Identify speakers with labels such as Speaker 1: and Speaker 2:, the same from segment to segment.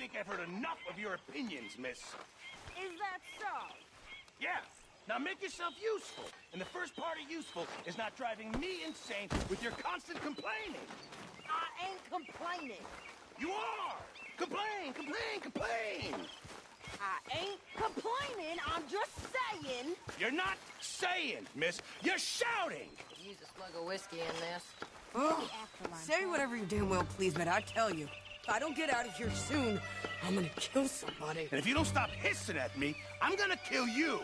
Speaker 1: think I've heard enough of your opinions, miss.
Speaker 2: Is that so?
Speaker 1: Yeah. Now make yourself useful. And the first part of useful is not driving me insane with your constant complaining.
Speaker 2: I ain't complaining.
Speaker 1: You are! Complain, complain, complain!
Speaker 2: I ain't complaining, I'm just saying.
Speaker 1: You're not saying, miss. You're shouting!
Speaker 3: Use a slug of whiskey in this.
Speaker 4: Oh, say whatever you damn well please, but I tell you, if I don't get out of here soon, I'm gonna kill somebody.
Speaker 1: And if you don't stop hissing at me, I'm gonna kill you.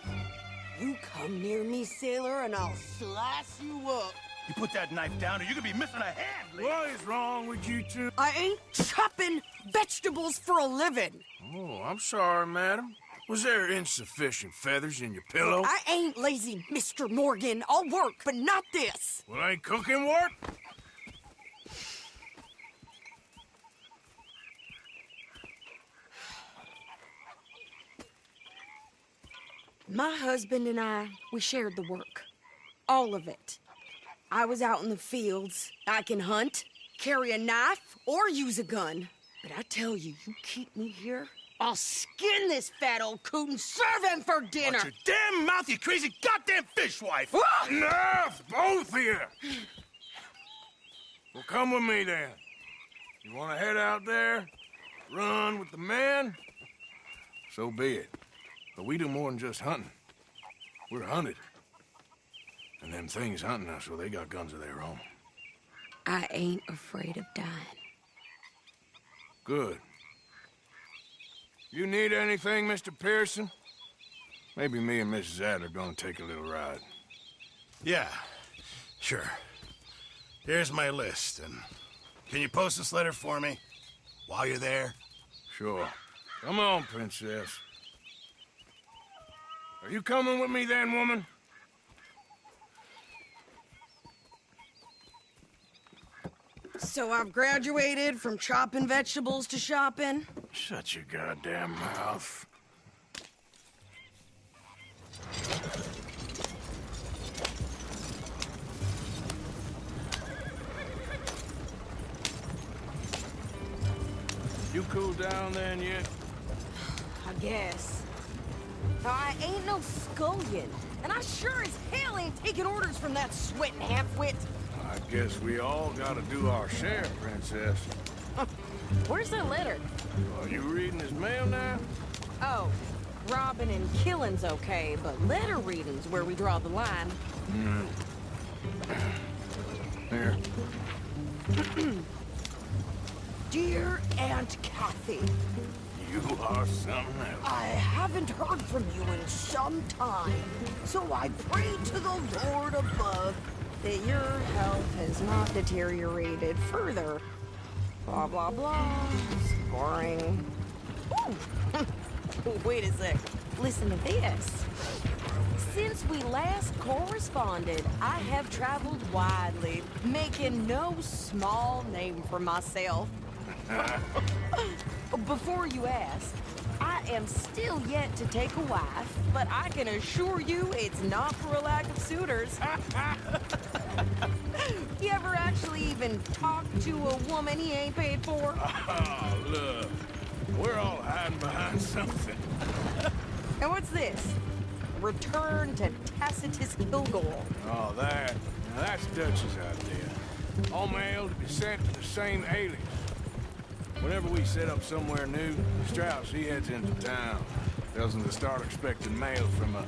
Speaker 4: You come near me, sailor, and I'll slice you up.
Speaker 1: You put that knife down or you're gonna be missing a hand, Lee.
Speaker 5: What is wrong with you two?
Speaker 4: I ain't chopping vegetables for a living.
Speaker 5: Oh, I'm sorry, madam. Was there insufficient feathers in your pillow?
Speaker 4: I ain't lazy, Mr. Morgan. I'll work, but not this.
Speaker 5: Well, ain't cooking work?
Speaker 4: My husband and I, we shared the work. All of it. I was out in the fields. I can hunt, carry a knife, or use a gun. But I tell you, you keep me here, I'll skin this fat old coot and serve him for dinner.
Speaker 1: Watch your damn mouth, you crazy goddamn fishwife!
Speaker 5: Enough, both of you! Well, come with me, then. You want to head out there, run with the men? So be it. But we do more than just hunting. We're hunted. And them things hunting us, well, they got guns of their own.
Speaker 4: I ain't afraid of dying.
Speaker 5: Good. You need anything, Mr. Pearson? Maybe me and Mrs. Adler gonna take a little ride.
Speaker 1: Yeah, sure. Here's my list, and can you post this letter for me while you're there?
Speaker 5: Sure. Come on, princess. Are you coming with me then, woman?
Speaker 4: So I've graduated from chopping vegetables to shopping.
Speaker 5: Shut your goddamn mouth. You cooled down then yet?
Speaker 4: I guess. I ain't no scullion, and I sure as hell ain't taking orders from that sweating half-wit.
Speaker 5: I guess we all gotta do our share, princess.
Speaker 3: Where's the letter?
Speaker 5: Are you reading his mail now?
Speaker 4: Oh, robbing and killing's okay, but letter reading's where we draw the line.
Speaker 5: Here.
Speaker 4: Dear Aunt Kathy,
Speaker 5: You are something else.
Speaker 4: I haven't heard from you in some time, so I pray to the Lord above that your health has not deteriorated further. Blah, blah, blah. Boring. Ooh. Wait a sec. Listen to this. Since we last corresponded, I have traveled widely, making no small name for myself. Before you ask, I am still yet to take a wife, but I can assure you it's not for a lack of suitors. You ever actually even talk to a woman he ain't paid for?
Speaker 5: Oh, look. We're all hiding behind something.
Speaker 4: And what's this? Return to Tacitus Kilgore.
Speaker 5: Oh, that. Now, that's Dutch's idea. All mail to be sent to the same alias. Whenever we set up somewhere new, Strauss, he heads into town. Tells them to start expecting mail from a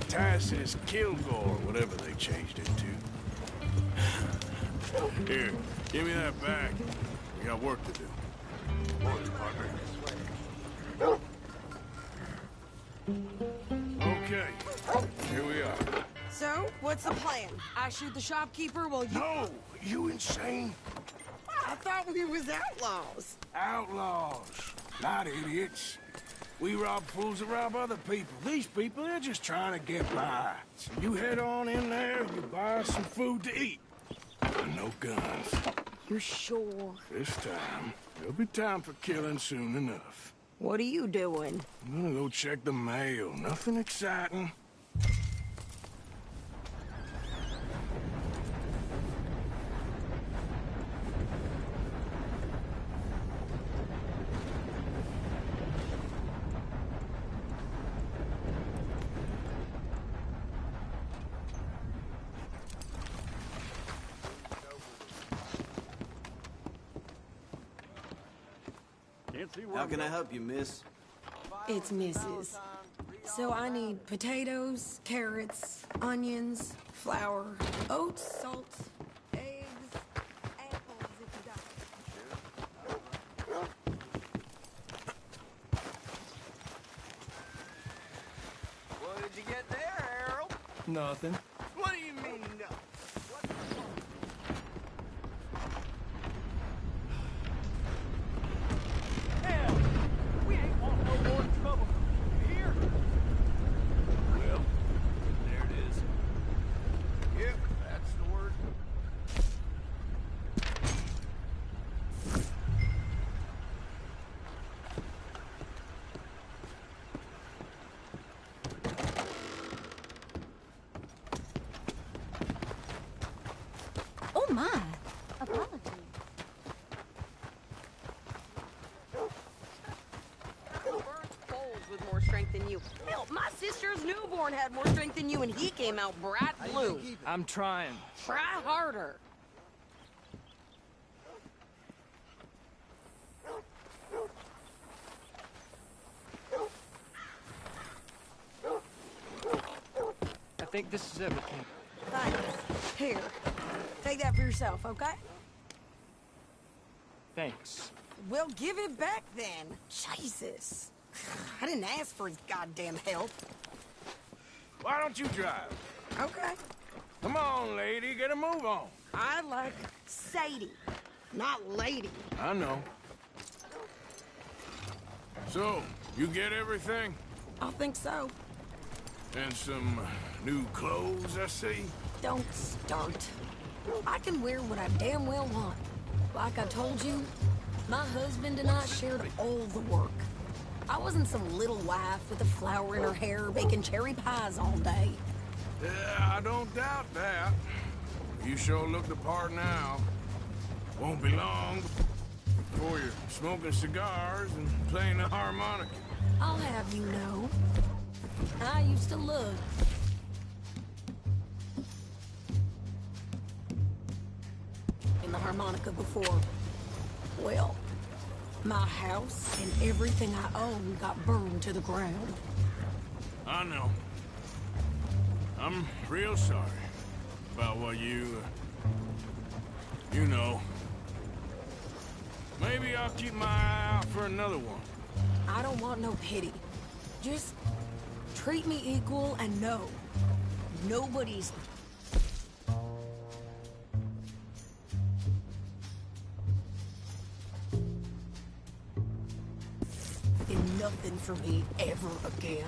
Speaker 5: Tacitus Kilgore, whatever they changed it to. Here, give me that back. We got work to do. Okay, here we are.
Speaker 4: So, what's the plan? I shoot the shopkeeper while you...
Speaker 5: No! You insane?
Speaker 4: I thought we was outlaws.
Speaker 5: Outlaws, not idiots. We rob fools that rob other people. These people, they're just trying to get by. So you head on in there and you buy some food to eat. And no guns.
Speaker 4: You sure?
Speaker 5: This time, there'll be time for killing soon enough.
Speaker 4: What are you doing?
Speaker 5: I'm gonna go check the mail. Nothing exciting.
Speaker 6: How can I help you, miss?
Speaker 4: It's Mrs. So I need potatoes, carrots, onions, flour, oats, salt, eggs, apples if you got it.
Speaker 6: What did you get there, Harold?
Speaker 7: Nothing.
Speaker 6: What do you mean, no?
Speaker 7: Hell, we ain't want no more trouble. You hear? Well, there it is.
Speaker 6: Yep, that's the word.
Speaker 2: Oh my. Apologies.
Speaker 4: Burnt poles with more strength than you. Hell, my sister's newborn had more strength than you, and he came out bright blue.
Speaker 7: I'm trying.
Speaker 4: Try harder.
Speaker 7: I think this is everything.
Speaker 4: Thanks. Here, take that for yourself, okay?
Speaker 7: Thanks.
Speaker 4: Well, give it back then. Jesus. I didn't ask for his goddamn help.
Speaker 5: Why don't you drive?
Speaker 4: Okay.
Speaker 5: Come on, lady, get a move on.
Speaker 4: I like Sadie, not lady.
Speaker 5: I know. So, you get everything?
Speaker 4: I think so.
Speaker 5: And some new clothes, I see?
Speaker 4: Don't start. I can wear what I damn well want. Like I told you, my husband and I shared all the work. I wasn't some little wife with a flower in her hair baking cherry pies all day.
Speaker 5: Yeah, I don't doubt that. You sure look the part now. Won't be long before you're smoking cigars and playing the harmonica.
Speaker 4: I'll have you know, I used to love in the harmonica before. Well, my house and everything I own got burned to the ground.
Speaker 5: I know. I'm real sorry about what you know. Maybe I'll keep my eye out for another one.
Speaker 4: I don't want no pity. Just treat me equal and know nobody's in nothing for me ever again.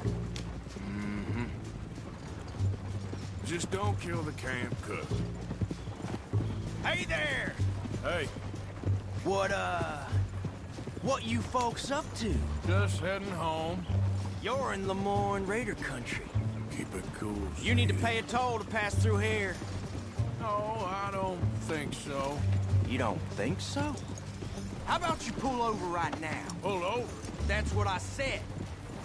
Speaker 5: Just don't kill the camp cook.
Speaker 6: Hey there!
Speaker 5: Hey,
Speaker 6: What you folks up to?
Speaker 5: just heading home.
Speaker 6: You're in Lemoyne Raider country.
Speaker 5: Keep it cool.
Speaker 6: You need to
Speaker 5: sweetie.
Speaker 6: pay a toll to pass through here.
Speaker 5: No, I don't think so.
Speaker 6: You don't think so? How about you pull over right now?
Speaker 5: Pull over.
Speaker 6: That's what I said.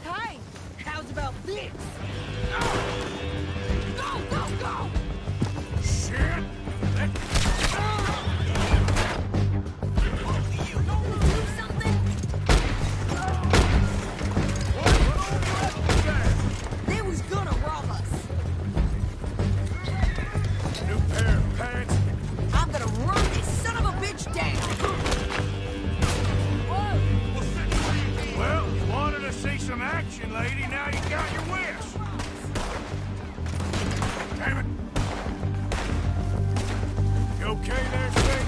Speaker 4: Hey, how's about this? Go, go, go!
Speaker 5: Shit!
Speaker 4: Do something? They was gonna rob us.
Speaker 5: New pair of pants.
Speaker 4: I'm gonna run this son of a bitch down.
Speaker 5: Well, you wanted to see some action, lady. Now you got your wish. Damn it. You okay there, Sting?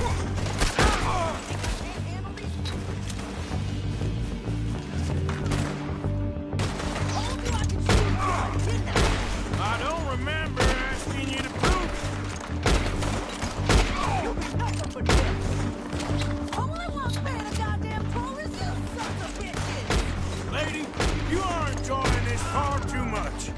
Speaker 5: I don't remember asking you to prove
Speaker 4: Only one fan of goddamn pro is you sons of bitches.
Speaker 5: it. Lady, you are enjoying this far too much.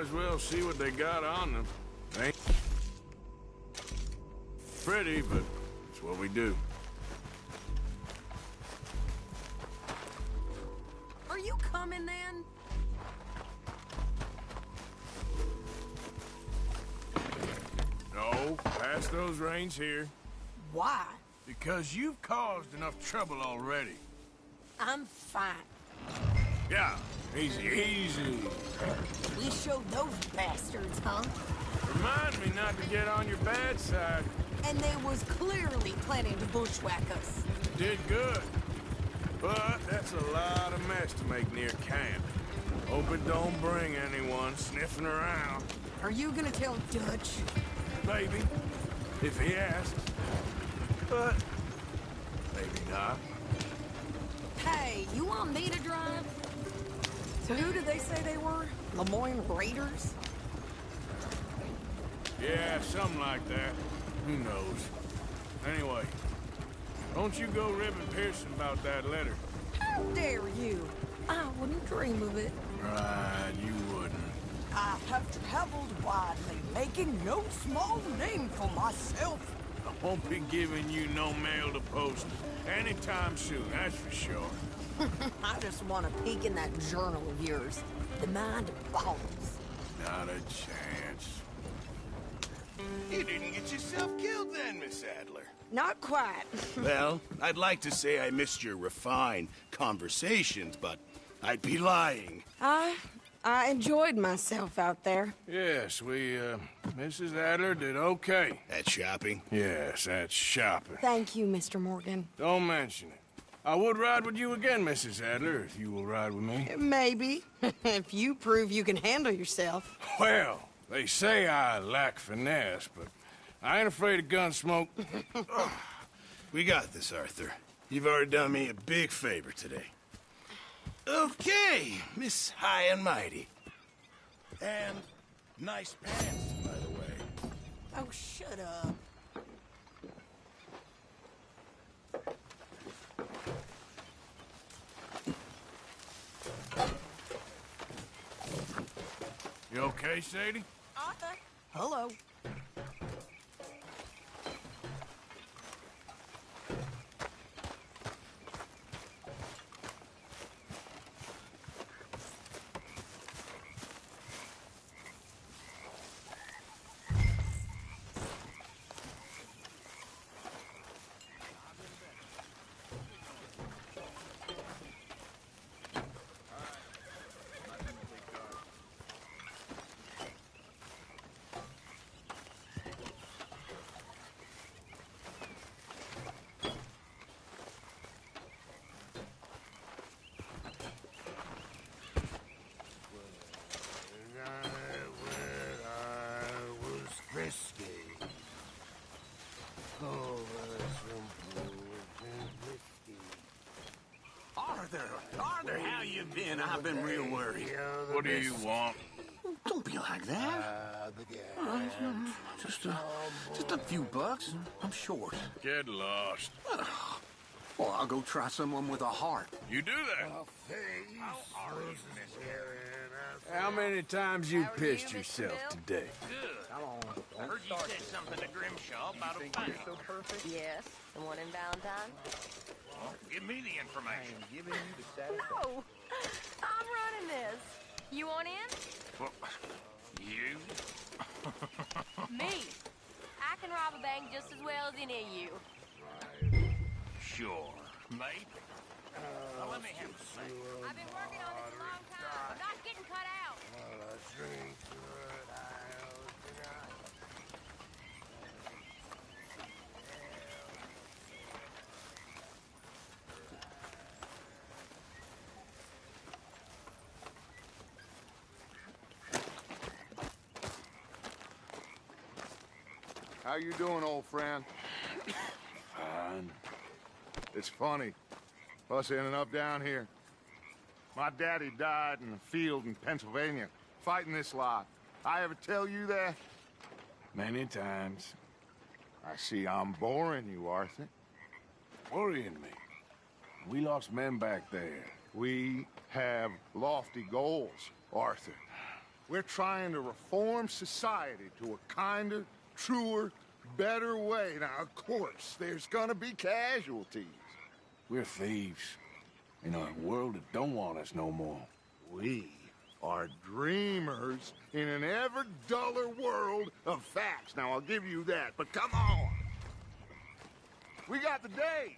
Speaker 5: as well see what they got on them. Ain't pretty, but it's what we do.
Speaker 4: Are you coming then?
Speaker 5: No, pass those reins here.
Speaker 4: Why?
Speaker 5: Because you've caused enough trouble already.
Speaker 4: I'm fine.
Speaker 5: Yeah, easy, easy.
Speaker 4: We showed those bastards, huh?
Speaker 5: Remind me not to get on your bad side.
Speaker 4: And they was clearly planning to bushwhack us.
Speaker 5: Did good. But that's a lot of mess to make near camp. Hope it don't bring anyone sniffing around.
Speaker 4: Are you gonna tell Dutch?
Speaker 5: Maybe, if he asks. But maybe not.
Speaker 4: Hey, you want me to drive? So who did they say they were? Lemoyne Raiders?
Speaker 5: Yeah, something like that. Who knows? Anyway, don't you go ribbing Pearson about that letter.
Speaker 4: How dare you? I wouldn't dream of it.
Speaker 5: Right, you wouldn't.
Speaker 4: I have traveled widely, making no small name for myself.
Speaker 5: I won't be giving you no mail to post anytime soon, that's for sure.
Speaker 4: I just want to peek in that journal of yours. The mind boggles.
Speaker 5: Not a chance.
Speaker 1: You didn't get yourself killed then, Miss Adler.
Speaker 4: Not quite.
Speaker 1: Well, I'd like to say I missed your refined conversations, but I'd be lying.
Speaker 4: I enjoyed myself out there.
Speaker 5: Yes, Mrs. Adler did okay.
Speaker 1: At shopping?
Speaker 5: Yes, that's shopping.
Speaker 4: Thank you, Mr. Morgan.
Speaker 5: Don't mention it. I would ride with you again, Mrs. Adler, if you will ride with me.
Speaker 4: Maybe. If you prove you can handle yourself.
Speaker 5: Well, they say I lack finesse, but I ain't afraid of gun smoke.
Speaker 1: We got this, Arthur. You've already done me a big favor today. Okay, Miss High and Mighty. And nice pants, by the way.
Speaker 4: Oh, shut up.
Speaker 5: You okay, Sadie?
Speaker 4: Arthur. Hello.
Speaker 6: Arthur, how you been? I've been real worried.
Speaker 5: What do you want?
Speaker 6: Don't be like that. Just a few bucks. I'm short.
Speaker 5: Get lost.
Speaker 6: Well, I'll go try someone with a heart.
Speaker 5: You do that? How many times you pissed yourself today?
Speaker 8: Heard you said something to Grimshaw about a fight.
Speaker 3: Yes, the one in Valentine?
Speaker 8: Give me the information.
Speaker 3: No! I'm running this. You want in?
Speaker 8: Well, you?
Speaker 3: Me. I can rob a bank just as well as any of you.
Speaker 8: Sure. Maybe. Well, let me have a say.
Speaker 3: I've been working on this a long time. I'm not getting cut out.
Speaker 9: How you doing, old friend?
Speaker 5: Fine.
Speaker 9: It's funny, us ending up down here. My daddy died in a field in Pennsylvania, fighting this lot. I ever tell you that?
Speaker 5: Many times.
Speaker 9: I see I'm boring you, Arthur.
Speaker 5: Worrying me. We lost men back there.
Speaker 9: We have lofty goals, Arthur. We're trying to reform society to a kinder, truer, better way. Now, of course, there's gonna be casualties.
Speaker 5: We're thieves. In a world that don't want us no more.
Speaker 9: We are dreamers in an ever duller world of facts. Now, I'll give you that, but come on. We got the day.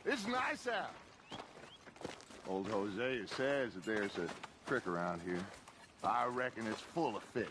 Speaker 9: It's nice out. Old Hosea says that there's a creek around here. I reckon it's full of fish.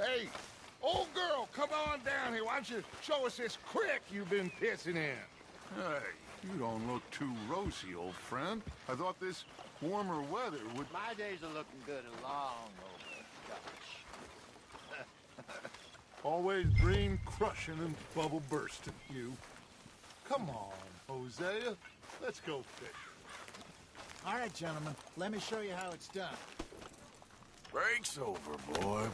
Speaker 9: Hey, old girl, come on down here. Why don't you show us this creek you've been pissing in?
Speaker 10: Hey, you don't look too rosy, old friend. I thought this warmer weather would...
Speaker 11: My days are looking good and long over, Dutch.
Speaker 10: Always green crushing and bubble bursting, you. Come on, Hosea. Let's go fish.
Speaker 7: All right, gentlemen. Let me show you how it's done.
Speaker 5: Break's over, boy.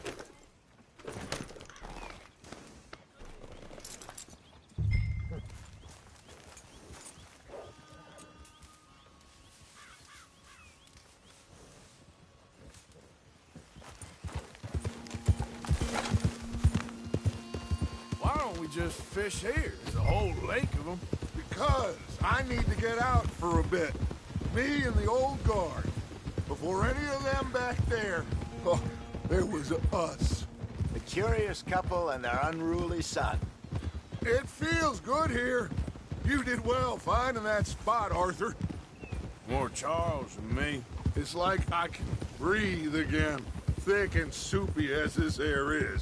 Speaker 5: Why don't we just fish here? There's a whole lake of them.
Speaker 9: Because I need to get out for a bit. Me and the old guard. Before any of them back there, oh, there was us.
Speaker 11: The curious couple and their unruly son.
Speaker 9: It feels good here. You did well finding that spot, Arthur.
Speaker 5: More Charles than me.
Speaker 9: It's like I can breathe again, thick and soupy as this air is.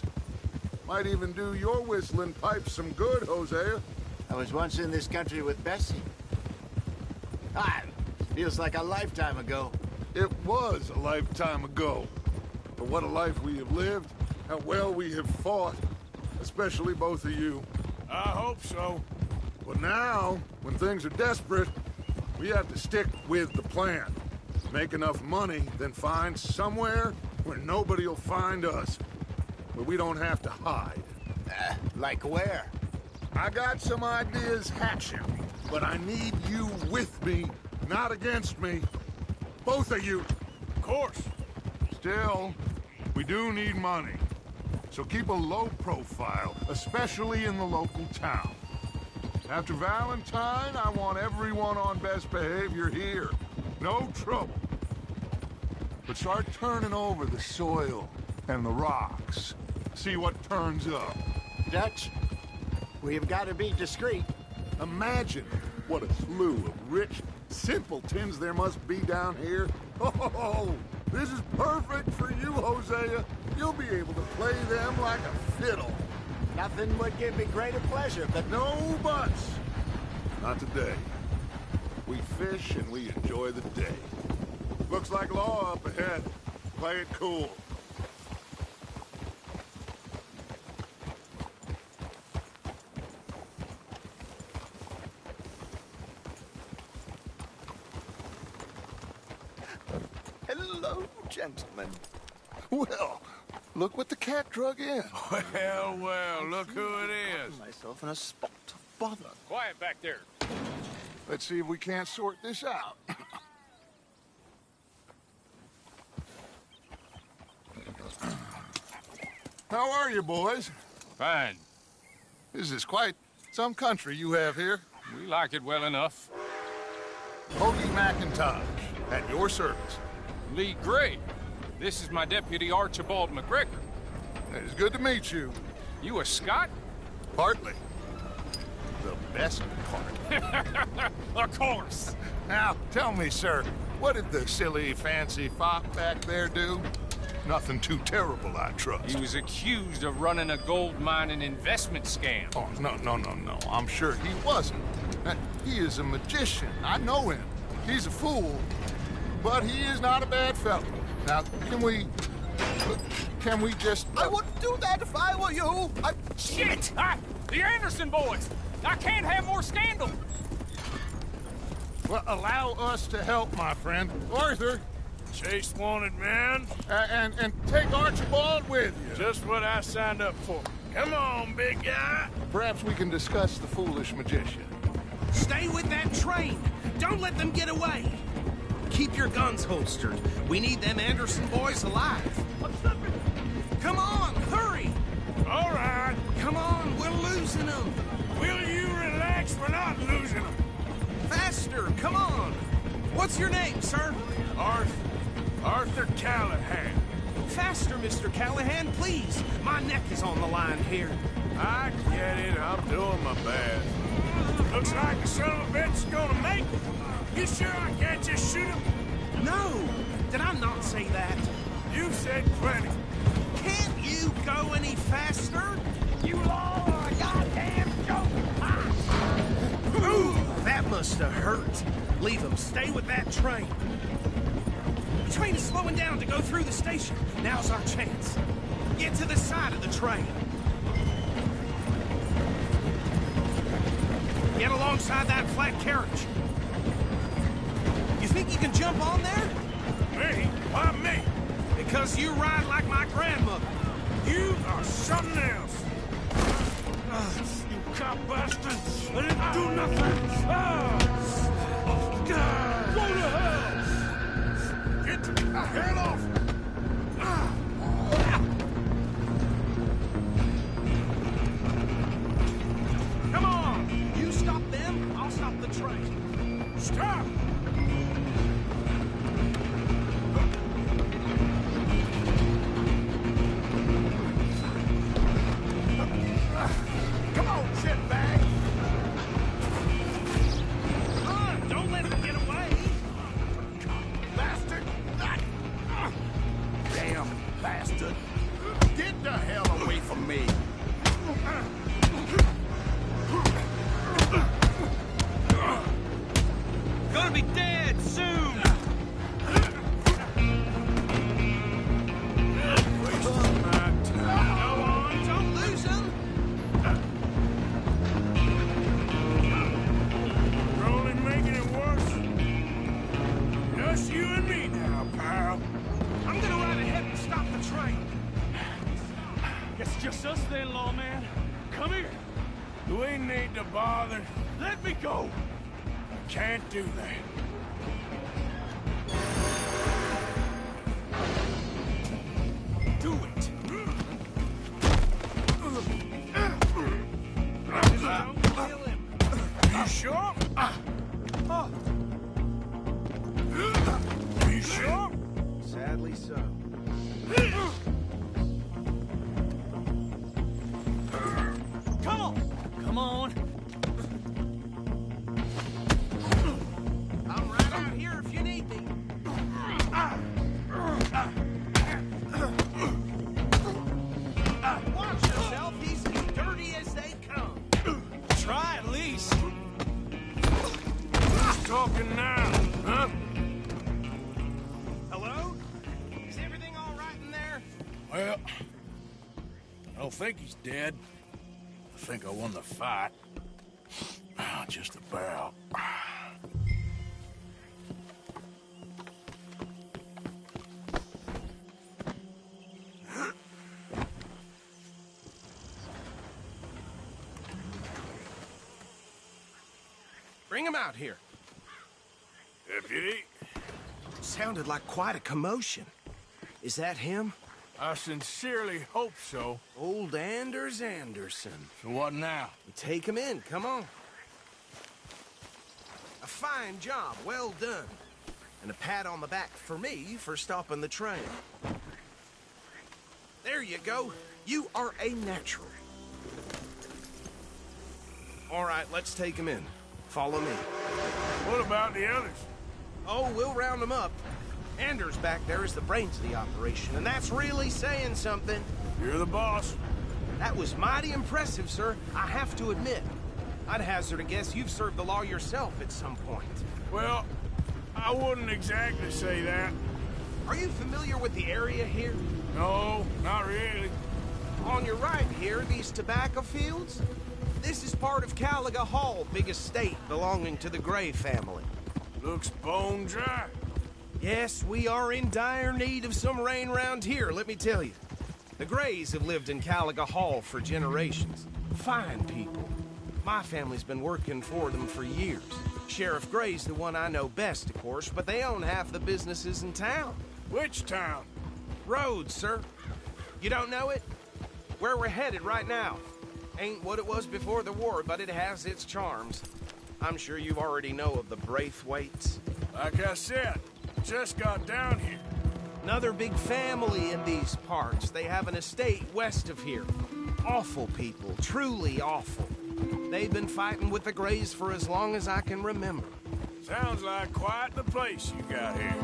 Speaker 9: Might even do your whistling pipes some good, Hosea.
Speaker 11: I was once in this country with Bessie. Feels like a lifetime ago.
Speaker 9: It was a lifetime ago. But what a life we have lived, how well we have fought, especially both of you.
Speaker 5: I hope so.
Speaker 9: But now, when things are desperate, we have to stick with the plan. Make enough money, then find somewhere where nobody will find us. Where we don't have to hide.
Speaker 11: Like where?
Speaker 9: I got some ideas hatching, but I need you with me, not against me. Both of you.
Speaker 5: Of course.
Speaker 9: Still, we do need money. So keep a low profile, especially in the local town. After Valentine, I want everyone on best behavior here. No trouble. But start turning over the soil and the rocks. See what turns up.
Speaker 11: Dutch, we've got to be discreet.
Speaker 9: Imagine what a slew of rich simpletons there must be down here. Oh, this is perfect for you, Hosea. You'll be able to play them like a fiddle.
Speaker 11: Nothing would give me greater pleasure, but
Speaker 9: No buts. Not today. We fish and we enjoy the day. Looks like law up ahead. Play it cool.
Speaker 11: hello, gentlemen.
Speaker 9: Well, look what the cat drug in.
Speaker 5: Well, look who it is.
Speaker 11: Myself in a spot of bother.
Speaker 8: Quiet back there.
Speaker 9: Let's see if we can't sort this out. How are you, boys?
Speaker 8: Fine.
Speaker 9: This is quite some country you have here.
Speaker 8: We like it well enough.
Speaker 9: Hoagie McIntosh, at your service.
Speaker 8: Lee Gray. This is my deputy Archibald McGregor.
Speaker 9: It's good to meet you.
Speaker 8: You a Scot?
Speaker 9: Partly. The best part.
Speaker 8: Of course.
Speaker 9: Now, tell me, sir, what did the silly, fancy fop back there do? Nothing too terrible, I trust.
Speaker 8: He was accused of running a gold mining investment scam.
Speaker 9: Oh, no. I'm sure he wasn't. He is a magician. I know him. He's a fool, but he is not a bad fellow. Now, can we Can we just...
Speaker 6: I wouldn't do that if I were you.
Speaker 7: Shit! The Anderson boys! I can't have more scandal!
Speaker 9: Well, allow us to help, my friend. Arthur,
Speaker 5: Chase wanted man.
Speaker 9: and take Archibald with you.
Speaker 5: Just what I signed up for. Come on, big guy.
Speaker 9: Perhaps we can discuss the foolish magician.
Speaker 6: Stay with that train. Don't let them get away. Keep your guns holstered. We need them Anderson boys alive. Come on, hurry!
Speaker 5: All right.
Speaker 6: Come on, we're losing them.
Speaker 5: Will you relax? We're not losing them.
Speaker 6: Faster, come on. What's your name, sir?
Speaker 5: Arthur Callahan.
Speaker 6: Faster, Mr. Callahan, please. My neck is on the line here.
Speaker 5: I get it. I'm doing my best. Looks like the son of a bitch is gonna make it. You sure I can't just shoot him?
Speaker 6: No! Did I not say that?
Speaker 5: You said plenty.
Speaker 6: Can't you go any faster?
Speaker 7: You all are a goddamn joke!
Speaker 6: Ooh, that must have hurt. Leave him. Stay with that train. The train is slowing down to go through the station. Now's our chance. Get to the side of the train. Get alongside that flat carriage. You think you can jump on there?
Speaker 5: Me? Why me?
Speaker 6: Because you ride like my grandmother.
Speaker 5: You are something else. You cop bastard! I didn't do nothing! Go to hell! Get the hell off!
Speaker 6: Come on! You stop them, I'll stop the train.
Speaker 5: Stop!
Speaker 6: Come on, shitbag! Don't let him get away!
Speaker 9: Bastard!
Speaker 6: Damn bastard!
Speaker 9: Get the hell away from me!
Speaker 6: Gonna be dead soon!
Speaker 5: Wasting my time.
Speaker 6: Go on, don't lose him!
Speaker 5: You're only making it worse. Just you and me now, pal.
Speaker 6: I'm gonna ride ahead and stop the train.
Speaker 7: It's just us then, lawman. Come here.
Speaker 5: Do we need to bother?
Speaker 7: Let me go.
Speaker 5: Can't do that.
Speaker 6: Do it! Don't kill him!
Speaker 5: You sure?
Speaker 6: Oh,
Speaker 5: You sure?
Speaker 6: sadly so.
Speaker 7: Come on. Come on.
Speaker 6: I'm right out here if you need me. Watch yourself, he's as dirty as they come.
Speaker 7: Try at least.
Speaker 5: Who's talking now, huh?
Speaker 6: Hello? Is everything all right in there?
Speaker 5: Well, I don't think he's dead. I think I won the fight. Just about.
Speaker 6: Bring him out here.
Speaker 5: Deputy,
Speaker 6: Sounded like quite a commotion. Is that him?
Speaker 5: I sincerely hope so.
Speaker 6: Old Anders Anderson.
Speaker 5: So what now?
Speaker 6: Take him in, come on. A fine job, well done. And a pat on the back for me for stopping the train. There you go. You are a natural. All right, let's take him in. Follow me.
Speaker 5: What about the others?
Speaker 6: Oh, we'll round them up. Anders back there is the brains of the operation, and that's really saying something.
Speaker 5: You're the boss.
Speaker 6: That was mighty impressive, sir. I have to admit. I'd hazard a guess you've served the law yourself at some point.
Speaker 5: Well, I wouldn't exactly say that.
Speaker 6: Are you familiar with the area here?
Speaker 5: No, not really.
Speaker 6: On your right here, these tobacco fields? This is part of Caliga Hall, big estate belonging to the Gray family.
Speaker 5: Looks bone dry.
Speaker 6: Yes, we are in dire need of some rain round here, let me tell you. The Grays have lived in Caliga Hall for generations. Fine people. My family's been working for them for years. Sheriff Gray's the one I know best, of course, but they own half the businesses in town.
Speaker 5: Which town?
Speaker 6: Rhodes, sir. You don't know it? Where we're headed right now. Ain't what it was before the war, but it has its charms. I'm sure you already know of the Braithwaites.
Speaker 5: Like I said, just got down here.
Speaker 6: Another big family in these parts. They have an estate west of here. Awful people, truly awful. They've been fighting with the Grays for as long as I can remember.
Speaker 5: Sounds like quite the place you got here.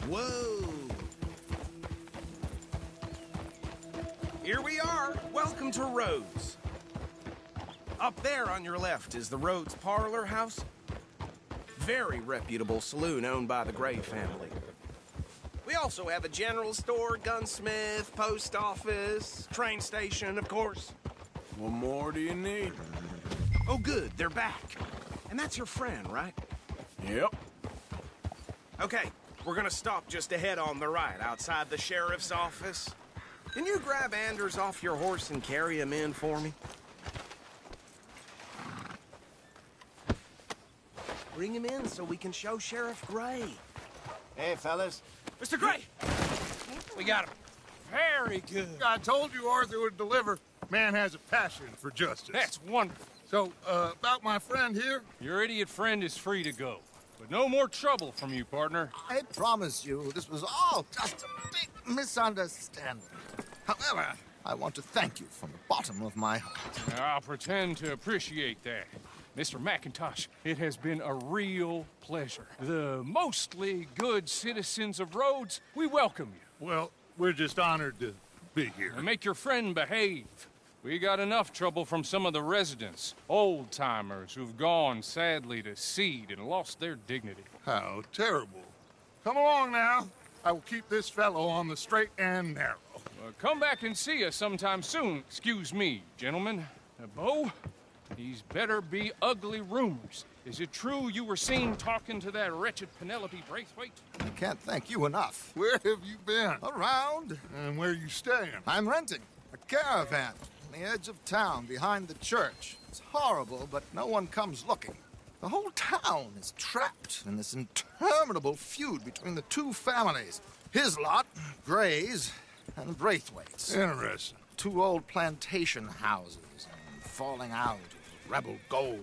Speaker 6: Whoa! Here we are. Welcome to Rhodes. Up there on your left is the Rhodes Parlor House. Very reputable saloon owned by the Gray family. We also have a general store, gunsmith, post office, train station, of course.
Speaker 5: What more do you need?
Speaker 6: Oh, good. They're back. And that's your friend, right?
Speaker 5: Yep.
Speaker 6: Okay. We're gonna stop just ahead on the right, outside the sheriff's office. Can you grab Anders off your horse and carry him in for me? Bring him in so we can show Sheriff Gray.
Speaker 11: Hey, fellas.
Speaker 6: Mr. Gray! We got him.
Speaker 7: Very good.
Speaker 10: I told you Arthur would deliver. Man has a passion for justice.
Speaker 7: That's wonderful.
Speaker 10: So, about my friend here?
Speaker 7: Your idiot friend is free to go. But no more trouble from you, partner.
Speaker 12: I promise you, this was all just a big misunderstanding. However, I want to thank you from the bottom of my heart.
Speaker 7: I'll pretend to appreciate that. Mr. McIntosh, it has been a real pleasure. The mostly good citizens of Rhodes, we welcome you.
Speaker 10: Well, we're just honored to be here.
Speaker 7: And make your friend behave. We got enough trouble from some of the residents, old-timers who've gone, sadly, to seed and lost their dignity.
Speaker 10: How terrible. Come along now. I will keep this fellow on the straight and narrow.
Speaker 7: Come back and see us sometime soon. Excuse me, gentlemen. Bo, these better be ugly rumors. Is it true you were seen talking to that wretched Penelope Braithwaite?
Speaker 12: I can't thank you enough.
Speaker 10: Where have you been?
Speaker 12: Around.
Speaker 10: And where are you staying?
Speaker 12: I'm renting a caravan on the edge of town behind the church. It's horrible, but no one comes looking. The whole town is trapped in this interminable feud between the two families. His lot, Gray's, and Braithwaite's.
Speaker 10: Interesting.
Speaker 12: Two old plantation houses, and falling out, rebel gold,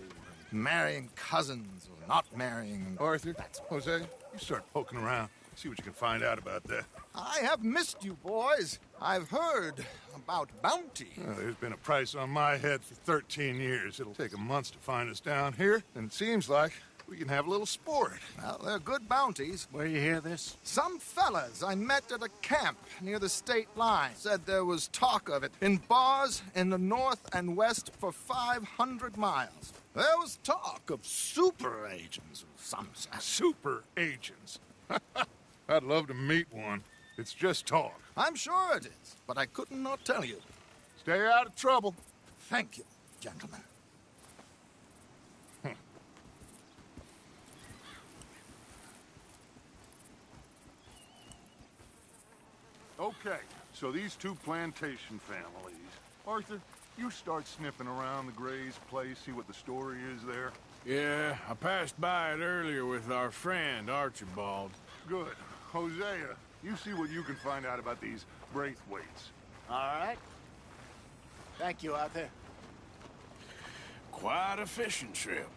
Speaker 12: and marrying cousins or not marrying.
Speaker 10: Arthur, Jose, you start poking around. See what you can find out about that.
Speaker 12: I have missed you, boys. I've heard about bounty.
Speaker 10: Well, there's been a price on my head for 13 years. It'll take 'em months to find us down here, and it seems like we can have a little sport.
Speaker 12: Well, they're good bounties.
Speaker 11: Where you hear this?
Speaker 12: Some fellas I met at a camp near the state line said there was talk of it in bars in the north and west for 500 miles. There was talk of super agents of some sort.
Speaker 10: Super agents. I'd love to meet one. It's just talk.
Speaker 12: I'm sure it is, but I couldn't not tell you.
Speaker 10: Stay out of trouble.
Speaker 12: Thank you, gentlemen.
Speaker 10: Okay, so these two plantation families. Arthur, you start sniffing around the Gray's place, see what the story is there.
Speaker 5: Yeah, I passed by it earlier with our friend, Archibald.
Speaker 10: Good. Hosea, you see what you can find out about these Braithwaites.
Speaker 11: All right. Thank you, Arthur.
Speaker 5: Quite a fishing trip.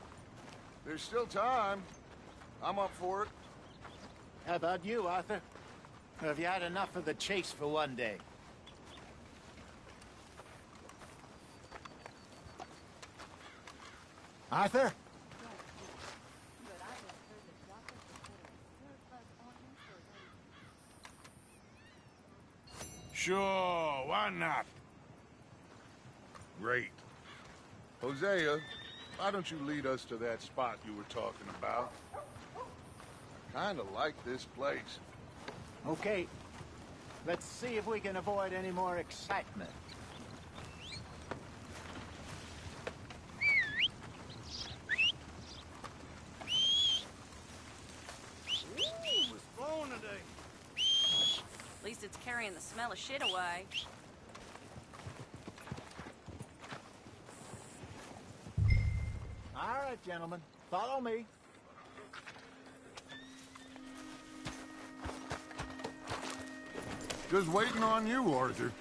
Speaker 10: There's still time. I'm up for it.
Speaker 11: How about you, Arthur? Or have you had enough of the chase for one day? Arthur?
Speaker 5: Sure, why not?
Speaker 10: Great. Hosea, why don't you lead us to that spot you were talking about? I kinda like this place.
Speaker 11: Okay. Let's see if we can avoid any more excitement.
Speaker 2: Ooh, it's blowing today.
Speaker 3: At least it's carrying the smell of shit away.
Speaker 11: All right, gentlemen. Follow me.
Speaker 10: Just waiting on you, Arthur.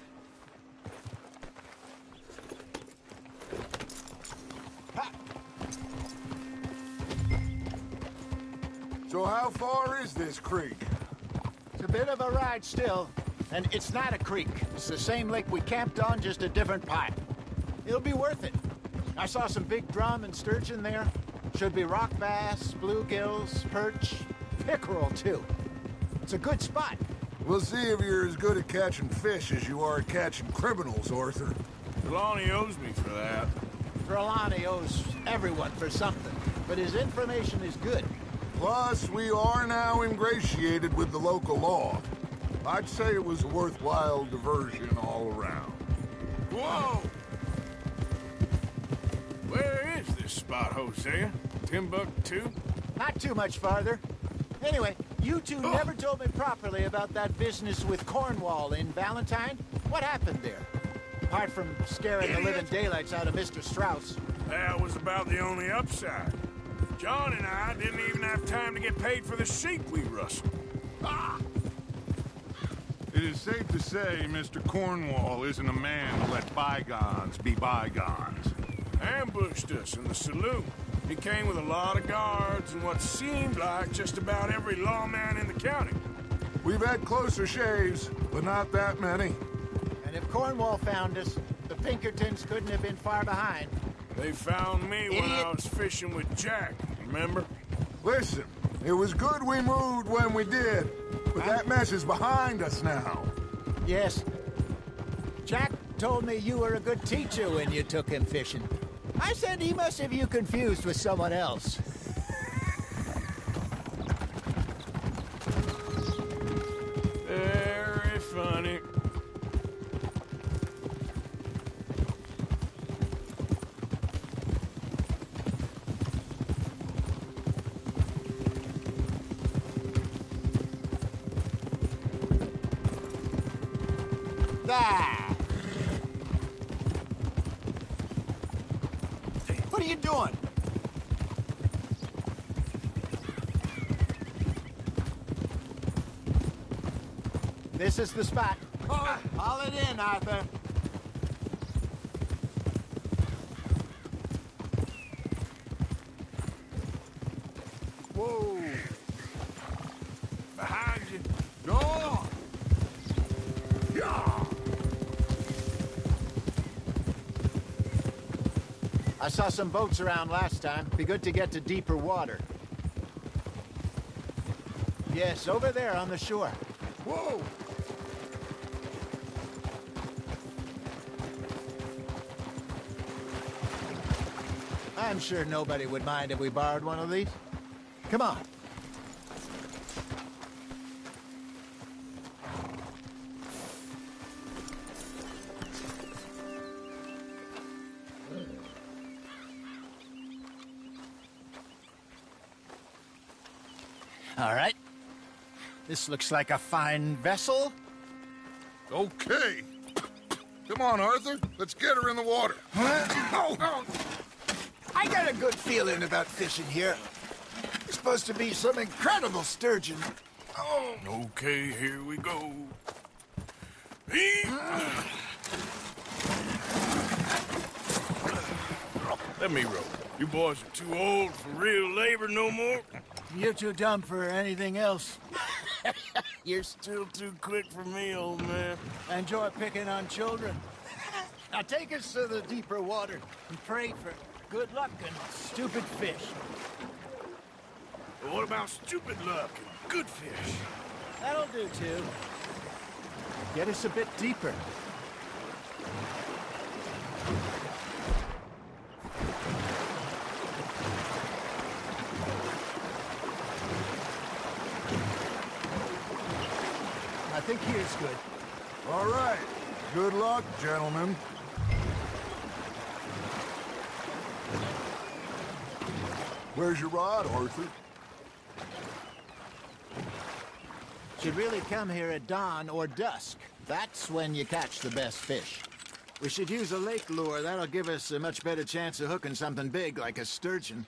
Speaker 10: So how far is this creek?
Speaker 11: It's a bit of a ride still, and it's not a creek. It's the same lake we camped on, just a different pipe. It'll be worth it. I saw some big drum and sturgeon there. Should be rock bass, bluegills, perch, pickerel too. It's a good spot.
Speaker 10: We'll see if you're as good at catching fish as you are at catching criminals, Arthur.
Speaker 5: Trelawney owes me for that.
Speaker 11: Trelawney owes everyone for something, but his information is good.
Speaker 10: Plus, we are now ingratiated with the local law. I'd say it was a worthwhile diversion all around.
Speaker 5: Whoa! Where is this spot, Hosea? Timbuktu?
Speaker 11: Not too much farther. Anyway, you two never told me properly about that business with Cornwall in Valentine. What happened there? Apart from scaring the living daylights out of Mr. Strauss.
Speaker 5: That was about the only upside. John and I didn't even have time to get paid for the sheep we rustled. Ah!
Speaker 10: It is safe to say Mr. Cornwall isn't a man to let bygones be bygones.
Speaker 5: Ambushed us in the saloon. He came with a lot of guards and what seemed like just about every lawman in the county.
Speaker 10: We've had closer shaves, but not that many.
Speaker 11: And if Cornwall found us, the Pinkertons couldn't have been far behind.
Speaker 5: They found me when I was fishing with Jack, remember?
Speaker 10: Listen, it was good we moved when we did, but that mess is behind us now.
Speaker 11: Yes. Jack told me you were a good teacher when you took him fishing. I said he must have you confused with someone else.
Speaker 5: Very funny.
Speaker 11: Ah! What are you doing? This is the spot. Haul it in, Arthur.
Speaker 5: Whoa! Behind you.
Speaker 10: Go on! Yeah!
Speaker 11: I saw some boats around last time. Be good to get to deeper water. Yes, over there on the shore.
Speaker 10: Whoa!
Speaker 11: I'm sure nobody would mind if we borrowed one of these. Come on. All right. This looks like a fine vessel.
Speaker 10: Okay. Come on, Arthur. Let's get her in the water.
Speaker 12: Oh. I got a good feeling about fishing here. It's supposed to be some incredible sturgeon. Oh.
Speaker 5: Okay, here we go. Let me row. You boys are too old for real labor no more.
Speaker 11: You're too dumb for anything else.
Speaker 5: You're still too quick for me, old man.
Speaker 11: Enjoy picking on children. Now take us to the deeper water and pray for good luck and stupid fish.
Speaker 5: But what about stupid luck and good fish?
Speaker 11: That'll do, too. Get us a bit deeper. think here's good.
Speaker 9: All right. Good luck, gentlemen. Where's your rod, Arthur?
Speaker 11: Should really come here at dawn or dusk. That's when you catch the best fish. We should use a lake lure. That'll give us a much better chance of hooking something big like a sturgeon.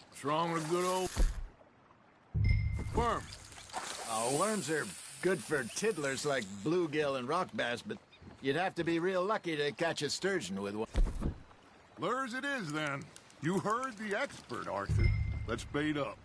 Speaker 9: What's wrong with a good old worm?
Speaker 11: Oh, worms are good for tiddlers like bluegill and rock bass, but you'd have to be real lucky to catch a sturgeon with one.
Speaker 9: Lures it is, then. You heard the expert, Arthur. Let's bait up.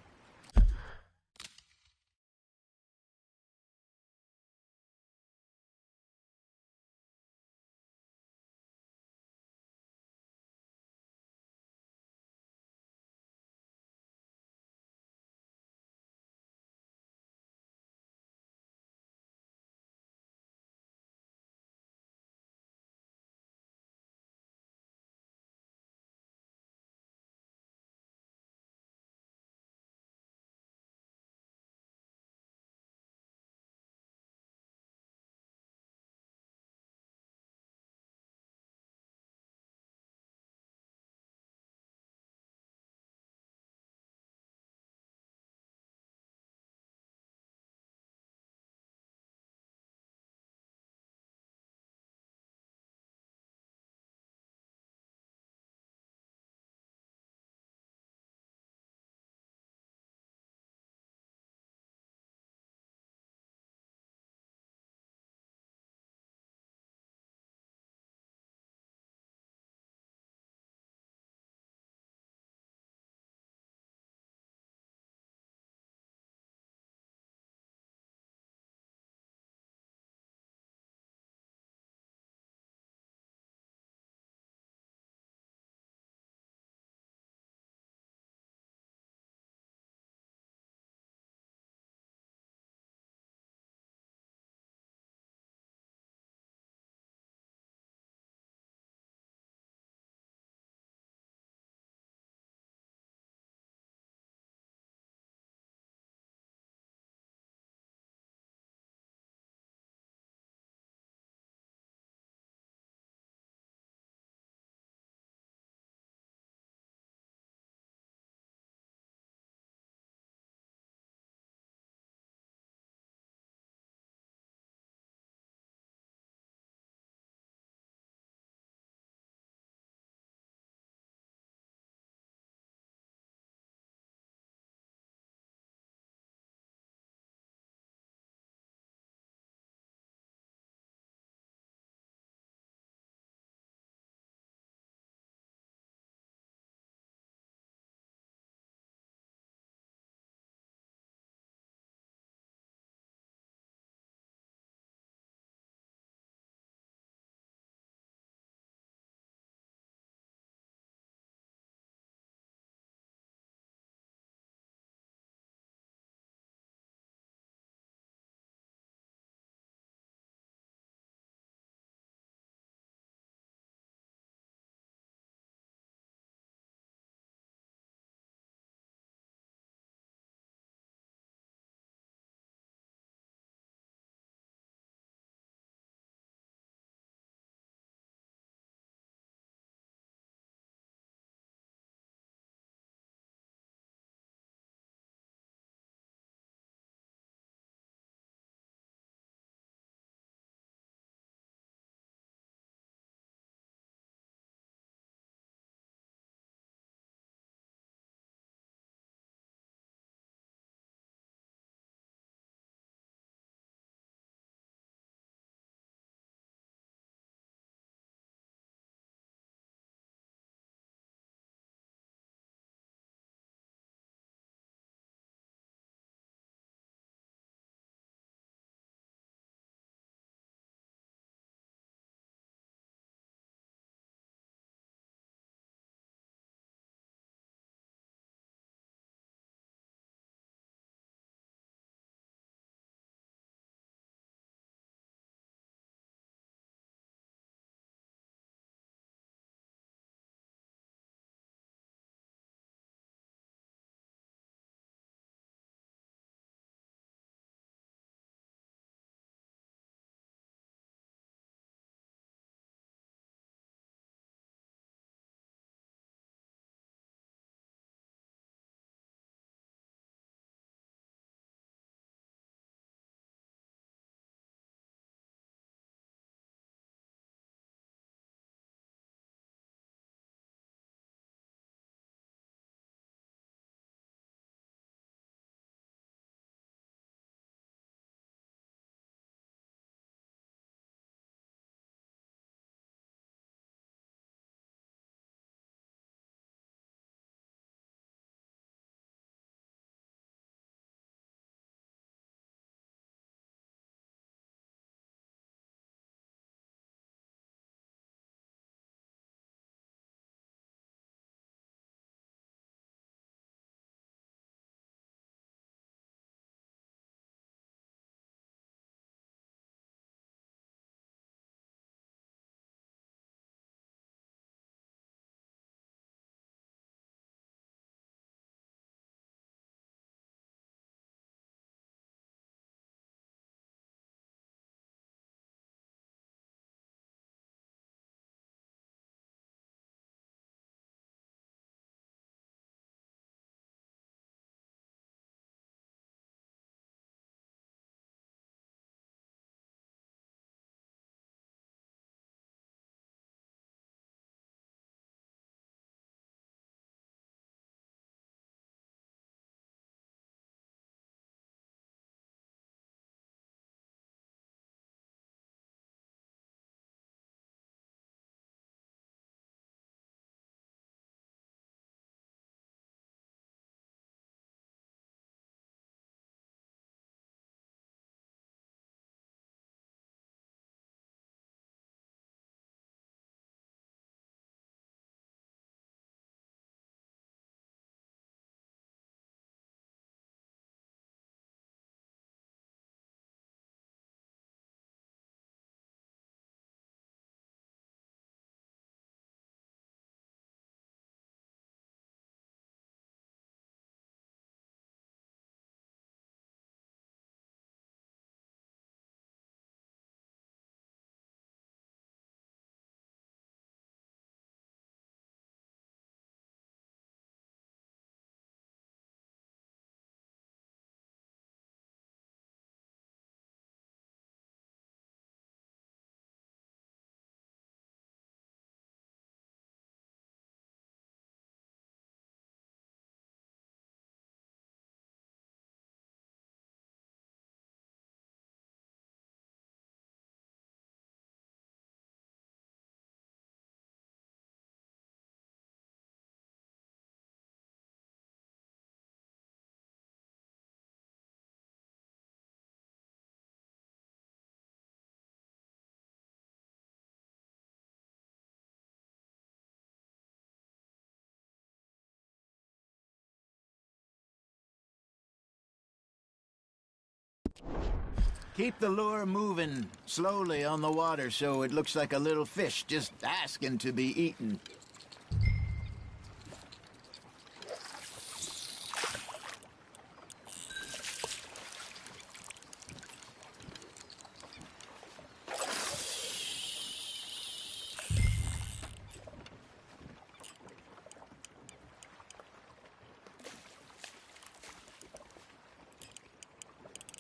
Speaker 11: Keep the lure moving slowly on the water so it looks like a little fish just asking to be eaten.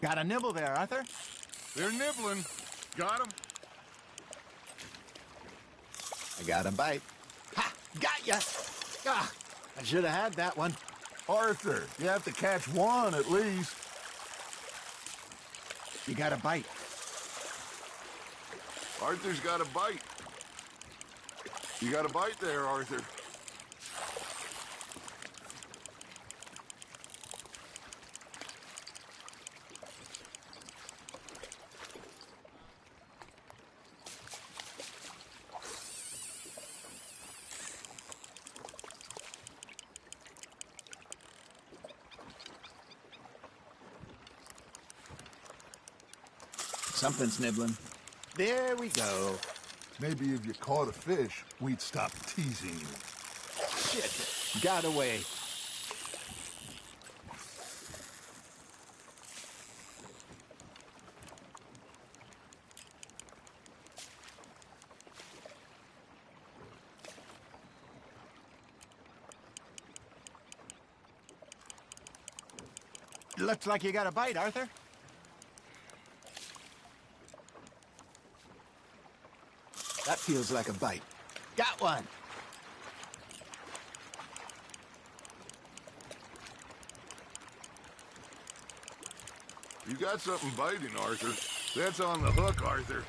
Speaker 11: Got a nibble there, Arthur?
Speaker 10: They're nibbling. Got 'em.
Speaker 11: I got a bite. Ha! Got ya! Ah, I should have had that one.
Speaker 10: Arthur, you have to catch one at least.
Speaker 11: You got a bite.
Speaker 10: Arthur's got a bite. You got a bite there, Arthur.
Speaker 11: Something's nibbling. There we go.
Speaker 10: Maybe if you caught a fish, we'd stop teasing you.
Speaker 11: Shit. Got away. Looks like you got a bite, Arthur. That feels like a bite. Got one.
Speaker 10: You got something biting, Arthur. That's on the hook, Arthur.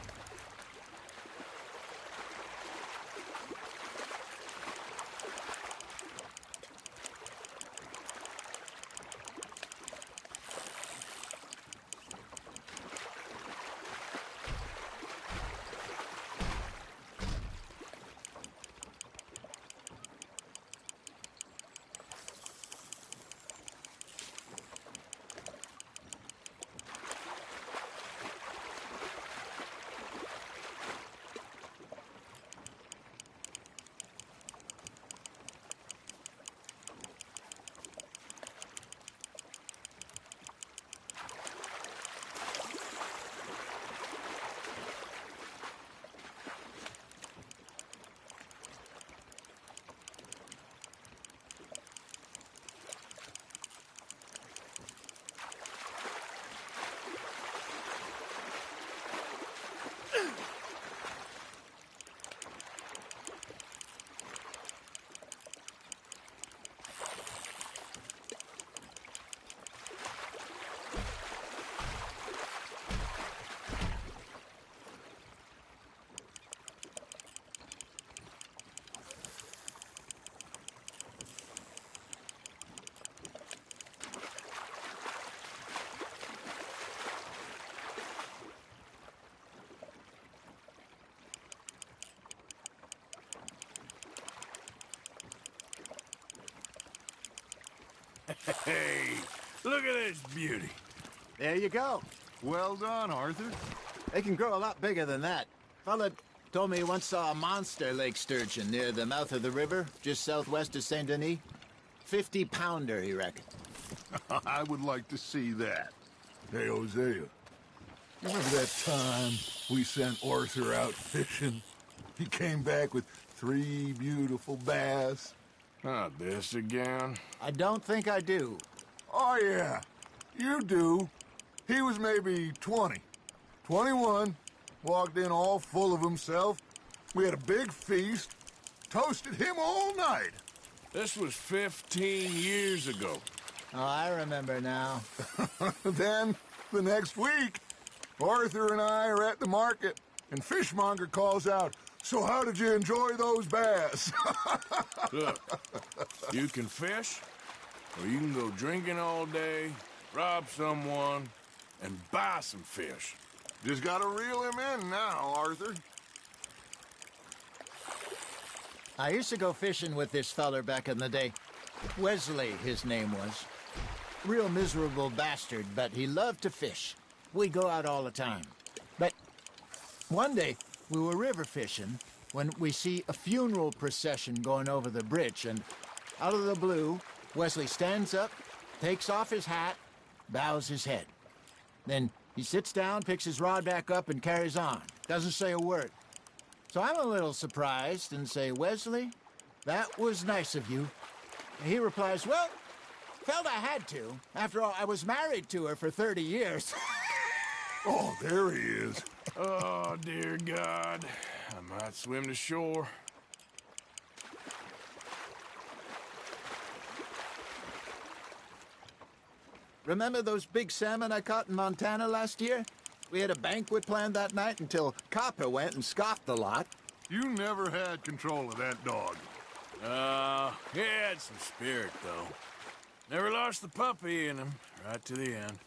Speaker 1: Hey, look at this beauty.
Speaker 11: There you go.
Speaker 10: Well done, Arthur.
Speaker 11: They can grow a lot bigger than that. Fella told me he once saw a monster lake sturgeon near the mouth of the river, just southwest of Saint Denis. 50-pounder, he reckoned.
Speaker 10: I would like to see that. Hey, Hosea, remember that time we sent Arthur out fishing? He came back with 3 beautiful bass.
Speaker 5: Not this again.
Speaker 11: I don't think I do.
Speaker 10: Oh, yeah, you do. He was maybe 20, 21, walked in all full of himself. We had a big feast, toasted him all night.
Speaker 5: This was 15 years ago.
Speaker 11: Oh, I remember now.
Speaker 10: Then, the next week, Arthur and I are at the market, and Fishmonger calls out, "So how did you enjoy those bass?"
Speaker 5: Look, you can fish, or you can go drinking all day, rob someone, and buy some fish.
Speaker 10: Just gotta reel him in now, Arthur.
Speaker 11: I used to go fishing with this feller back in the day. Wesley, his name was. Real miserable bastard, but he loved to fish. we go out all the time. But one day, we were river fishing when we see a funeral procession going over the bridge, and out of the blue, Wesley stands up, takes off his hat, bows his head. Then he sits down, picks his rod back up, and carries on. Doesn't say a word. So I'm a little surprised and say, Wesley, that was nice of you. And he replies, well, felt I had to. After all, I was married to her for 30 years.
Speaker 10: Oh, there he is.
Speaker 5: Oh, dear God. I might swim to shore.
Speaker 11: Remember those big salmon I caught in Montana last year? We had a banquet planned that night until Copper went and scoffed the lot.
Speaker 10: You never had control of that dog.
Speaker 5: He had some spirit, though. Never lost the puppy in him, right to the end.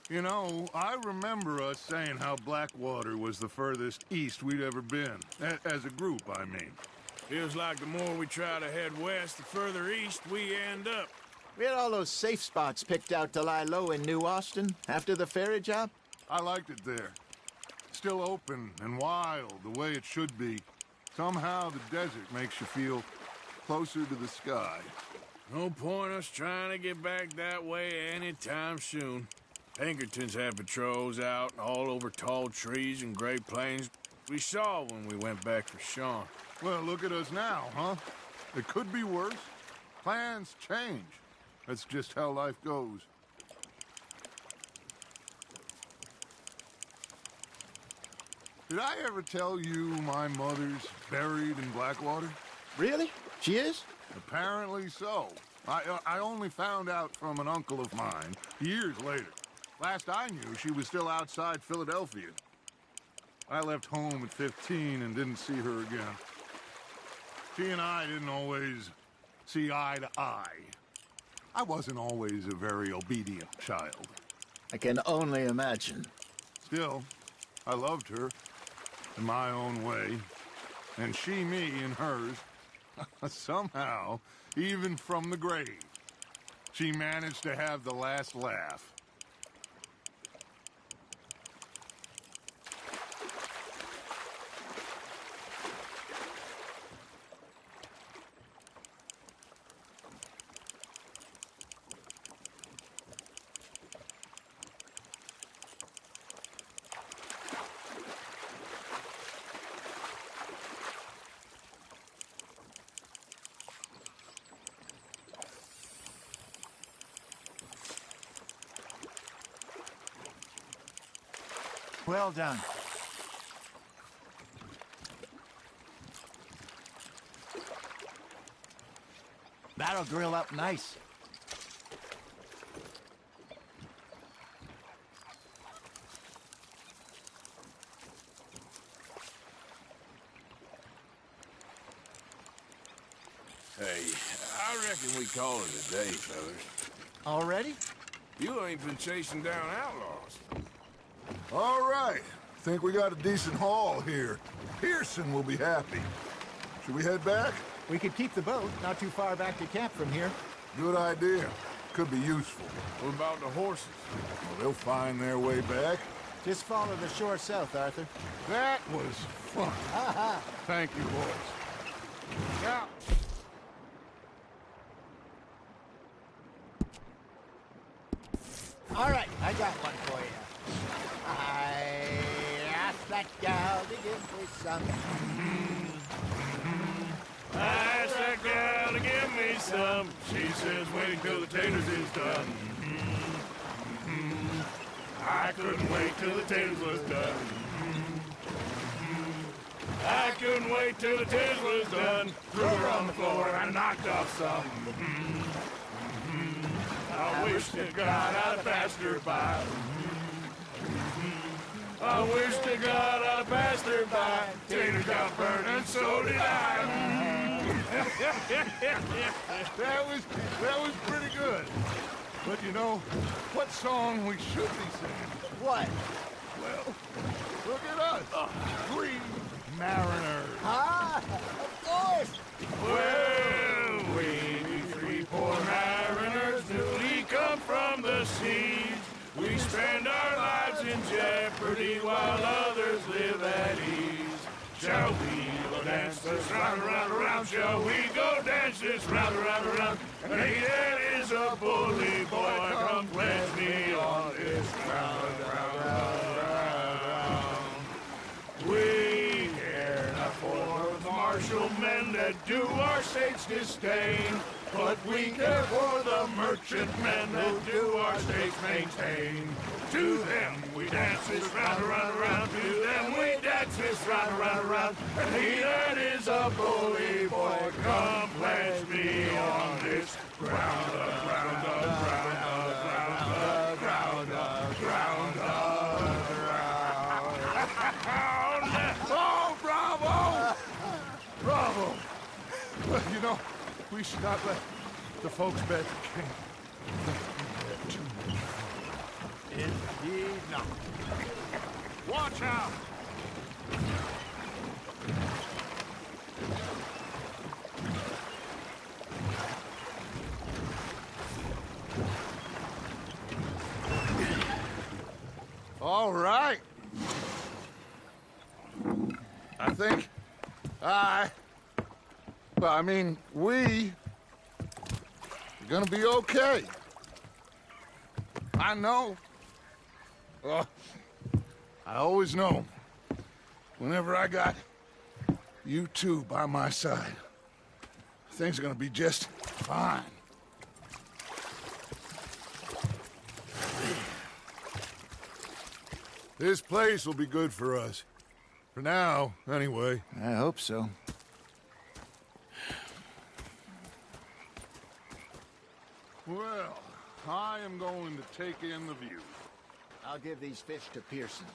Speaker 10: You know, I remember us saying how Blackwater was the furthest east we'd ever been. As a group, I mean.
Speaker 5: Feels like the more we try to head west, the further east we end up.
Speaker 11: We had all those safe spots picked out to lie low in New Austin after the ferry job.
Speaker 10: I liked it there. Still open and wild, the way it should be. Somehow the desert makes you feel closer to the sky.
Speaker 5: No point us trying to get back that way anytime soon. Pinkertons had patrols out all over tall trees and Great Plains. We saw when we went back for Sean.
Speaker 10: Well, look at us now, huh? It could be worse. Plans change. That's just how life goes. Did I ever tell you my mother's buried in Blackwater?
Speaker 11: Really? She is?
Speaker 10: Apparently so. I only found out from an uncle of mine years later. Last I knew, she was still outside Philadelphia. I left home at 15 and didn't see her again. She and I didn't always see eye to eye. I wasn't always a very obedient child.
Speaker 11: I can only imagine.
Speaker 10: Still, I loved her in my own way, and she me in hers. Somehow, even from the grave, she managed to have the last laugh.
Speaker 11: Well done. That'll grill up nice.
Speaker 5: Hey, I reckon we call it a day, fellas.
Speaker 11: Already?
Speaker 5: You ain't been chasing down outlaws.
Speaker 10: All right. Think we got a decent haul here. Pearson will be happy. Should we head back?
Speaker 11: We could keep the boat not too far back to camp from here.
Speaker 10: Good idea. Could be useful.
Speaker 5: What about the horses?
Speaker 10: Well, they'll find their way back.
Speaker 11: Just follow the shore south, Arthur.
Speaker 10: That was fun. Thank you, boys. Now.
Speaker 11: All right, I got one for you. I asked that gal to give me some.
Speaker 5: I asked that gal to give me some. She says wait till the taters is done. I couldn't wait till the taters was done. I couldn't wait till the taters was done. Threw her on the floor and I knocked off some. I wish to God I'd have passed her by. I wish to God I'd have passed her by. Taters got burned and so did I.
Speaker 10: That was pretty good. But you know, what song we should be singing?
Speaker 11: What?
Speaker 10: Well, look at us. Three mariners.
Speaker 11: Ah, of course.
Speaker 5: Well, we three poor mariners newly come from the seas. We spend our lives in in jeopardy while others live at ease. Shall we go dance this round, around, around? Shall we go dance this round, around, around? Naked is a bully boy, come pledge me on this round, round, round, round, round. We care not for the martial men that do our state's disdain, but we care for the merchant men that do our state's maintain. To them we dance this round, around, around. To them we dance this round, around, around. And he that is a bully boy, come pledge me on this ground, ground, ground, ground, ground, ground, ground, ground. Oh, bravo! Bravo!
Speaker 9: Well, you know, we should not let the folks back to camp.
Speaker 11: Indeed not.
Speaker 9: Watch out! All right. I think we're gonna be okay. I know. I always know. Whenever I got you two by my side, things are gonna be just fine. This place will be good for us. For now, anyway.
Speaker 11: I hope so.
Speaker 9: Well, I am going to take in the view.
Speaker 11: I'll give these fish to Pearson.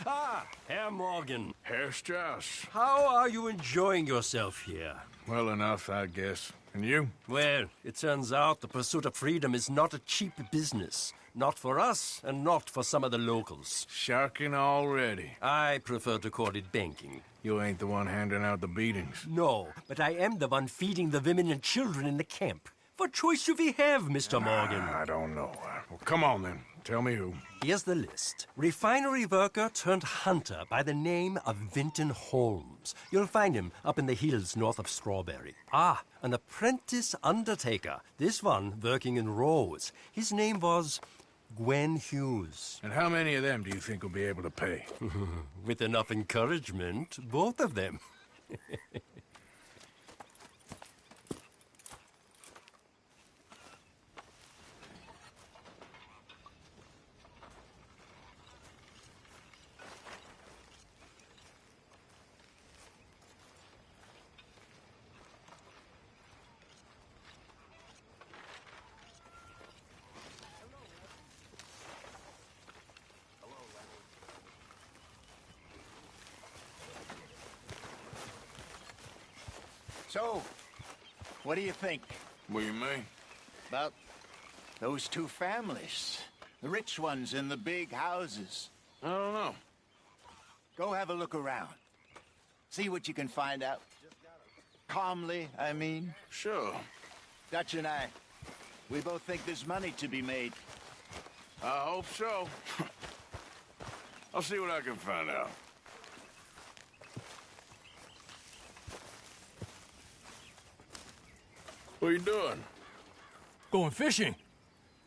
Speaker 13: Ah, Herr Morgan.
Speaker 5: Herr Strauss.
Speaker 13: How are you enjoying yourself here?
Speaker 5: Well enough, I guess. And you?
Speaker 13: Well, it turns out the pursuit of freedom is not a cheap business. Not for us, and not for some of the locals.
Speaker 5: Sharking already.
Speaker 13: I prefer to call it banking.
Speaker 5: You ain't the one handing out the beatings.
Speaker 13: No, but I am the one feeding the women and children in the camp. What choice do we have, Mr. Morgan?
Speaker 5: I don't know. Well, come on, then. Tell me who.
Speaker 13: Here's the list. Refinery worker turned hunter by the name of Vinton Holmes. You'll find him up in the hills north of Strawberry. Ah, an apprentice undertaker. This one working in Rose. His name was Gwen Hughes.
Speaker 5: And how many of them do you think will be able to pay?
Speaker 13: With enough encouragement, both of them.
Speaker 11: So, what do you think?
Speaker 5: What do you mean?
Speaker 11: About those two families. The rich ones in the big houses.
Speaker 5: I don't know.
Speaker 11: Go have a look around. See what you can find out. Calmly, I mean.
Speaker 5: Sure.
Speaker 11: Dutch and I, we both think there's money to be made.
Speaker 5: I hope so. I'll see what I can find out. What are you doing?
Speaker 14: Going fishing.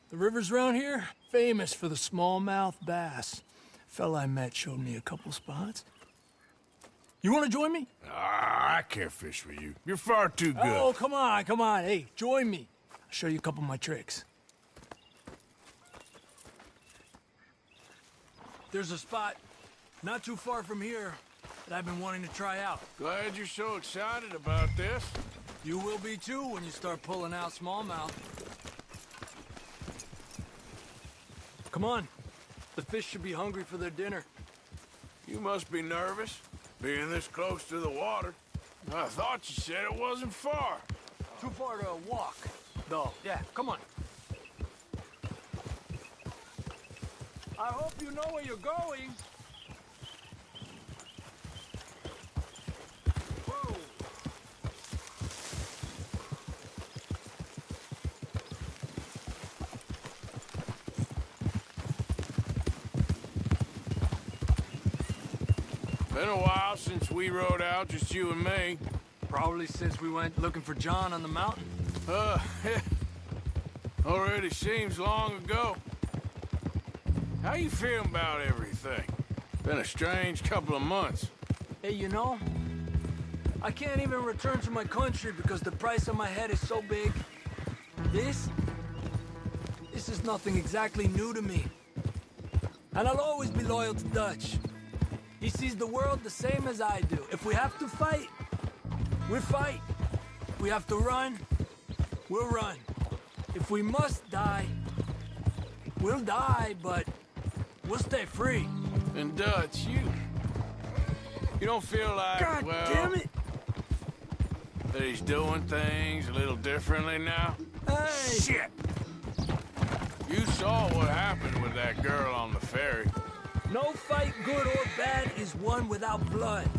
Speaker 14: The rivers around here, famous for the smallmouth bass. Fella I met showed me a couple spots. You want to join me?
Speaker 5: I can't fish with you. You're far too good.
Speaker 14: Oh, come on, come on. Hey, join me. I'll show you a couple of my tricks. There's a spot not too far from here that I've been wanting to try out.
Speaker 5: Glad you're so excited about this.
Speaker 14: You will be too when you start pulling out smallmouth. Come on. The fish should be hungry for their dinner.
Speaker 5: You must be nervous, being this close to the water. I thought you said it wasn't far.
Speaker 14: Too far to walk, though. Yeah, come on. I hope you know where you're going. Whoa.
Speaker 5: Been a while since we rode out, just you and me.
Speaker 14: Probably since we went looking for John on the mountain.
Speaker 5: Already seems long ago. How you feeling about everything? Been a strange couple of months.
Speaker 14: Hey, you know, I can't even return to my country because the price on my head is so big. This is nothing exactly new to me. And I'll always be loyal to Dutch. He sees the world the same as I do. If we have to fight, we fight. If we have to run, we'll run. If we must die, we'll die, but we'll stay free.
Speaker 5: And Dutch, you don't feel like,
Speaker 14: God damn it!
Speaker 5: that he's doing things a little differently now?
Speaker 14: Hey!
Speaker 5: Shit! You saw what happened with that girl on the ferry.
Speaker 14: No fight, good or bad, is won without blood.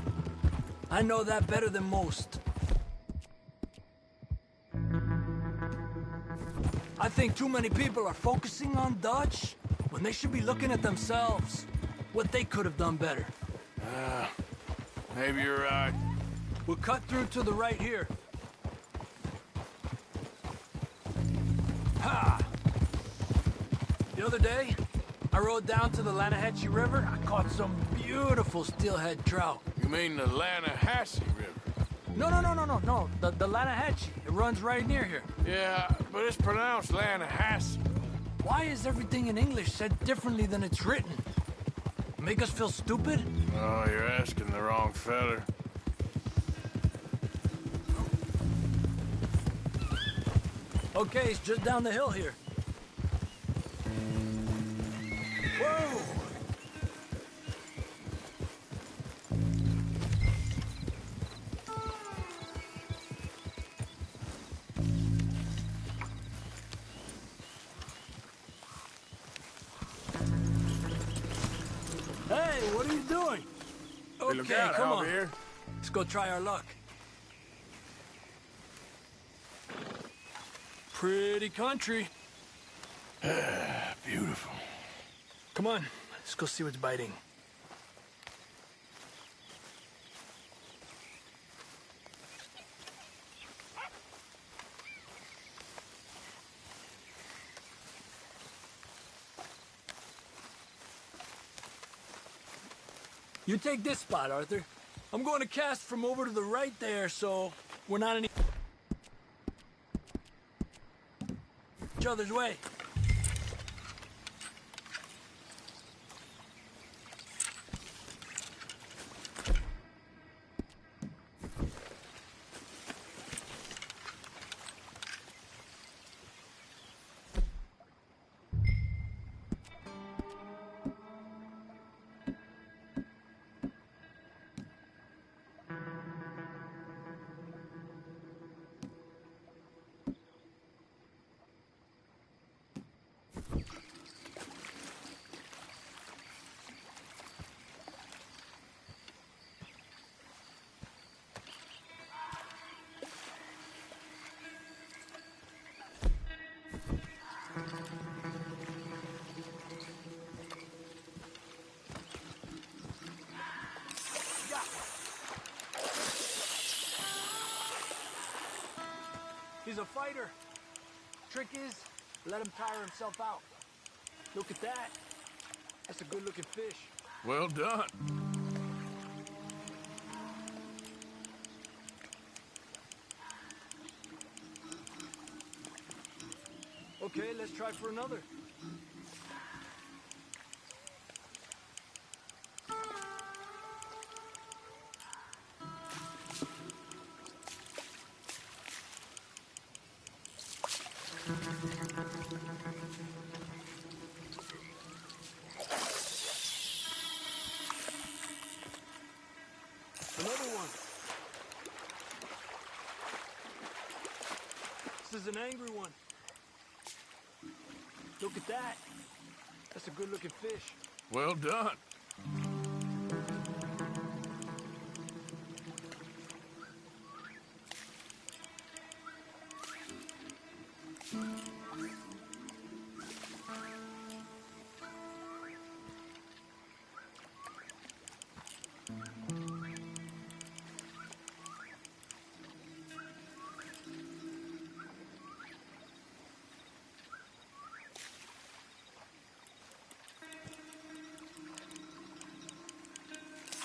Speaker 14: I know that better than most. I think too many people are focusing on Dutch when they should be looking at themselves. What they could have done better.
Speaker 5: Maybe you're right.
Speaker 14: We'll cut through to the right here. Ha! The other day, I rode down to the Lanahatchee River. I caught some beautiful steelhead trout.
Speaker 5: You mean the Lanahatchee River?
Speaker 14: No. The Lanahatchee. It runs right near here.
Speaker 5: Yeah, but it's pronounced Lanahatchee.
Speaker 14: Why is everything in English said differently than it's written? Make us feel stupid?
Speaker 5: Oh, you're asking the wrong fella.
Speaker 14: Okay, it's just down the hill here. Whoa! Hey, what are you doing?
Speaker 5: Hey, look
Speaker 14: Okay,
Speaker 5: out,
Speaker 14: come on.
Speaker 5: Javier.
Speaker 14: Let's go try our luck. Pretty country.
Speaker 5: Beautiful.
Speaker 14: Come on, let's go see what's biting. You take this spot, Arthur. I'm going to cast from over to the right there, so we're not in each other's way. He's a fighter. Trick is, let him tire himself out. Look at that. That's a good-looking fish.
Speaker 5: Well done.
Speaker 14: Okay, let's try for another. Another one. This is an angry one. Look at that. That's a good-looking fish.
Speaker 5: Well done.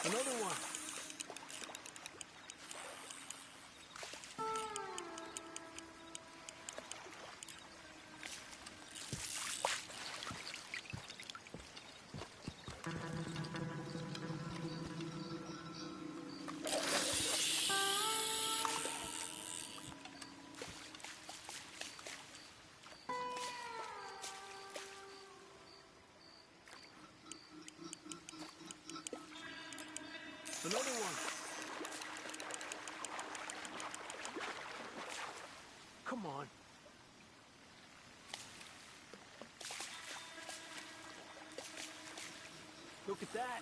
Speaker 14: Another one. Another one. Come on. Look at that.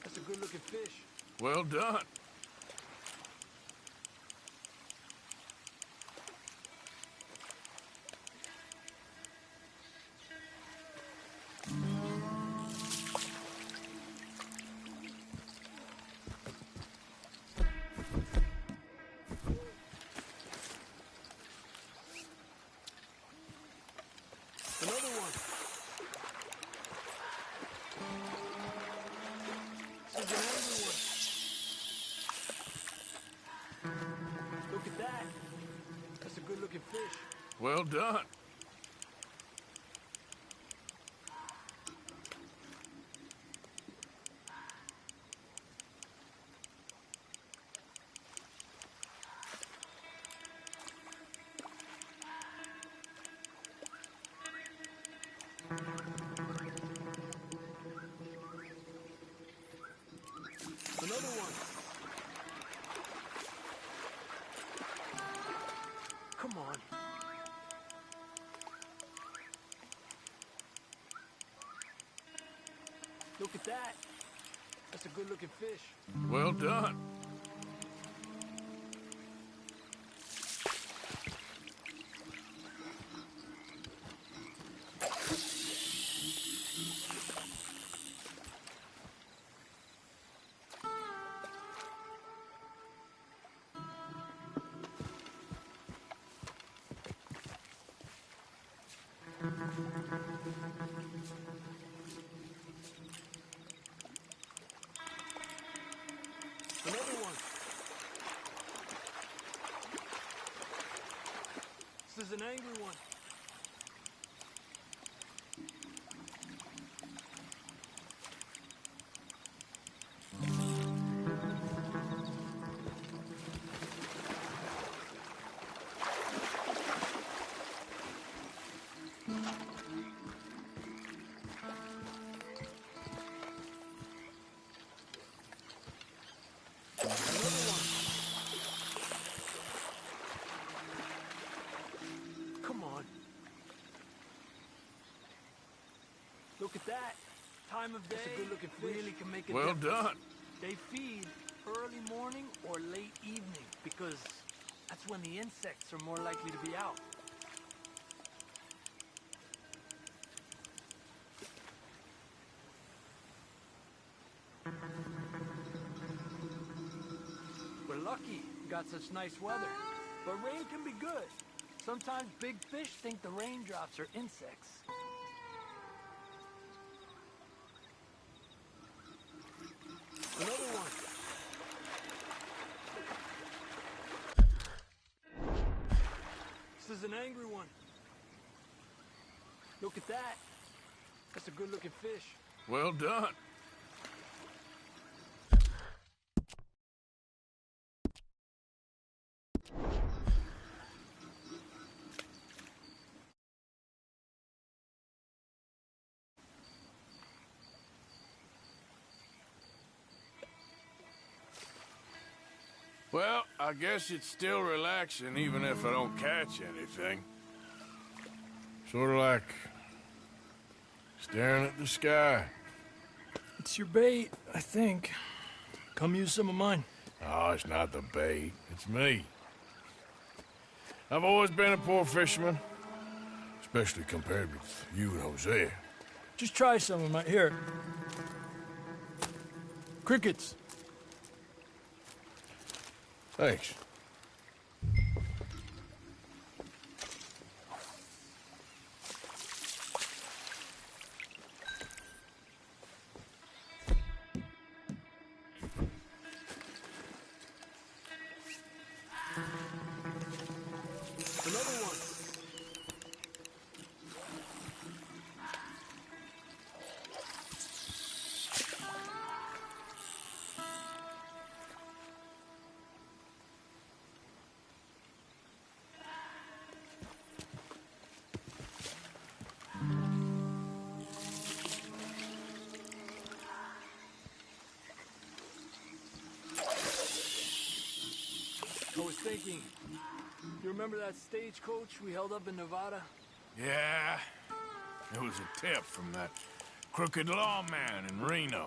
Speaker 14: That's a good-looking fish.
Speaker 5: Well done.
Speaker 14: Another one. This is an angry one. Look at that. That's a good-looking fish.
Speaker 5: Well done.
Speaker 14: Another one. Come on. Look at that. That's a good-looking fish.
Speaker 5: Well done.
Speaker 14: Another one. This is an angry one. Another one. Come on. Look at that. Time of day. That's a good-looking fish. Really can make a
Speaker 5: Well
Speaker 14: difference.
Speaker 5: done.
Speaker 14: They feed early morning or late evening because that's when the insects are more likely to be out. We're lucky we got such nice weather, but rain can be good. Sometimes big fish think the raindrops are insects. Another one. This is an angry one. Look at that. That's a good-looking fish.
Speaker 5: Well done. Well, I guess it's still relaxing even if I don't catch anything. Sort of like staring at the sky.
Speaker 14: It's your bait, I think. Come use some of mine.
Speaker 5: Oh, it's not the bait. It's me. I've always been a poor fisherman, especially compared with you and Hosea.
Speaker 14: Just try some of mine. Here. Crickets.
Speaker 5: Thanks.
Speaker 14: Another one. I was thinking, you remember that stagecoach we held up in Nevada?
Speaker 5: Yeah, it was a tip from that crooked lawman in Reno.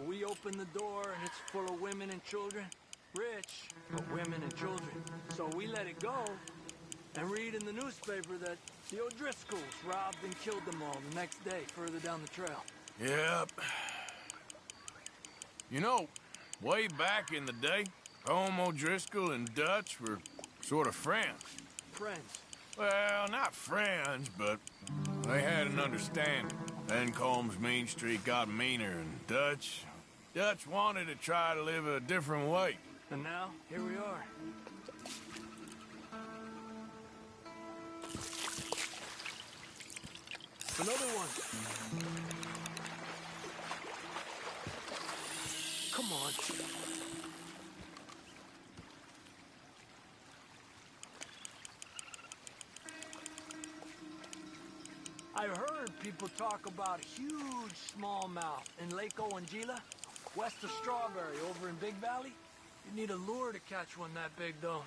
Speaker 14: We opened the door and it's full of women and children. Rich, but women and children. So we let it go and read in the newspaper that the O'Driscolls robbed and killed them all the next day further down the trail.
Speaker 5: Yep. You know, way back in the day, Home O'Driscoll and Dutch were sort of friends.
Speaker 14: Friends?
Speaker 5: Well, not friends, but they had an understanding. Then Combs Mean Street got meaner, and Dutch wanted to try to live a different way.
Speaker 14: And now, here we are. Another one. Come on. I've heard people talk about huge smallmouth in Lake Owanjila, west of Strawberry, over in Big Valley. You need a lure to catch one that big, though.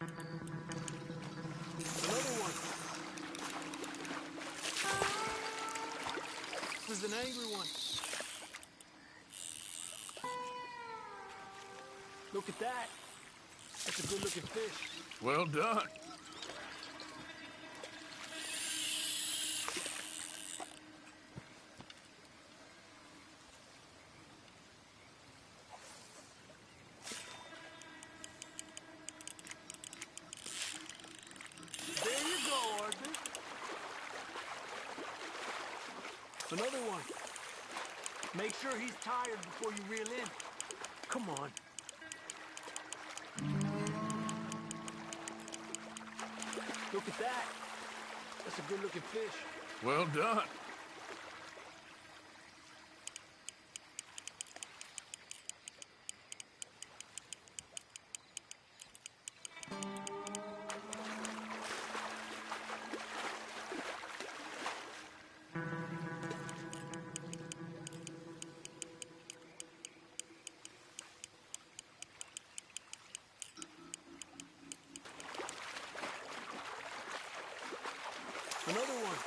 Speaker 14: Another one. This is an angry one. Look at that. That's a good-looking fish.
Speaker 5: Well done.
Speaker 14: There you go, Arthur. Another one. Make sure he's tired before you reel in. Come on. Look at that. That's a good-looking fish.
Speaker 5: Well done.
Speaker 14: Another one.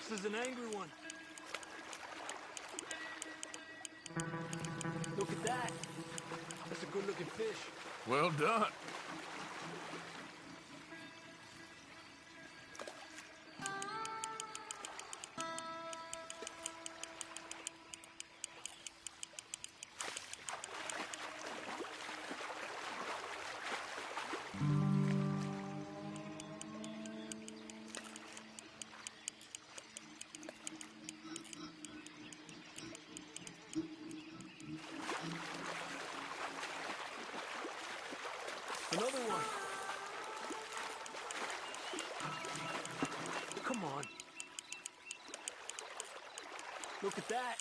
Speaker 14: This is an angry one. Look at that. That's a good-looking fish.
Speaker 5: Well done.
Speaker 14: Look at that.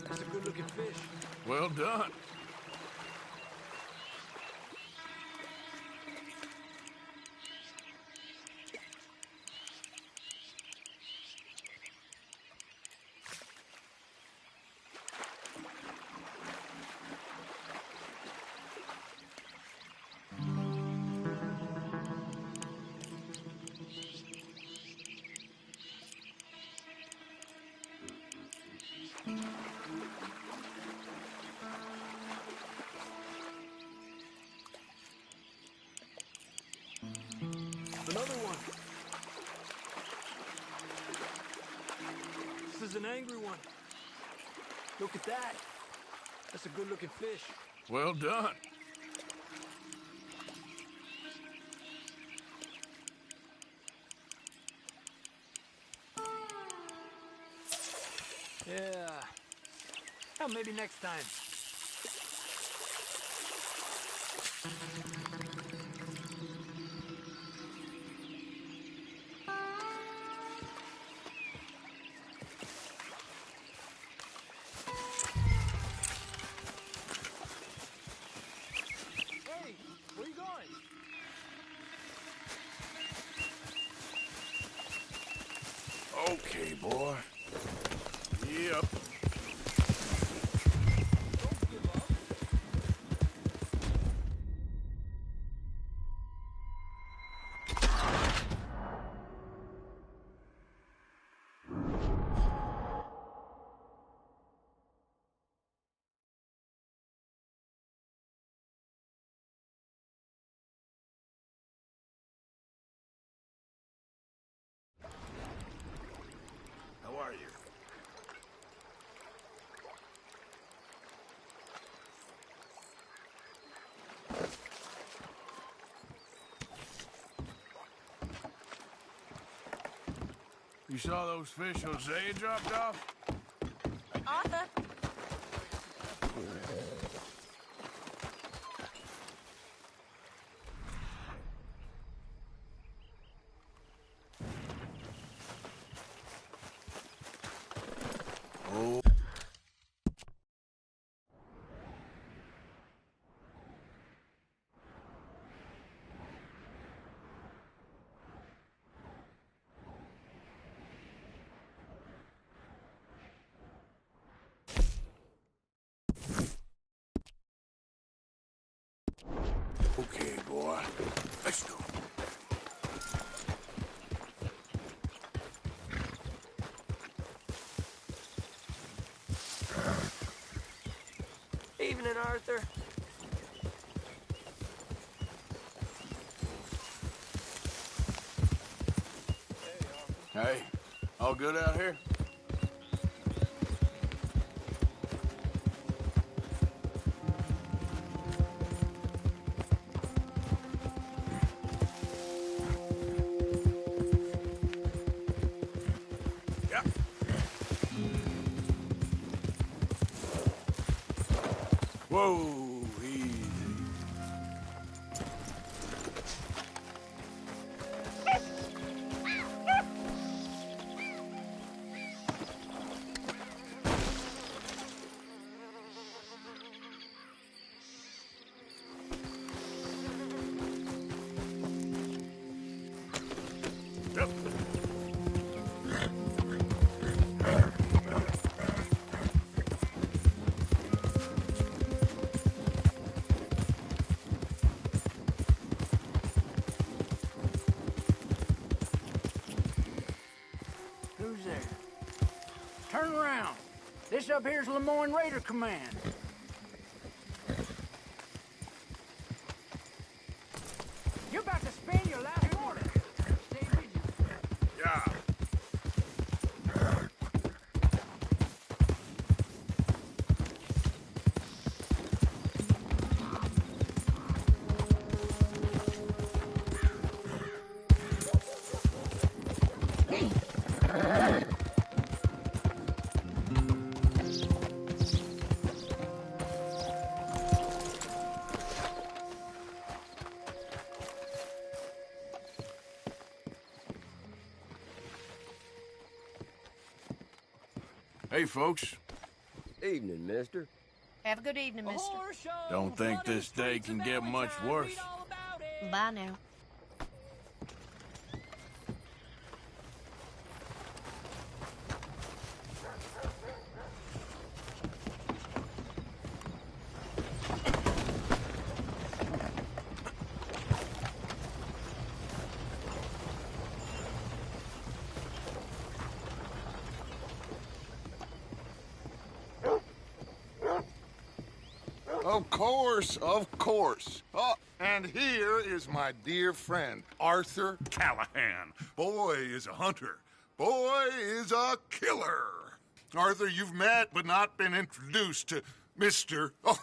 Speaker 14: That's a good-looking fish.
Speaker 5: Well done.
Speaker 14: Another one. This is an angry one. Look at that. That's a good-looking fish.
Speaker 5: Well done.
Speaker 14: Yeah. Well, maybe next time.
Speaker 2: Hey, where you going?
Speaker 5: Okay, boy. Yep.
Speaker 1: How are you?
Speaker 5: You saw those fish Hosea dropped off?
Speaker 3: Arthur.
Speaker 5: Oh. Okay, boy. Let's go.
Speaker 14: Evening, Arthur.
Speaker 5: Hey, all good out here?
Speaker 1: Yep.
Speaker 5: Whoa, easy.
Speaker 1: Yep.
Speaker 11: Who's there? Turn around. This up here's Lemoyne Raider Command. You're about to spend your last order. Stay vigilant.
Speaker 1: Yeah.
Speaker 5: Hey, folks.
Speaker 15: Evening, mister.
Speaker 2: Have a good evening, mister.
Speaker 5: Don't think this day can get much worse.
Speaker 2: Bye now.
Speaker 9: Of course, of course. Oh, and here is my dear friend, Arthur Callahan. Boy is a hunter. Boy is a killer. Arthur, you've met but not been introduced to Mr. Oh,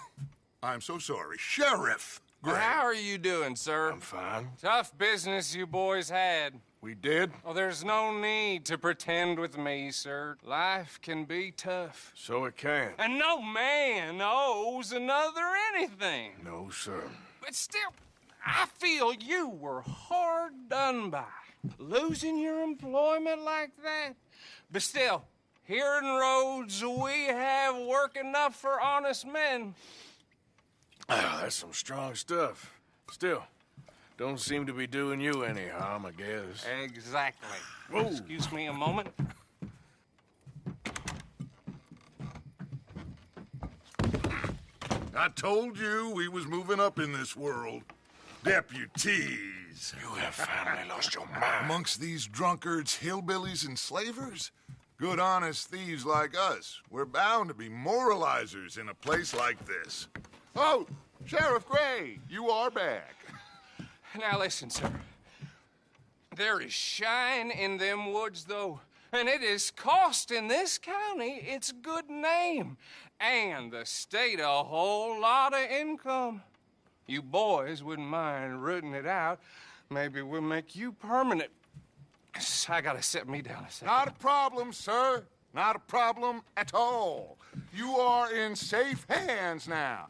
Speaker 9: I'm so sorry, Sheriff Gray.
Speaker 7: How are you doing, sir?
Speaker 5: I'm fine.
Speaker 7: Tough business you boys had.
Speaker 5: We did?
Speaker 7: Oh, there's no need to pretend with me, sir. Life can be tough.
Speaker 5: So it can.
Speaker 7: And no man owes another anything.
Speaker 5: No, sir.
Speaker 7: But still, I feel you were hard done by. Losing your employment like that. But still, here in Rhodes, we have work enough for honest men.
Speaker 5: That's some strong stuff. Still, don't seem to be doing you any harm, I guess.
Speaker 7: Exactly.
Speaker 5: Whoa.
Speaker 7: Excuse me a moment.
Speaker 9: I told you we was moving up in this world. Deputies.
Speaker 5: You have finally lost your mind.
Speaker 9: Amongst these drunkards, hillbillies, and slavers? Good, honest thieves like us. We're bound to be moralizers in a place like this. Oh, Sheriff Gray, you are back.
Speaker 7: Now listen, sir. There is shine in them woods, though. And it is costing this county its good name. And the state a whole lot of income. You boys wouldn't mind rooting it out. Maybe we'll make you permanent. I gotta set me down a second.
Speaker 9: Not a problem, sir. Not a problem at all. You are in safe hands now.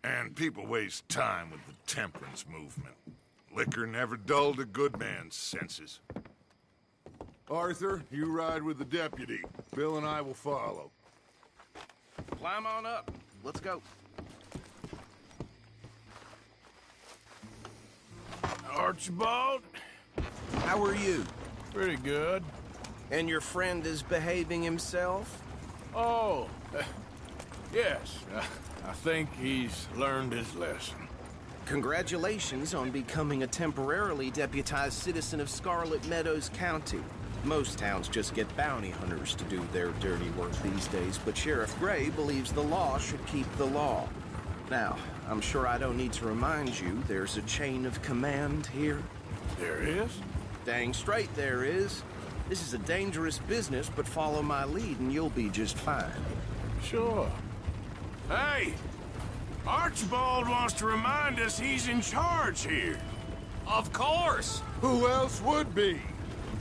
Speaker 9: And people waste time with the temperance movement. Liquor never dulled a good man's senses. Arthur, you ride with the deputy. Bill and I will follow.
Speaker 6: Climb on up. Let's go.
Speaker 5: Archibald?
Speaker 6: How are you?
Speaker 5: Pretty good.
Speaker 6: And your friend is behaving himself?
Speaker 5: Oh, yes. I think he's learned his lesson.
Speaker 6: Congratulations on becoming a temporarily deputized citizen of Scarlet Meadows County. Most towns just get bounty hunters to do their dirty work these days, but Sheriff Gray believes the law should keep the law. Now, I'm sure I don't need to remind you there's a chain of command here.
Speaker 5: There is?
Speaker 6: Dang straight there is. This is a dangerous business, but follow my lead and you'll be just fine.
Speaker 5: Sure. Hey! Archibald wants to remind us he's in charge here.
Speaker 7: Of course!
Speaker 9: Who else would be?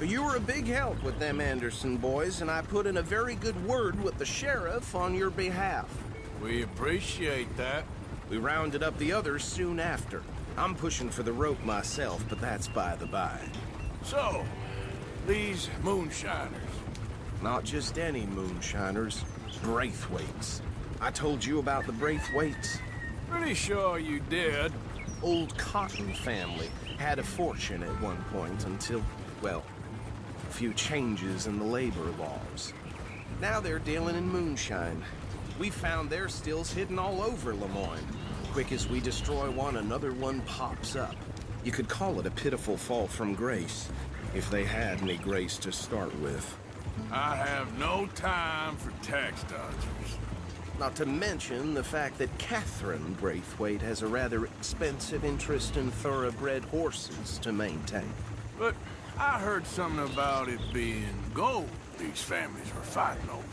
Speaker 6: You were a big help with them Anderson boys, and I put in a very good word with the sheriff on your behalf.
Speaker 5: We appreciate that.
Speaker 6: We rounded up the others soon after. I'm pushing for the rope myself, but that's by the by.
Speaker 5: So, these moonshiners.
Speaker 6: Not just any moonshiners, Braithwaites. I told you about the Braithwaites.
Speaker 5: Pretty sure you did.
Speaker 6: Old Cotton family had a fortune at one point until, well, a few changes in the labor laws. Now they're dealing in moonshine. We found their stills hidden all over Lemoyne. Quick as we destroy one, another one pops up. You could call it a pitiful fall from grace, if they had any grace to start with.
Speaker 5: I have no time for tax dodgers.
Speaker 6: Not to mention the fact that Catherine Braithwaite has a rather expensive interest in thoroughbred horses to maintain.
Speaker 5: But I heard something about it being gold these families were fighting over.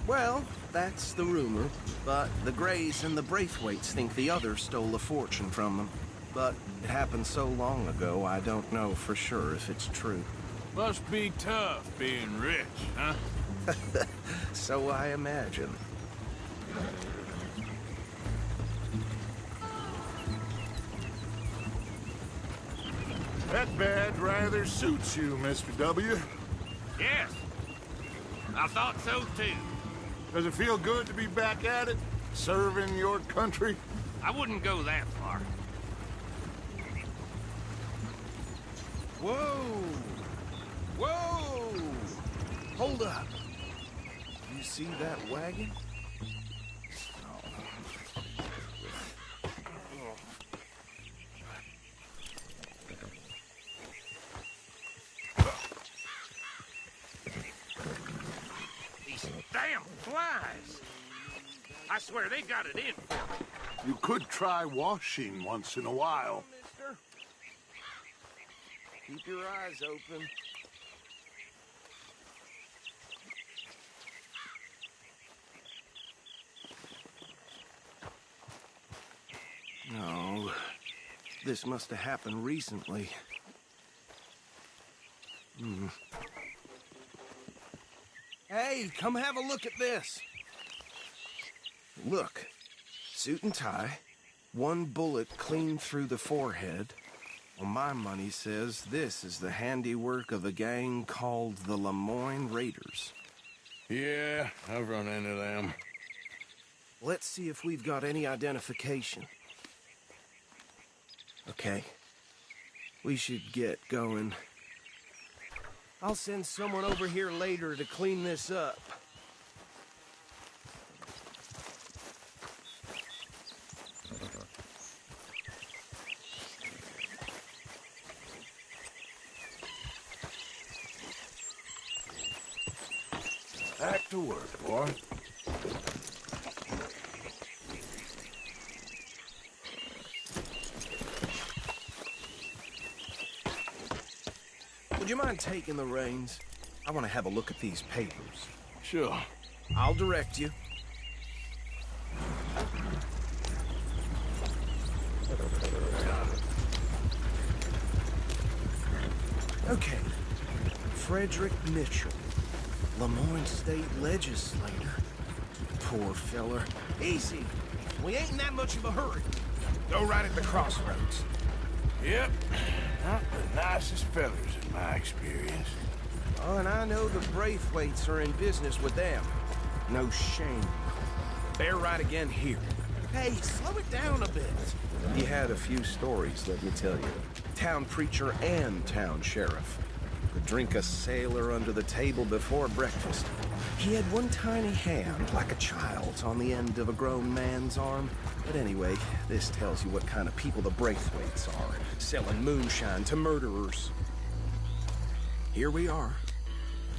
Speaker 6: Well, that's the rumor. But the Grays and the Braithwaites think the others stole a fortune from them. But it happened so long ago, I don't know for sure if it's true.
Speaker 5: Must be tough being rich, huh?
Speaker 6: So I imagine.
Speaker 9: That badge rather suits you, Mr. W.
Speaker 8: Yes. I thought so, too.
Speaker 9: Does it feel good to be back at it? Serving your country?
Speaker 8: I wouldn't go that far.
Speaker 6: Whoa! Whoa! Hold up. You see that wagon?
Speaker 8: These damn flies! I swear they got it in for me.
Speaker 9: You could try washing once in a while.
Speaker 6: Mister. Keep your eyes open. No, this must have happened recently. Hey, come have a look at this. Look, suit and tie, one bullet clean through the forehead. Well, my money says this is the handiwork of a gang called the Lemoyne Raiders.
Speaker 5: Yeah, I've run into them.
Speaker 6: Let's see if we've got any identification. Okay. We should get going. I'll send someone over here later to clean this up.
Speaker 9: Back to work, boy.
Speaker 6: Would you mind taking the reins? I want to have a look at these papers.
Speaker 5: Sure.
Speaker 6: I'll direct you. Okay. Frederick Mitchell, Lemoyne State Legislator. Poor feller. Easy. We ain't in that much of a hurry. Go right at the crossroads.
Speaker 5: Yep. Not the nicest fellers in my experience.
Speaker 6: Oh, and I know the Braithwaites are in business with them. No shame. Bear right again here. Hey, slow it down a bit. He had a few stories, let me tell you. Town preacher and town sheriff. Could drink a sailor under the table before breakfast. He had one tiny hand, like a child's, on the end of a grown man's arm. But anyway, this tells you what kind of people the Braithwaites are, selling moonshine to murderers. Here we are.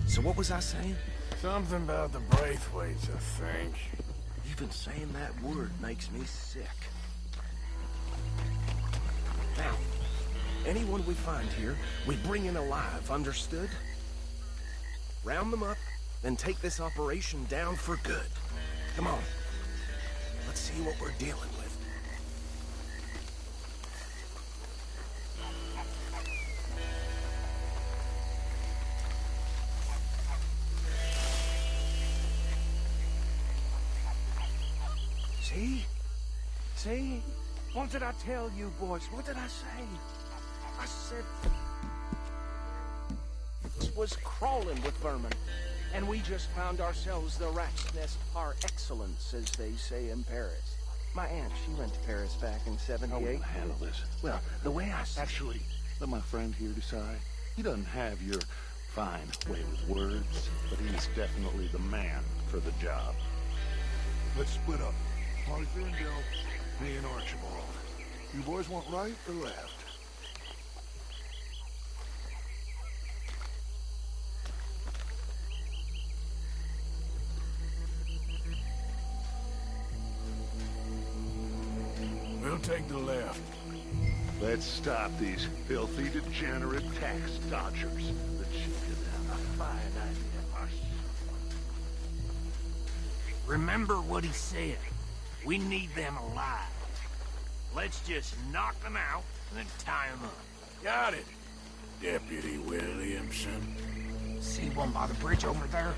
Speaker 6: So what was I saying?
Speaker 5: Something about the Braithwaites, I think.
Speaker 6: Even saying that word makes me sick. Now, anyone we find here, we bring in alive, understood? Round them up, then take this operation down for good. Come on. Let's see what we're dealing with. See? See? What did I tell you, boys? What did I say? I said... It was crawling with vermin. And we just found ourselves the rat's nest par excellence, as they say in Paris. My aunt, she went to Paris back in '78.
Speaker 10: How will you handle this?
Speaker 6: Well, the way I see...
Speaker 10: Actually, let my friend here decide. He doesn't have your fine way with words, but he's definitely the man for the job.
Speaker 9: Let's split up. Arthur and Bill, me and Archibald. You boys want right or left?
Speaker 5: We'll take the left.
Speaker 9: Let's stop these filthy, degenerate tax dodgers. Let's give them a fine idea.
Speaker 8: Remember what he said. We need them alive. Let's just knock them out and then tie them up.
Speaker 5: Got it, Deputy Williamson.
Speaker 8: See one by the bridge over there?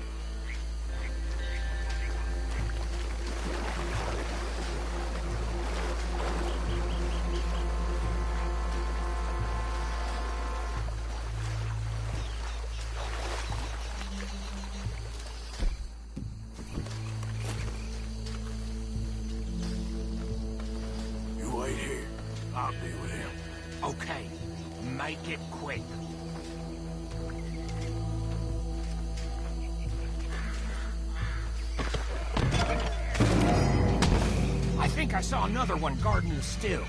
Speaker 8: I saw another one guarding the still.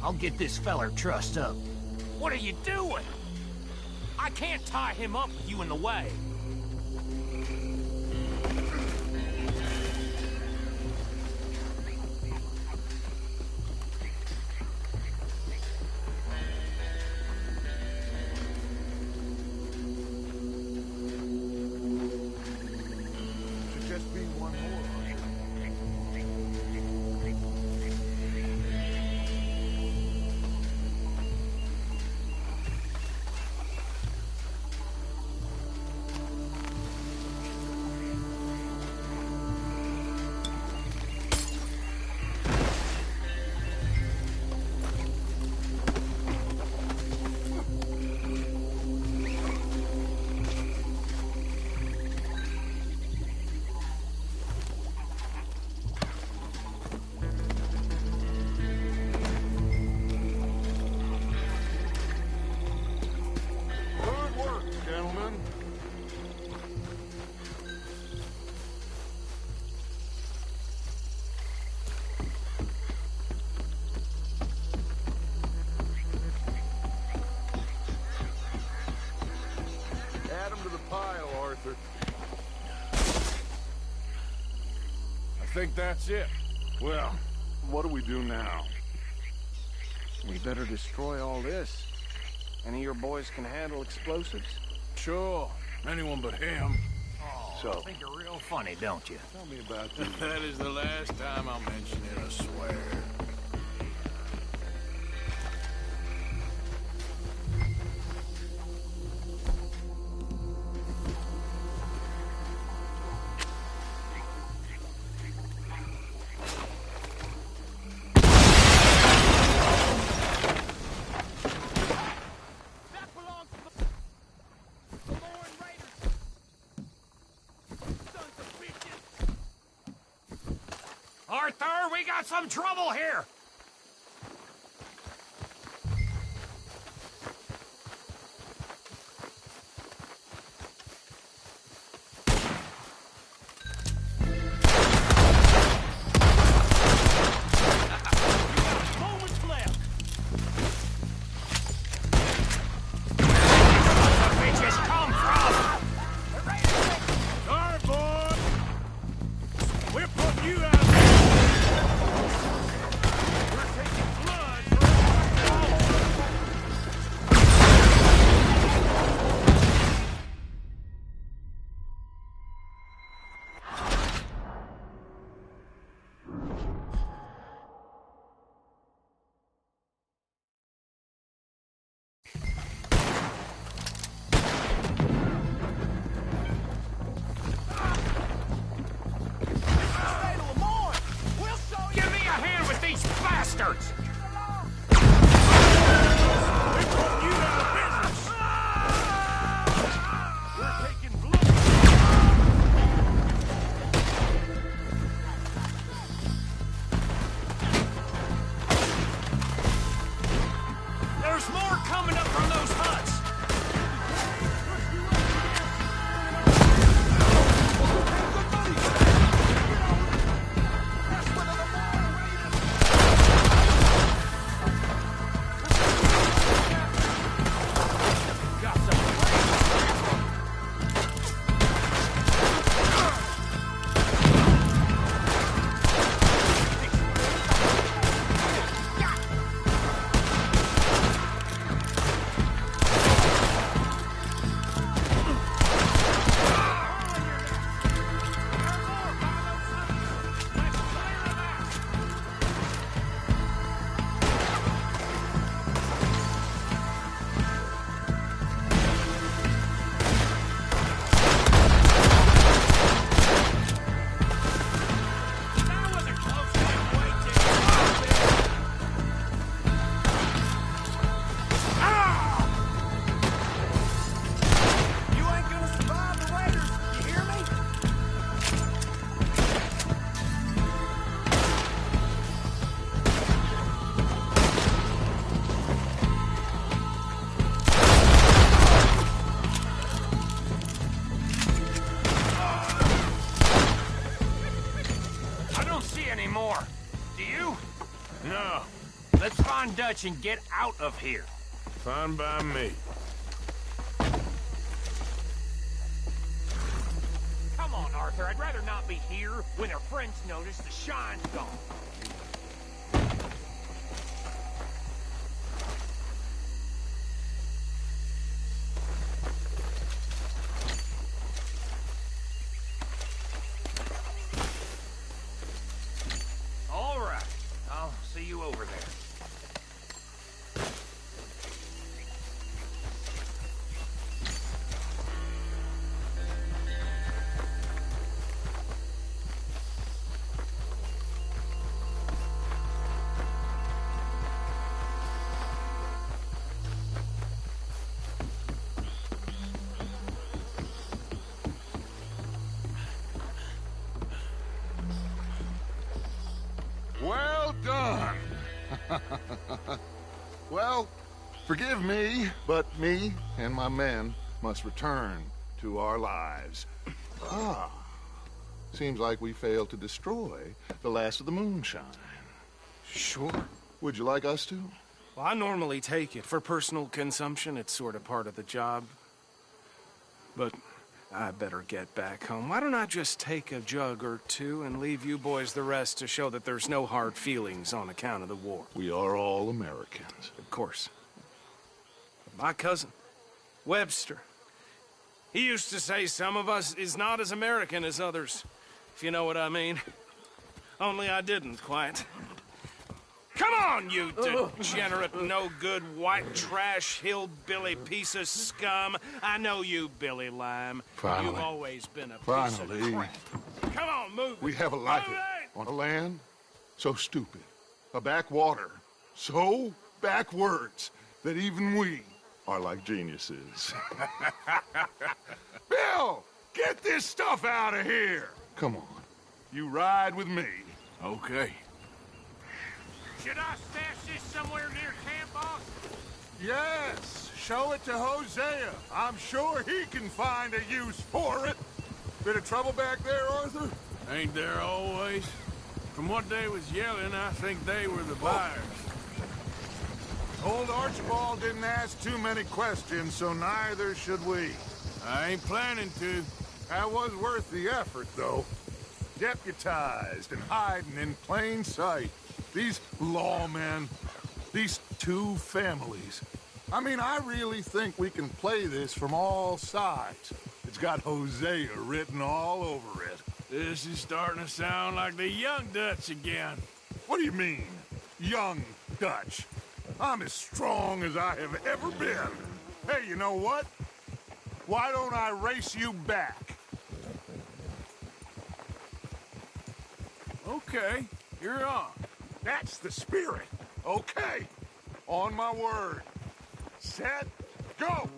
Speaker 8: I'll get this feller trussed up. What are you doing? I can't tie him up with you in the way.
Speaker 9: Should just be one more. Good work, gentlemen. Add 'em to the pile, Arthur.
Speaker 5: I think that's it.
Speaker 9: Well, what do we do now?
Speaker 6: We better destroy all this. Any of your boys can handle explosives?
Speaker 5: Sure. Anyone but him.
Speaker 8: Oh,
Speaker 9: So-
Speaker 8: I think you're real funny, don't you?
Speaker 9: Tell me about this.
Speaker 5: That is the last time I'll mention it, I swear.
Speaker 2: That belongs to the Lord Raiders. Sons of bitches.
Speaker 8: Arthur, we got some trouble here!
Speaker 2: Moments left.
Speaker 8: Where the bitches come from?
Speaker 5: Sorry, boy. We're putting you out there.
Speaker 8: Dutch and get out of here.
Speaker 5: Fine by me.
Speaker 8: Come on, Arthur. I'd rather not be here when their friends notice the shine's gone. All right. I'll see you over there.
Speaker 9: Well done. Well, forgive me, but me and my men must return to our lives. Seems like we failed to destroy the last of the moonshine.
Speaker 6: Sure.
Speaker 9: Would you like us to?
Speaker 6: Well, I normally take it. For personal consumption, it's sort of part of the job. But I better get back home. Why don't I just take a jug or two and leave you boys the rest to show that there's no hard feelings on account of the war?
Speaker 9: We are all Americans.
Speaker 6: Of course. My cousin, Webster, he used to say some of us is not as American as others, if you know what I mean. Only I didn't quite. Come on, you degenerate, no-good, white trash, hillbilly piece of scum. I know you, Billy Lime.
Speaker 9: Finally.
Speaker 6: You've always been a piece of crap. Come on, move it.
Speaker 9: We have a life
Speaker 6: Move it!
Speaker 9: on a land so stupid, a backwater so backwards that even we are like geniuses. Bill, get this stuff out of here. Come on, you ride with me.
Speaker 5: Okay.
Speaker 8: Should I stash this somewhere near camp, boss?
Speaker 9: Yes, show it to Hosea. I'm sure he can find a use for it. Bit of trouble back there, Arthur?
Speaker 5: Ain't there always? From what they was yelling, I think they were the buyers.
Speaker 9: Old Archibald didn't ask too many questions, so neither should we.
Speaker 5: I ain't planning to.
Speaker 9: That was worth the effort, though. Deputized and hiding in plain sight. These lawmen, these two families. I mean, I really think we can play this from all sides. It's got Hosea written all over it.
Speaker 5: This is starting to sound like the young Dutch again.
Speaker 9: What do you mean, young Dutch? I'm as strong as I have ever been. Hey, you know what? Why don't I race you back?
Speaker 5: Okay, you're on.
Speaker 9: That's the spirit. Okay. On my word. Set, go!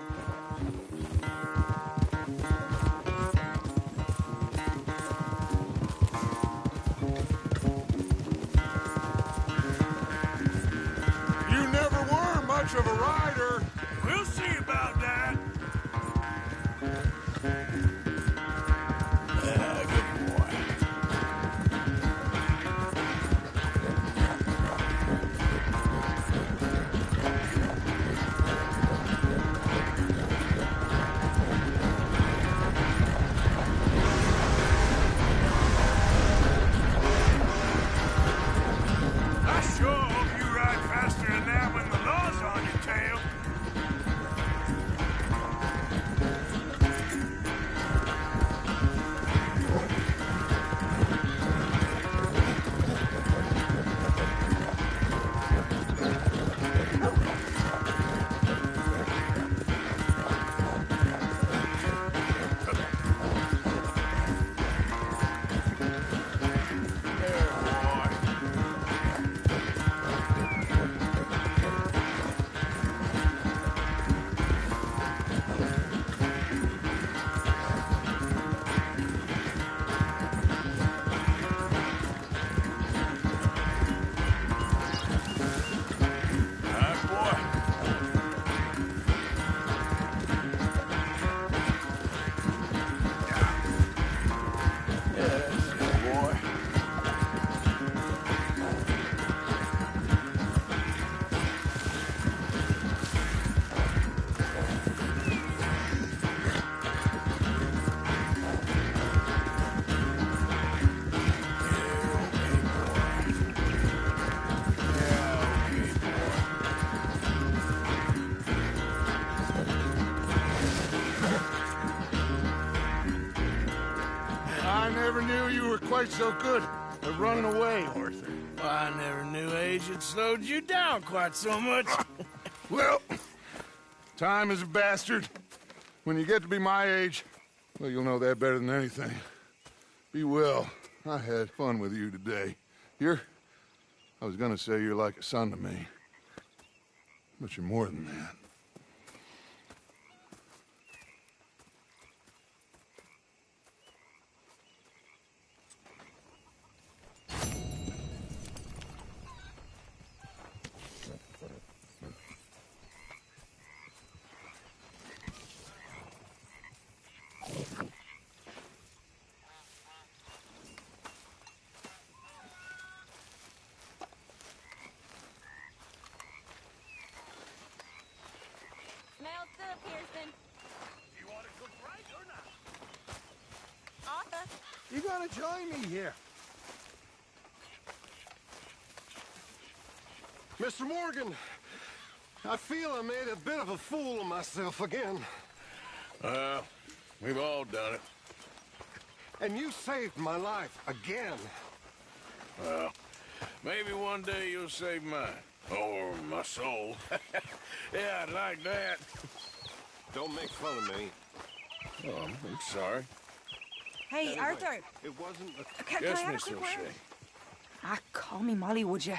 Speaker 9: You never were much of a rider.
Speaker 5: We'll see about that.
Speaker 1: Good boy.
Speaker 9: never knew you were quite so good at running away, Arthur.
Speaker 5: I never knew age had slowed you down quite so much.
Speaker 9: Well, time is a bastard. When you get to be my age, well, you'll know that better than anything. Be well. I had fun with you today. I was gonna say you're like a son to me. But you're more than that.
Speaker 3: Smells good, Pearson.
Speaker 8: You want to cook right or not?
Speaker 3: Arthur.
Speaker 12: You gotta join me here.
Speaker 16: Mr. Morgan, I feel I made a bit of a fool of myself again.
Speaker 5: We've all done it.
Speaker 16: And you saved my life again.
Speaker 5: Well, maybe one day you'll save mine. Or my soul. Yeah, I'd like that.
Speaker 16: Don't make fun of me.
Speaker 5: Oh, I'm sorry.
Speaker 2: Hey,
Speaker 16: Anyway,
Speaker 2: Arthur.
Speaker 16: It wasn't a...
Speaker 2: Can I have a quick word? Call me Molly, would you?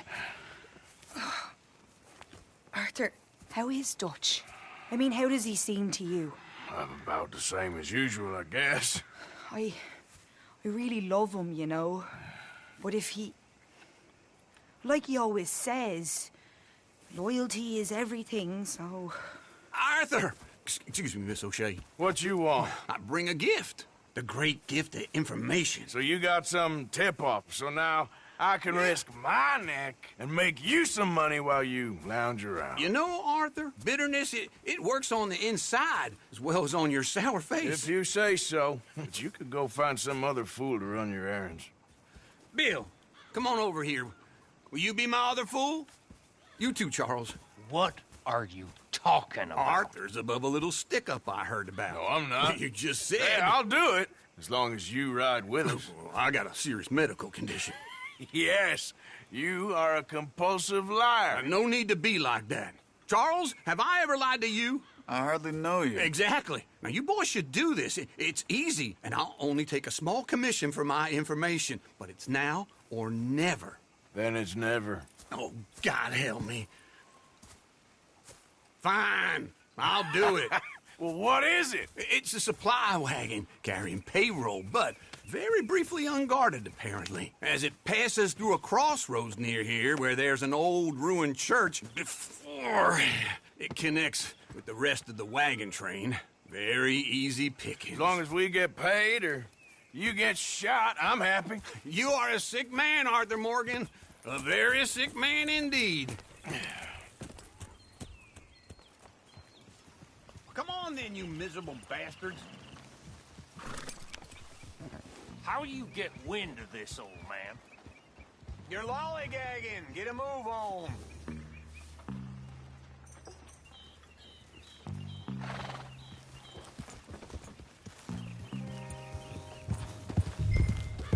Speaker 2: Arthur, how is Dutch? I mean, how does he seem to you?
Speaker 5: I'm about the same as usual, I guess.
Speaker 2: I really love him, you know. But if he... Like he always says, loyalty is everything, so...
Speaker 8: Arthur! Excuse me, Miss O'Shea.
Speaker 5: What you want?
Speaker 8: I bring a gift. The great gift of information.
Speaker 5: So you got some tip-off, so now I can risk my neck and make you some money while you lounge around.
Speaker 8: You know, Arthur, bitterness, it works on the inside as well as on your sour face.
Speaker 5: If you say so. But you could go find some other fool to run your errands.
Speaker 8: Bill, come on over here. Will you be my other fool? You too, Charles.
Speaker 17: What are you talking about?
Speaker 8: Arthur's above a little stick-up I heard about.
Speaker 5: No, I'm not.
Speaker 8: You just said...
Speaker 5: Hey, I'll do it, as long as you ride with us.
Speaker 8: I got a serious medical condition.
Speaker 5: Yes, you are a compulsive liar.
Speaker 8: No need to be like that. Charles, have I ever lied to you?
Speaker 18: I hardly know you.
Speaker 8: Exactly. Now, you boys should do this. It's easy, and I'll only take a small commission for my information. But it's now or never.
Speaker 5: Then it's never.
Speaker 8: Oh, God help me. Fine. I'll do it.
Speaker 5: Well, what is it?
Speaker 8: It's a supply wagon carrying payroll, but very briefly unguarded, apparently. As it passes through a crossroads near here where there's an old ruined church before it connects with the rest of the wagon train. Very easy pickings.
Speaker 5: As long as we get paid or you get shot, I'm happy.
Speaker 8: You are a sick man, Arthur Morgan. A very sick man indeed. Come on then, you miserable bastards.
Speaker 17: How do you get wind of this, old man?
Speaker 8: You're lollygagging. Get a move on.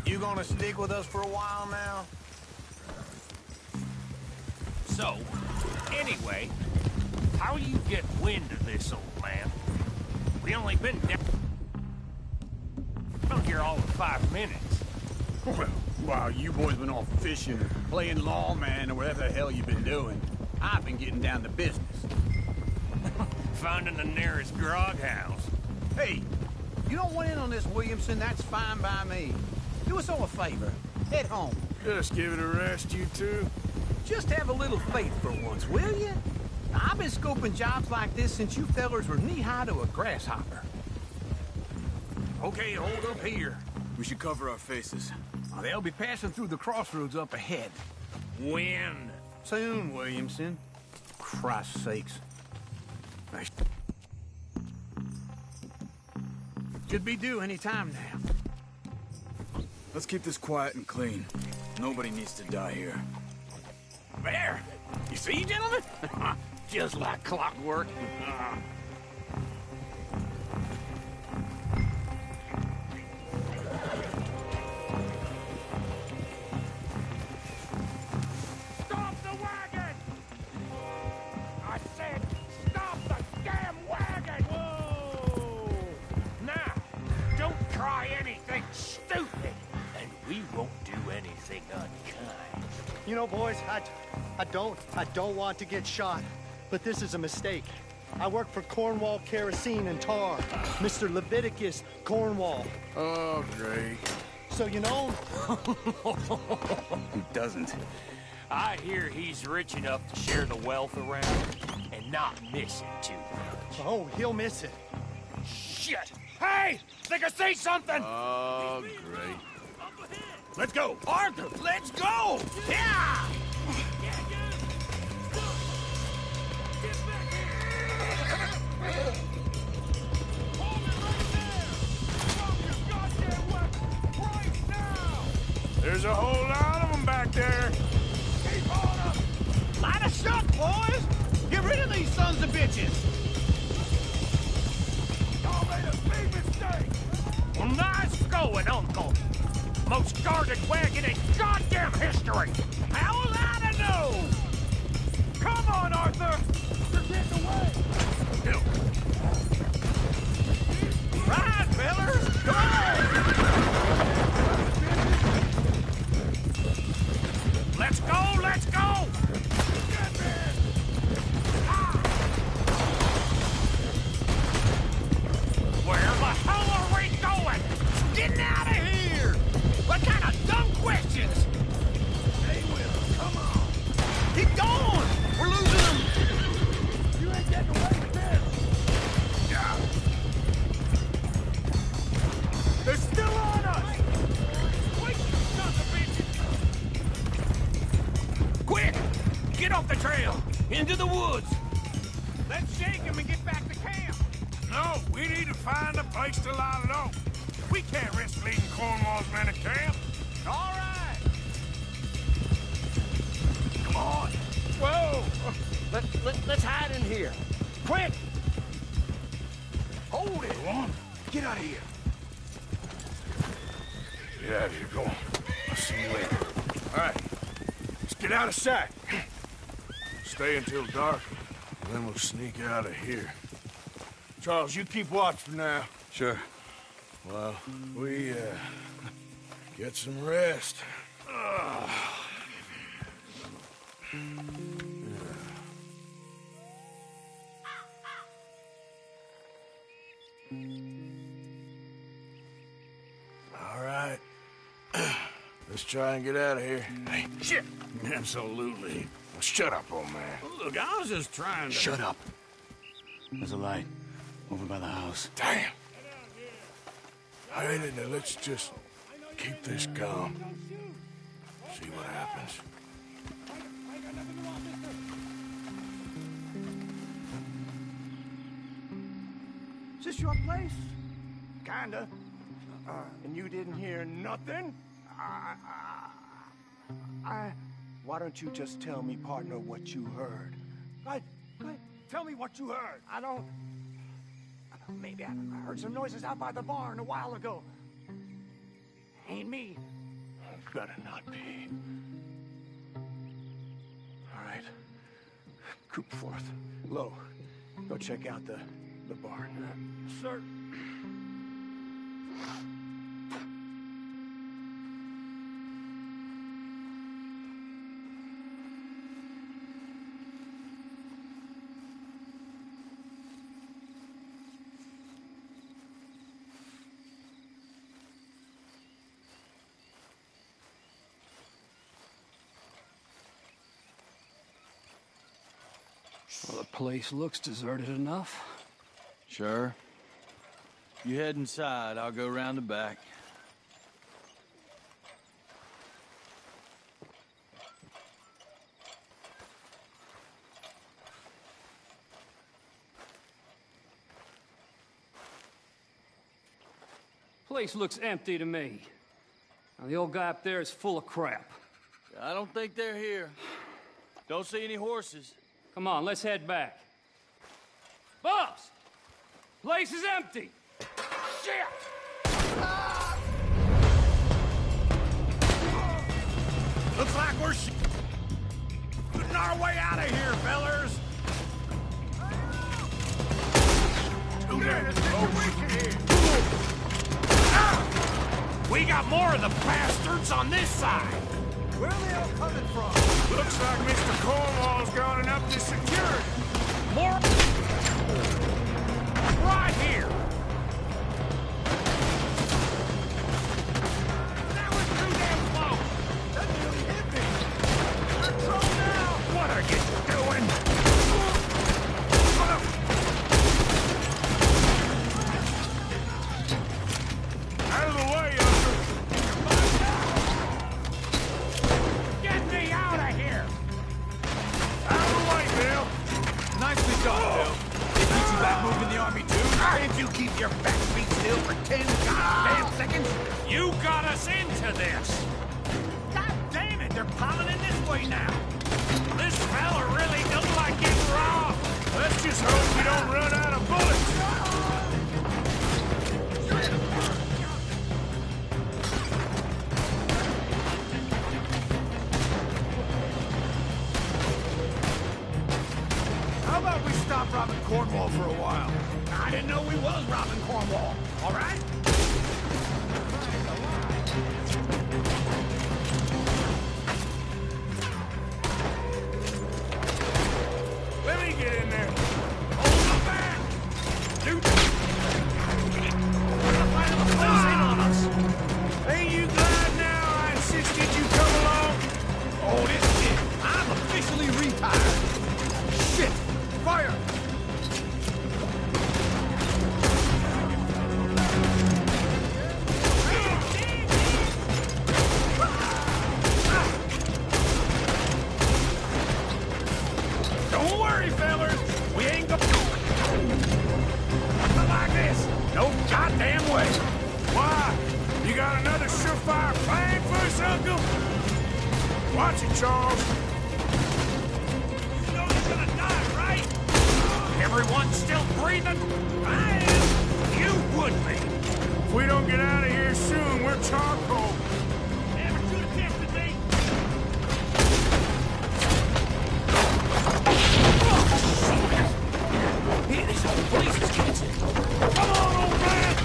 Speaker 8: You gonna stick with us for a while now?
Speaker 17: So, anyway, how do you get wind of this, old man? We only been down here all of 5 minutes.
Speaker 19: Well, while you boys been off fishing or playing lawman or whatever the hell you've been doing, I've been getting down to business.
Speaker 17: Finding the nearest grog house.
Speaker 19: Hey, you don't want in on this, Williamson, that's fine by me. Do us all a favor. Head home.
Speaker 5: Just give it a rest, you two.
Speaker 19: Just have a little faith for once, will you? I've been scoping jobs like this since you fellers were knee-high to a grasshopper. Okay, hold up here.
Speaker 18: We should cover our faces.
Speaker 19: They'll be passing through the crossroads up ahead.
Speaker 17: When?
Speaker 19: Soon, Williamson. Christ's sakes. Should be due any time now.
Speaker 18: Let's keep this quiet and clean. Nobody needs to die here.
Speaker 19: There! You see, gentlemen? Just like clockwork.
Speaker 20: You know, boys, I don't want to get shot, but this is a mistake. I work for Cornwall Kerosene and Tar, Mr. Leviticus Cornwall.
Speaker 5: Oh, great.
Speaker 20: So you know?
Speaker 17: Who doesn't? I hear he's rich enough to share the wealth around and not miss it too much.
Speaker 20: Oh, he'll miss it.
Speaker 17: Shit! Hey! Think I see something!
Speaker 5: Oh, great.
Speaker 17: Let's go! Arthur, let's go! Yeah!
Speaker 5: There's a whole lot of them back there.
Speaker 17: Keep on up! Light a shot, boys! Get rid of these sons of bitches! Y'all made a big mistake! Well, nice going, Uncle. Most guarded wagon in goddamn history! How was I to know? Come on, Arthur! You're getting away! Right, fellers! Come on! Let's go! Let's go! Where the hell are we going? Getting out of here! What kind of dumb questions? Stay with us, come on! Keep going! We're losing them! You ain't getting away with this! Yeah. They're still on us! Wait, you sons of bitches! Quick! Get off the trail! Into the woods! Let's shake him and get back to camp!
Speaker 5: No, we need to find a place to lie low. We can't risk leaving Cornwall's men at camp.
Speaker 17: All right! Come on! Whoa! Let's hide in here. Quick! Hold it!
Speaker 5: Go on.
Speaker 17: Get out of here.
Speaker 5: Get out of here, go on. I'll see you later. All right, let's get out of sight. Stay until dark, and then we'll sneak out of here. Charles, you keep watch for now.
Speaker 18: Sure.
Speaker 5: Well, we, get some rest. All right. Let's try and get out of here. Hey, shit! Absolutely. Well, shut up, old man.
Speaker 8: Look, I was just trying to...
Speaker 18: Shut up. There's a light over by the house.
Speaker 5: Damn. All right, now let's just keep this calm. See what happens.
Speaker 17: Is this your place? Kinda. And you didn't hear nothing? Why don't you just tell me, partner, what you heard? Right. Tell me what you heard. I don't... Maybe I heard some noises out by the barn a while ago. Ain't me.
Speaker 5: Better not be.
Speaker 17: All right. Group forth. Low. Go check out the barn. Sir.
Speaker 14: Well, the place looks deserted enough.
Speaker 18: Sure. You head inside, I'll go round the back.
Speaker 14: Place looks empty to me. Now, the old guy up there is full of crap.
Speaker 18: I don't think they're here. Don't see any horses.
Speaker 14: Come on, let's head back. Boss! Place is empty!
Speaker 17: Shit! Looks like we're shooting our way out of here, fellers! We got more of the bastards on this side!
Speaker 11: Where are they all coming from?
Speaker 5: Looks like Mr. Cornwall's gone and upped his security.
Speaker 17: More... Right here! That was too damn close!
Speaker 11: That nearly hit me! They're thrown now!
Speaker 17: What are you doing?
Speaker 5: Out of the way, Uncle.
Speaker 17: Get me out of here!
Speaker 5: Out of the way, Bill.
Speaker 19: Nicely done, Bill. They beat you back moving the army, too?
Speaker 17: Can't you keep your back feet still for 10 goddamn seconds? You got us into this! God damn it, they're piling in this way now! This fella really don't like getting robbed!
Speaker 5: Let's just hope we don't run out of bullets.
Speaker 19: How about we stop robbing Cornwall for a while?
Speaker 17: I didn't know we was robbing Cornwall, all right?
Speaker 5: Let me get in there.
Speaker 17: Hold them back! Dude! Close in on us!
Speaker 5: Ain't you glad now I insisted you come along?
Speaker 17: Oh, this shit! I'm officially retired!
Speaker 19: Shit! Fire!
Speaker 17: Don't worry, fellas! We ain't go... Not like this! No goddamn way!
Speaker 5: Why? You got another surefire plan for us, Uncle? Watch it, Charles.
Speaker 17: You know you're gonna die, right? Everyone's still breathing? I am! You would be!
Speaker 5: If we don't get out of here soon, we're charcoal.
Speaker 17: Never should have tested me! Here, this whole place is catching! Come on, old man!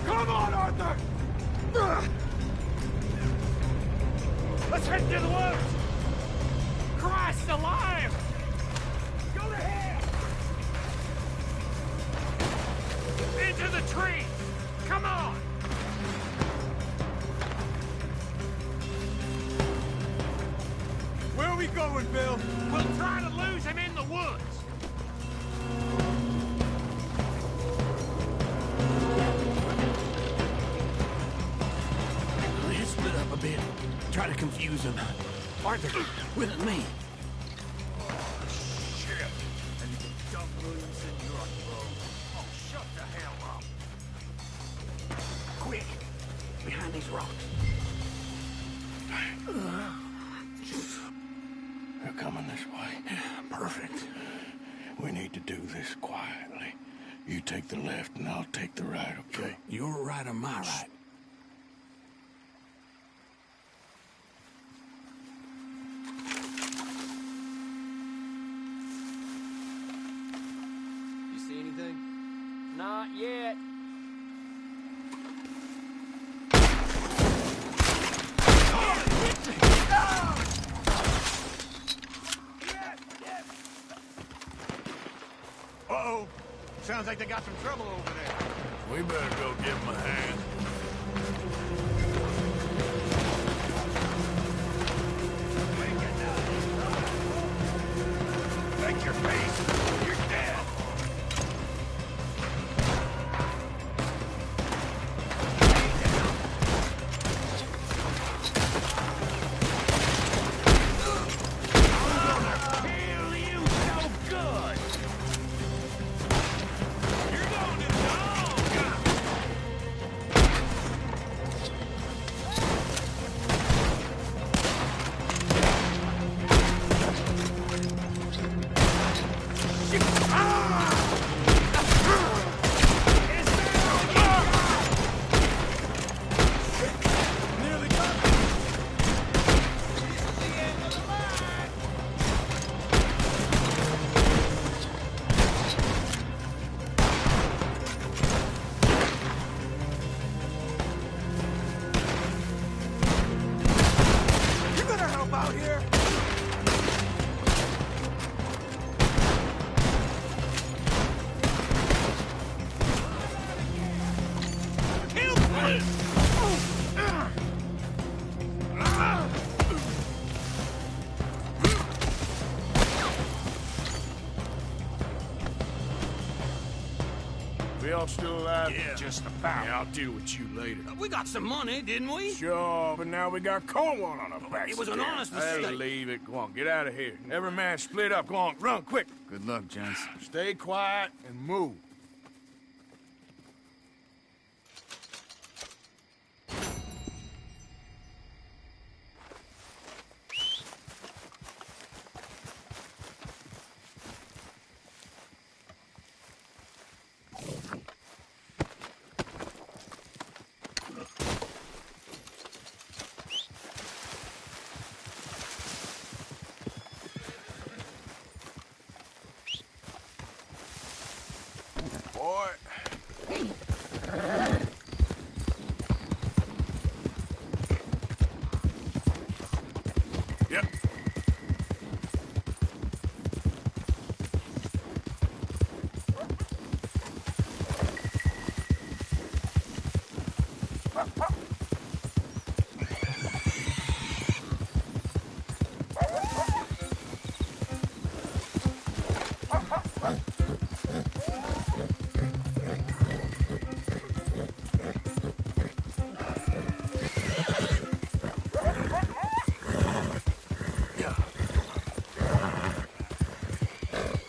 Speaker 17: Come on, Arthur! Let's head to the woods! Christ alive! Go to hell! Into the tree! Come on!
Speaker 19: Where are we going, Bill?
Speaker 17: We'll try to lose him in the woods! Let's split up a bit. Try to confuse him. Arthur, with me.
Speaker 11: Shit! And you can dump Williamson, you're on your own. Oh, shut the hell up!
Speaker 17: Quick! Behind these rocks.
Speaker 5: They're coming this way.
Speaker 17: Perfect.
Speaker 5: We need to do this quietly. You take the left and I'll take the right, okay?
Speaker 17: Your right or my right?
Speaker 15: You see anything? Not yet.
Speaker 11: Uh-oh. Sounds like they got some trouble over there.
Speaker 9: We better go give him a hand.
Speaker 17: Make your face! You're dead! Kill you so good! You're going to the dog!
Speaker 5: We all still alive?
Speaker 8: Yeah.
Speaker 5: Just about. Yeah, I'll deal with you later.
Speaker 8: We got some money, didn't we?
Speaker 5: Sure, but now we got Cornwall on our backs.
Speaker 8: It was an honest
Speaker 5: Hey,
Speaker 8: mistake.
Speaker 5: leave it. Go on, get out of here. Every man split up. Go on, run quick.
Speaker 18: Good luck, gents.
Speaker 5: Stay quiet and move. Boy. Yep.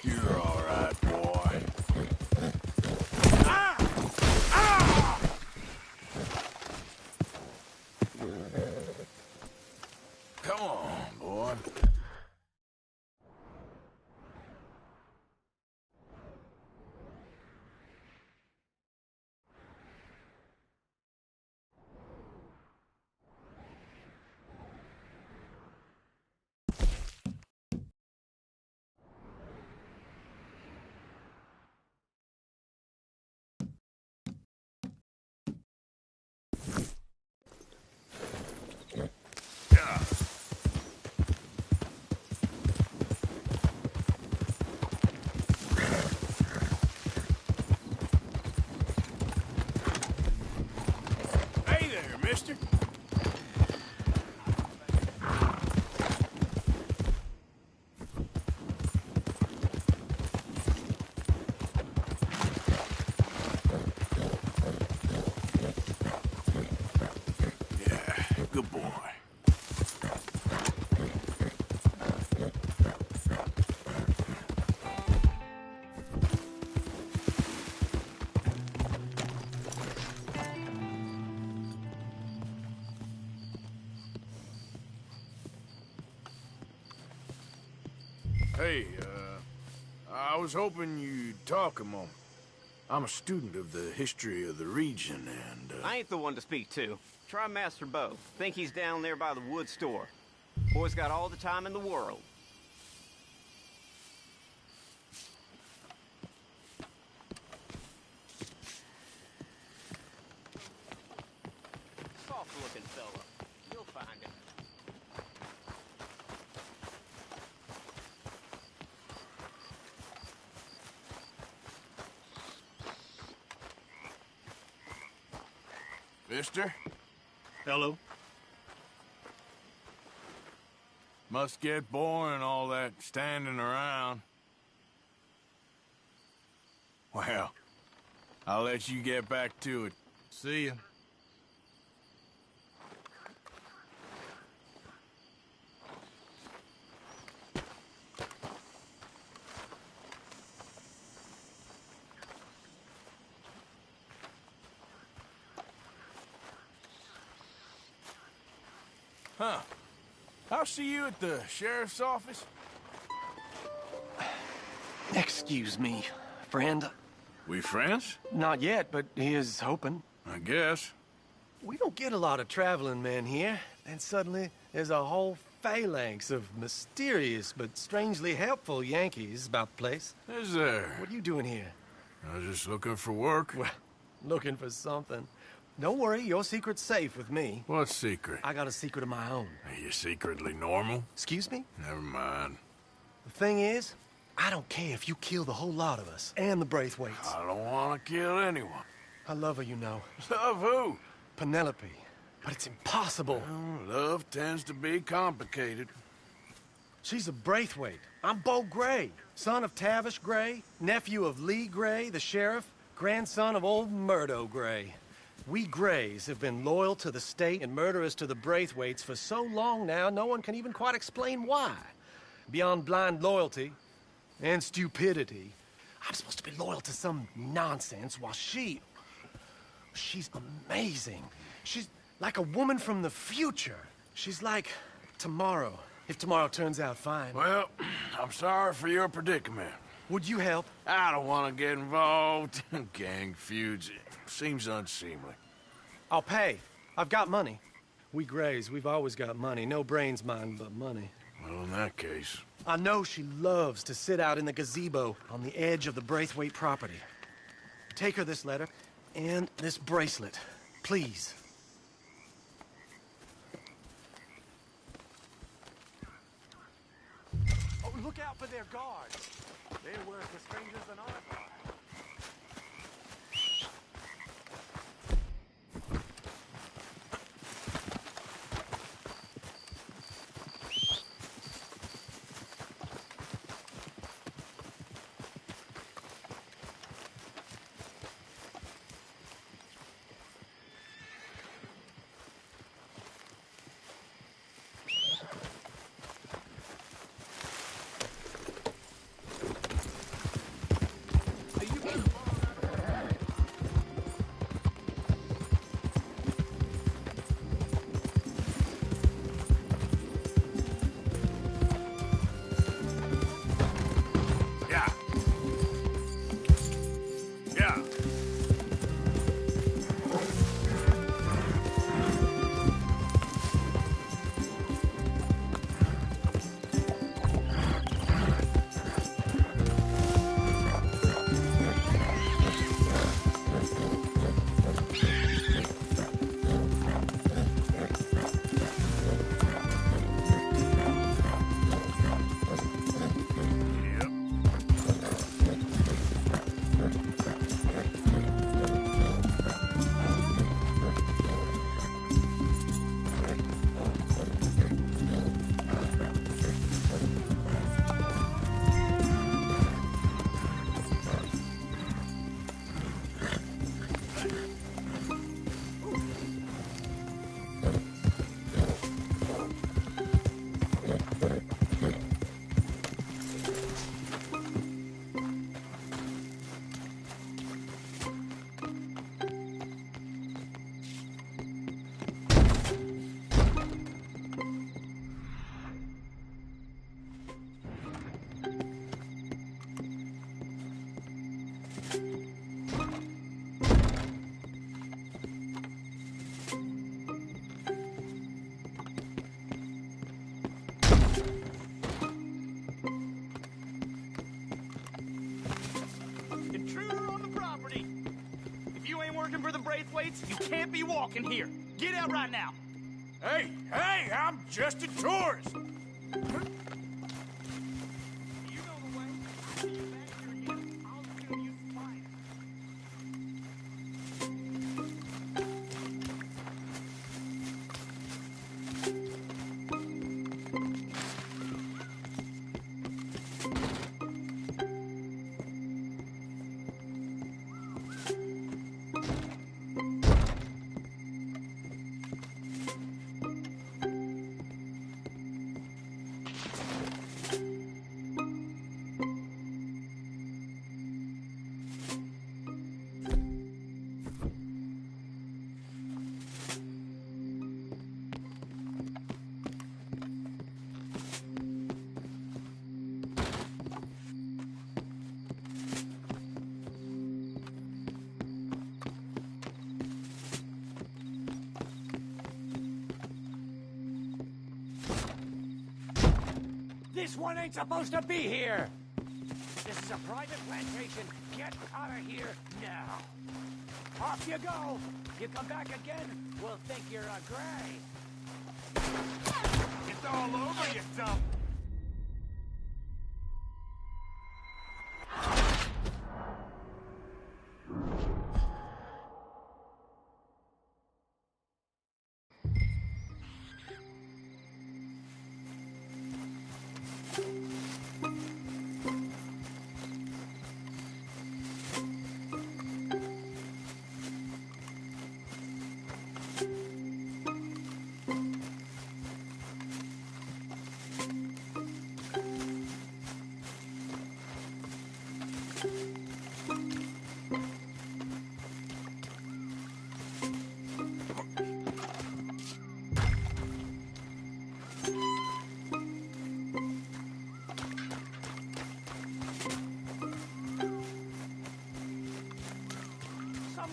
Speaker 5: You're all right, boy. Come on, boy. Hey there, mister. Yeah, good boy. Hey, I was hoping you'd talk a moment. I'm a student of the history of the region, and,
Speaker 15: I ain't the one to speak to. Try Master Bo. Think he's down there by the wood store. Boy's got all the time in the world. Soft-looking fella. You'll find him.
Speaker 5: Mister?
Speaker 20: Hello.
Speaker 5: Must get boring, all that standing around. Well, I'll let you get back to it. See ya. Huh. I'll see you at the sheriff's office.
Speaker 13: Excuse me, friend.
Speaker 5: We friends?
Speaker 13: Not yet, but he is hoping.
Speaker 5: I guess.
Speaker 13: We don't get a lot of traveling men here, and suddenly there's a whole phalanx of mysterious but strangely helpful Yankees about the place.
Speaker 5: Is there?
Speaker 13: What are you doing here?
Speaker 5: I was just looking for work.
Speaker 13: Well, looking for something. Don't worry, your secret's safe with me.
Speaker 5: What secret?
Speaker 13: I got a secret of my own.
Speaker 5: Are you secretly normal?
Speaker 13: Excuse me?
Speaker 5: Never mind.
Speaker 13: The thing is, I don't care if you kill the whole lot of us, and the Braithwaites.
Speaker 5: I don't want to kill anyone.
Speaker 13: I love her, you know.
Speaker 5: Love who?
Speaker 13: Penelope. But it's impossible.
Speaker 5: Well, love tends to be complicated.
Speaker 13: She's a Braithwaite. I'm Bo Gray, son of Tavish Gray, nephew of Lee Gray, the sheriff, grandson of old Murdo Gray. We Grays have been loyal to the state and murderers to the Braithwaites for so long now, no one can even quite explain why. Beyond blind loyalty and stupidity, I'm supposed to be loyal to some nonsense while she's amazing. She's like a woman from the future. She's like tomorrow, if tomorrow turns out fine.
Speaker 5: Well, I'm sorry for your predicament.
Speaker 13: Would you help?
Speaker 5: I don't want to get involved in gang feuds. It seems unseemly.
Speaker 13: I'll pay. I've got money. We Grays, we've always got money. No brains, mind, but money.
Speaker 5: Well, in that case...
Speaker 13: I know she loves to sit out in the gazebo on the edge of the Braithwaite property. Take her this letter and this bracelet, please. Oh, look out for their guards. They work for strangers than I are.
Speaker 17: Working for the Braithwaites, you can't be walking here. Get out right now.
Speaker 5: Hey, I'm just a tourist.
Speaker 17: This one ain't supposed to be here! This is a private plantation. Get out of here now! Off you go! You come back again, we'll think you're a Gray! It's all over, you dumb!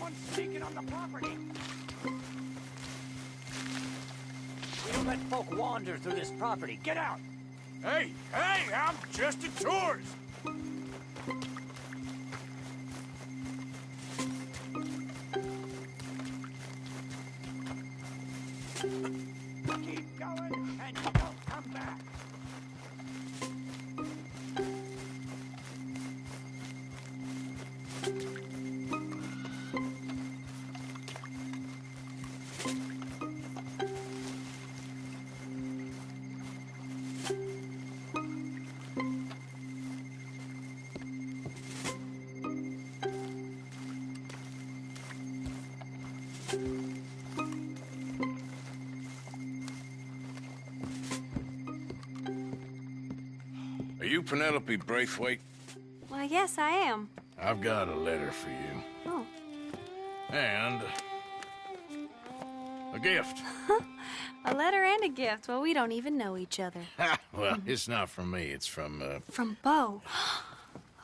Speaker 17: Someone's sneaking on the property. We don't let folk wander through this property. Get out!
Speaker 16: Hey, I'm just a tourist.
Speaker 17: Keep going and don't come back.
Speaker 5: Are you Penelope Braithwaite?
Speaker 21: Why, yes, I am.
Speaker 5: I've got a letter for you.
Speaker 21: Oh.
Speaker 5: And a gift.
Speaker 21: A letter and a gift. Well, we don't even know each other.
Speaker 5: Well, it's not from me. It's from,
Speaker 21: From Bo.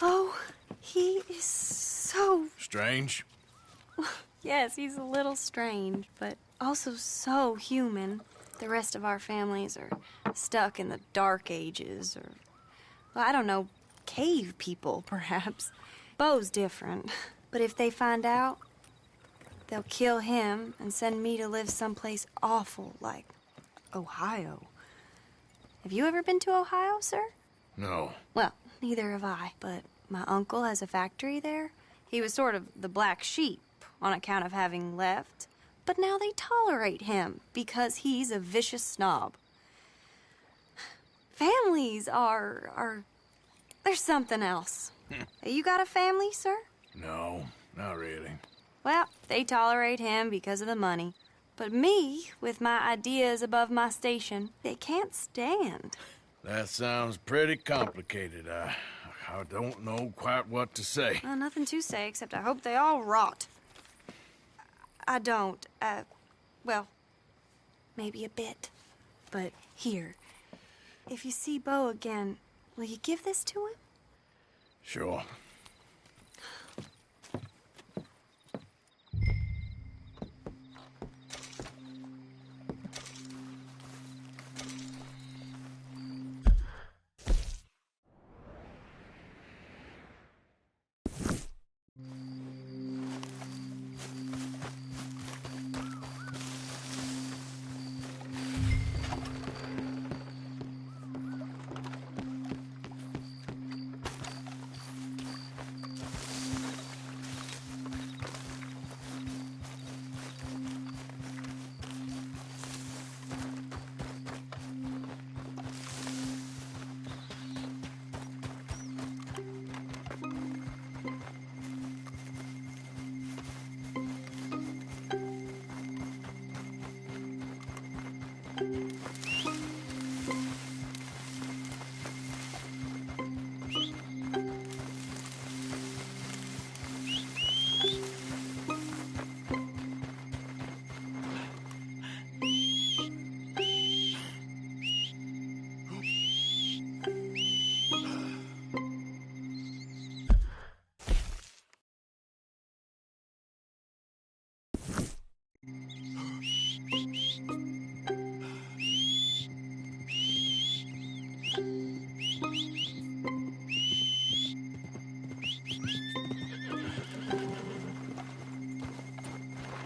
Speaker 21: Oh, he is so...
Speaker 5: Strange?
Speaker 21: Yes, he's a little strange, but also so human. The rest of our families are stuck in the Dark Ages, or, well, I don't know, cave people, perhaps. Bo's different. But if they find out, they'll kill him and send me to live someplace awful like Ohio. Have you ever been to Ohio, sir?
Speaker 5: No.
Speaker 21: Well, neither have I, but my uncle has a factory there. He was sort of the black sheep on account of having left, but now they tolerate him because he's a vicious snob. Families are there's something else. You got a family, sir?
Speaker 5: No, not really.
Speaker 21: Well, they tolerate him because of the money. But me, with my ideas above my station, they can't stand.
Speaker 5: That sounds pretty complicated. I don't know quite what to say.
Speaker 21: Well, nothing to say, except I hope they all rot. I don't, well, maybe a bit. But here, if you see Bo again, will you give this to him?
Speaker 5: Sure.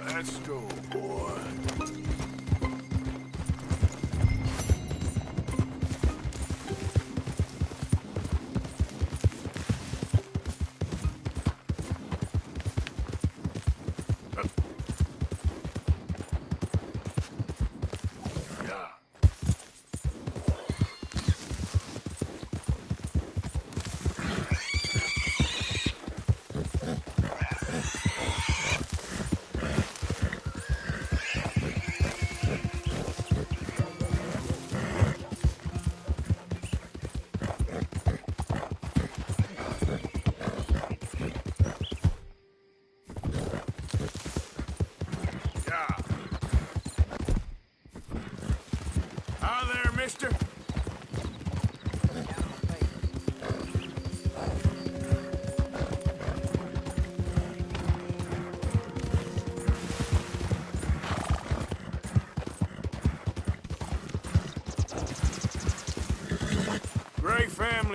Speaker 5: Let's go, boy.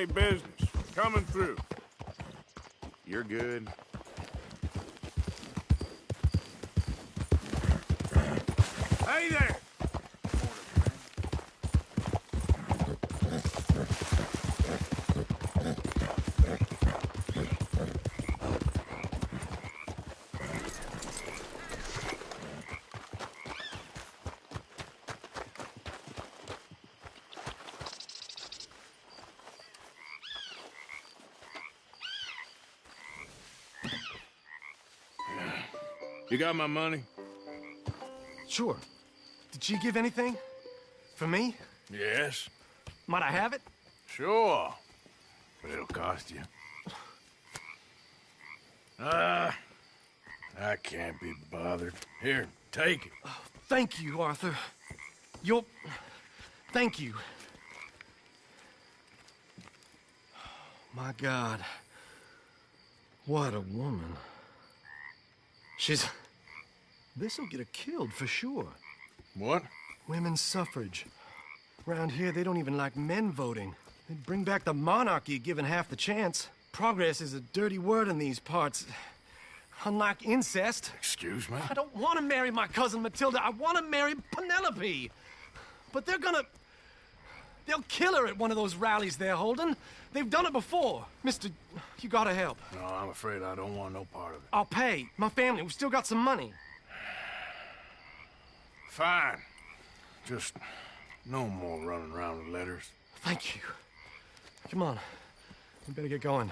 Speaker 5: family business. Coming through. You're good. Hey there! You got my money?
Speaker 20: Sure. Did she give anything? For me?
Speaker 5: Yes.
Speaker 20: Might I have it?
Speaker 5: Sure. But it'll cost you. I can't be bothered. Here, take it.
Speaker 20: Oh, thank you, Arthur. You'll... Thank you. My God. What a woman. She's... This'll get her killed for sure.
Speaker 5: What?
Speaker 20: Women's suffrage. Around here, they don't even like men voting. They'd bring back the monarchy given half the chance. Progress is a dirty word in these parts. Unlike incest.
Speaker 5: Excuse me?
Speaker 20: I don't want to marry my cousin Matilda. I want to marry Penelope. But they're gonna... They'll kill her at one of those rallies they're holding. They've done it before. Mister, you gotta help.
Speaker 5: No, I'm afraid I don't want no part of it.
Speaker 20: I'll pay. My family, we've still got some money.
Speaker 5: Fine. Just no more running around with letters.
Speaker 20: Thank you. Come on. We better get going.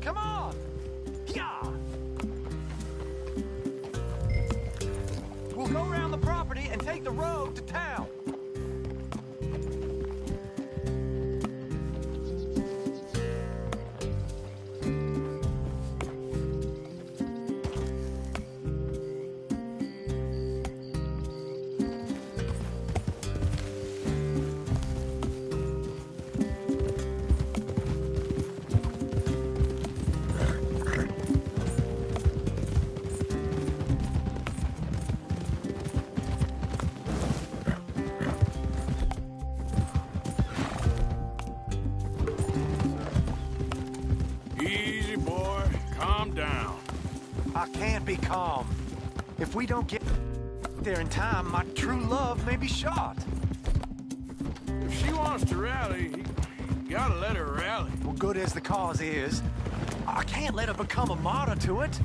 Speaker 20: Come on! Yeah! We'll go around the property and take the road to town. I can't be calm. If we don't get there in time, my true love may be shot.
Speaker 5: If she wants to rally, you gotta let her rally.
Speaker 20: Well, good as the cause is, I can't let her become a martyr to it.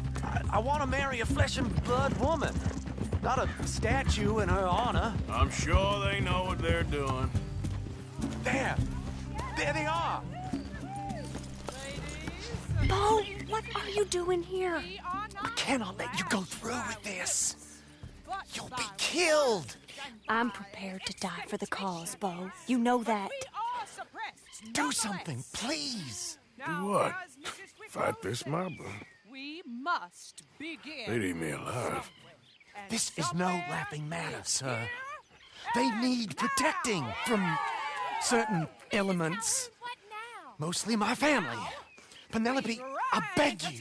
Speaker 20: I want to marry a flesh and blood woman, not a statue in her honor.
Speaker 5: I'm sure they know what they're doing.
Speaker 20: There they are.
Speaker 21: Bo, what are you doing here?
Speaker 20: I cannot let you go through with this. You'll be killed.
Speaker 21: I'm prepared to die for the cause, Bo. You know that.
Speaker 20: Do something, please.
Speaker 5: Do what? Fight this mob?
Speaker 4: We must begin.
Speaker 5: They'd eat me alive.
Speaker 20: This is no laughing matter, sir. They need protecting from certain elements. Mostly my family. Penelope, I beg you.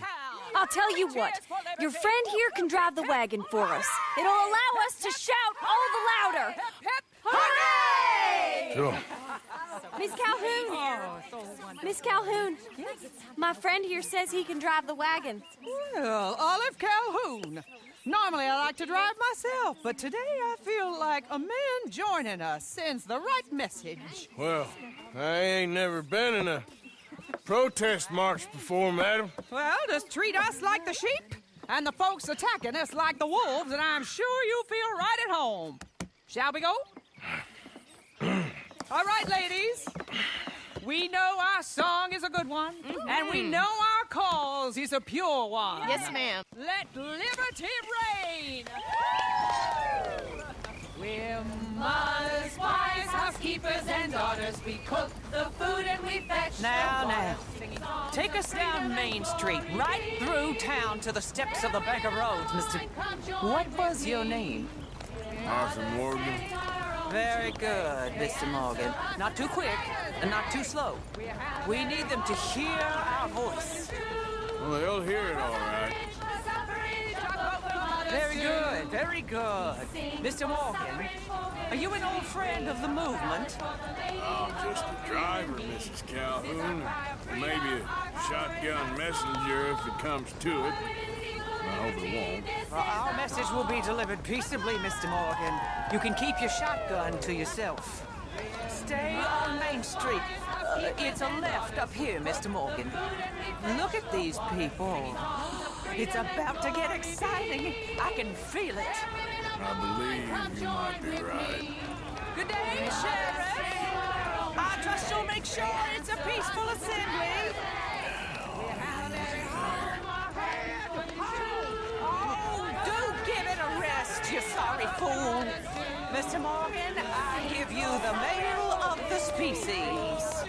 Speaker 21: I'll tell you what. Your friend here can drive the wagon for us. It'll allow us to shout all the louder. Hooray!
Speaker 5: Sure.
Speaker 21: Miss Calhoun. Miss Calhoun. My friend here says he can drive the wagon.
Speaker 4: Well, Olive Calhoun. Normally I like to drive myself, but today I feel like a man joining us sends the right message.
Speaker 5: Well, I ain't never been in a protest march before, madam.
Speaker 4: Well, just treat us like the sheep, and the folks attacking us like the wolves, and I'm sure you'll feel right at home. Shall we go? All right, ladies. We know our song is a good one, and we know our cause is a pure one.
Speaker 3: Yes, ma'am.
Speaker 4: Let liberty reign! We're mothers, wives, housekeepers, and daughters. We cook the food and we fetch Now. Take us down Main Street, right through town to the steps of the Bank of Roads, Mr. What was your name?
Speaker 5: Arthur Morgan.
Speaker 4: Very good, Mr. Morgan. Not too quick and not too slow. We need them to hear our voice.
Speaker 5: Well, they'll hear it all right.
Speaker 4: Very good, very good. Mr. Morgan, are you an old friend of the movement?
Speaker 5: I'm just a driver, Mrs. Calhoun. Or maybe a shotgun messenger if it comes to it. I hope it won't.
Speaker 4: Well, our message will be delivered peaceably, Mr. Morgan. You can keep your shotgun to yourself. Stay on Main Street. It's a left up here, Mr. Morgan. Look at these people. It's about to get exciting. I can feel it.
Speaker 5: I believe you might be right.
Speaker 4: Good day, Sheriff. I trust you'll make sure it's a peaceful assembly. Oh, do give it a rest, you sorry fool. Mr. Morgan, I give you the male of the species.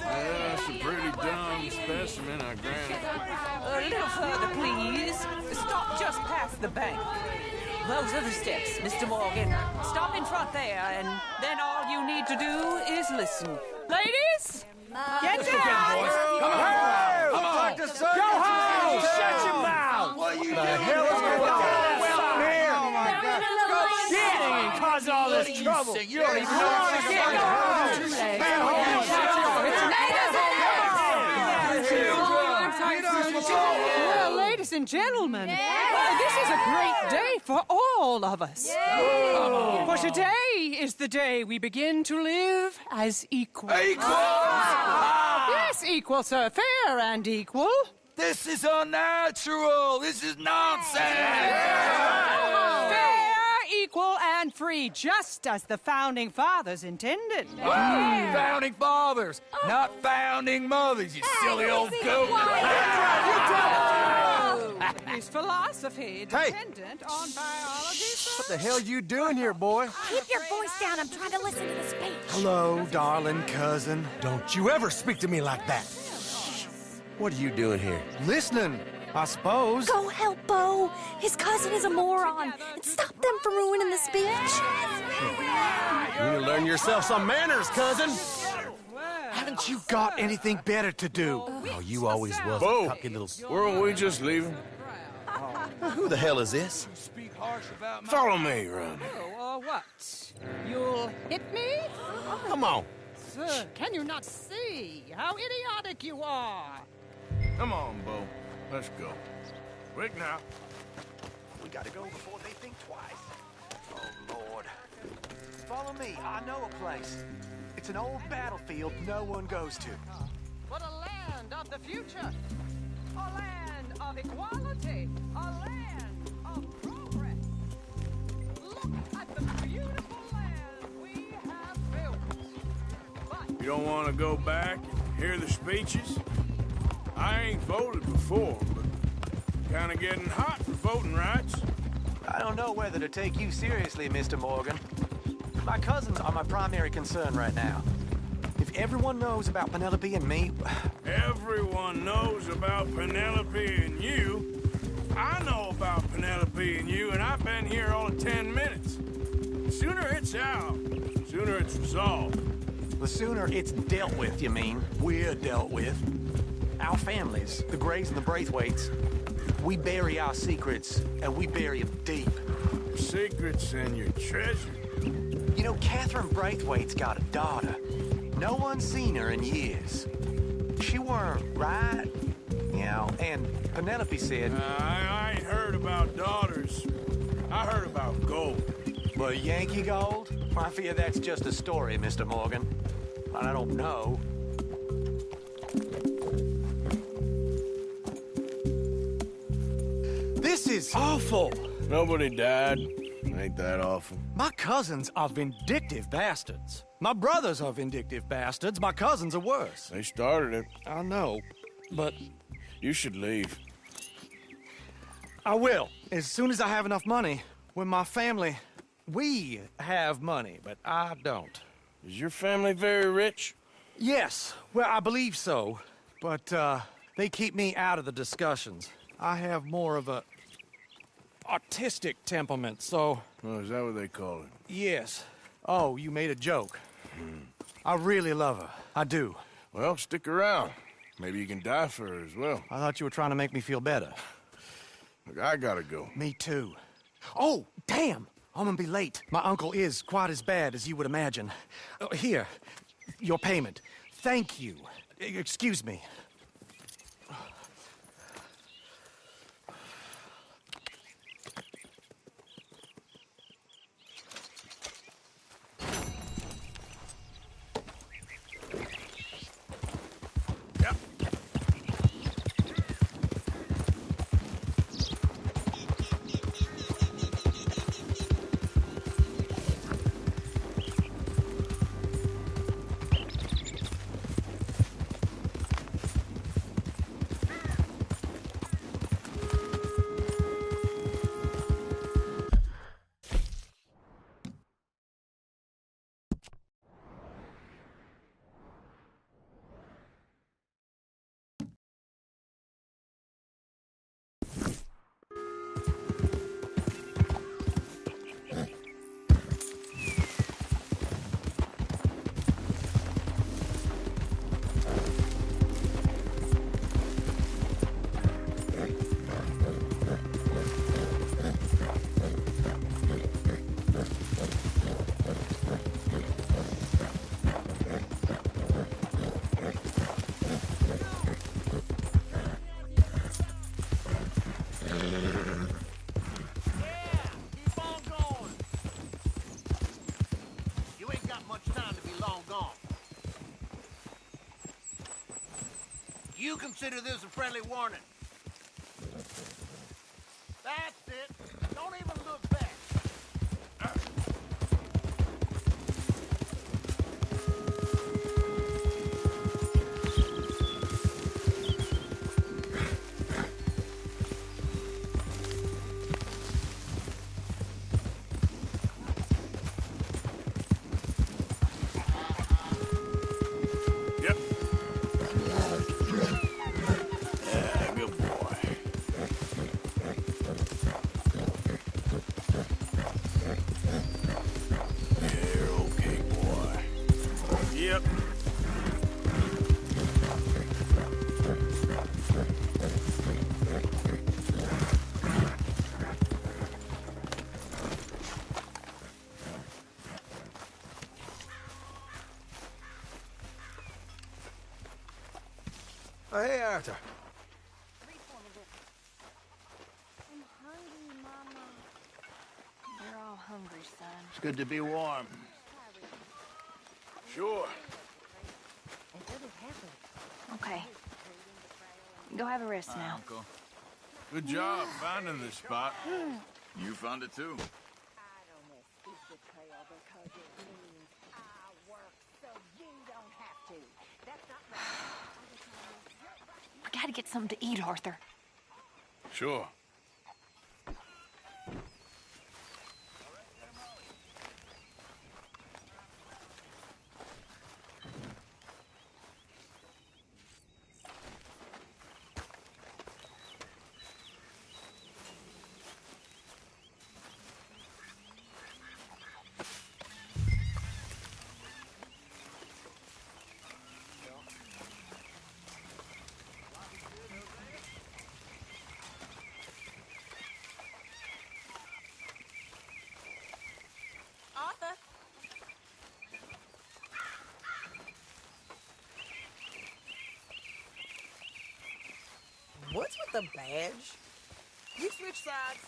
Speaker 5: That's a pretty dumb specimen, I grant it.
Speaker 4: A little further, please. Stop just past the bank. Those are the steps, Mr. Morgan. Stop in front there, and then all you need to do is listen. Ladies, get down!
Speaker 17: Come on! Come on! Go home! Shut your mouth! What are you doing? The hell is going on here? Oh my God! Get and cause all this trouble! You don't even know what you're
Speaker 4: Well, ladies and gentlemen, this is a great day for all of us. For today is the day we begin to live as equals. Yes, equal, sir. Fair and equal.
Speaker 17: This is unnatural! This is nonsense!
Speaker 4: Fair, equal, and free, just as the Founding Fathers intended.
Speaker 17: Founding fathers, not founding mothers, you silly old goat!
Speaker 4: Is philosophy dependent on biology?
Speaker 20: What the hell you doing here, boy?
Speaker 3: Keep your voice down. I'm trying to listen to the speech.
Speaker 20: Hello, darling cousin. Don't you ever speak to me like that. What are you doing here? Listening, I suppose.
Speaker 21: Go help Bo. His cousin is a moron. And stop them from ruining the speech.
Speaker 20: You need to learn yourself some manners, cousin. Haven't you got anything better to do? Oh, you always was
Speaker 5: Bo,
Speaker 20: a cocky little...
Speaker 5: weren't we just leaving?
Speaker 20: Who the hell is this?
Speaker 5: Follow me, Ron.
Speaker 4: What? You'll hit me?
Speaker 20: Come on.
Speaker 4: Sir, can you not see how idiotic you are?
Speaker 5: Come on, Bo. Let's go. Quick now.
Speaker 20: We gotta go before they think twice. Oh, Lord. Follow me. I know a place. It's an old battlefield no one goes to.
Speaker 4: But a land of the future. A land of equality. A land of progress. Look at the beautiful land we have built.
Speaker 5: You don't want to go back and hear the speeches? I ain't voted before, but kind of getting hot for voting rights.
Speaker 20: I don't know whether to take you seriously, Mr. Morgan. My cousins are my primary concern right now. If everyone knows about Penelope and me...
Speaker 5: Everyone knows about Penelope and you. I know about Penelope and you, and I've been here all of 10 minutes. The sooner it's out, the sooner it's resolved.
Speaker 20: The sooner it's dealt with, you mean? We're dealt with. Our families, the Grays and the Braithwaites, we bury our secrets, and we bury them deep.
Speaker 5: Your secrets and your treasure.
Speaker 20: You know, Catherine Braithwaite's got a daughter. No one's seen her in years. She weren't right, you know, and Penelope said...
Speaker 5: I ain't heard about daughters. I heard about gold.
Speaker 20: Well, Yankee gold? I fear that's just a story, Mr. Morgan. I don't know. This is awful.
Speaker 5: Nobody died. Ain't that awful?
Speaker 20: My cousins are vindictive bastards. My brothers are vindictive bastards. My cousins are worse.
Speaker 5: They started it.
Speaker 20: I know, but...
Speaker 5: You should leave.
Speaker 20: I will, as soon as I have enough money. When my family We have money, but I don't.
Speaker 6: Is your family very rich?
Speaker 20: Yes, well, I believe so. But, they keep me out of the discussions. I have more of a artistic temperament, so...
Speaker 5: Oh, is that what they call it?
Speaker 20: Yes. Oh, you made a joke. I really love her. I do.
Speaker 5: Well, stick around. Maybe you can die for her as well.
Speaker 20: I thought you were trying to make me feel better.
Speaker 5: Look, I gotta go.
Speaker 20: Me too. Oh, damn! I'm gonna be late. My uncle is quite as bad as you would imagine. Here, your payment. Thank you. Excuse me.
Speaker 17: You consider this a friendly warning. That's it. Don't even look back.
Speaker 6: Oh, hey, Arthur.
Speaker 3: I'm hungry, Mama. We're all hungry, son.
Speaker 11: It's good to be warm.
Speaker 5: Sure.
Speaker 3: Okay. Go have a rest now.
Speaker 18: Uncle.
Speaker 5: Good job finding this spot.
Speaker 18: You found it too.
Speaker 3: We gotta get something to eat, Arthur.
Speaker 5: Sure.
Speaker 3: Arthur.
Speaker 4: What's with the badge? You switch sides.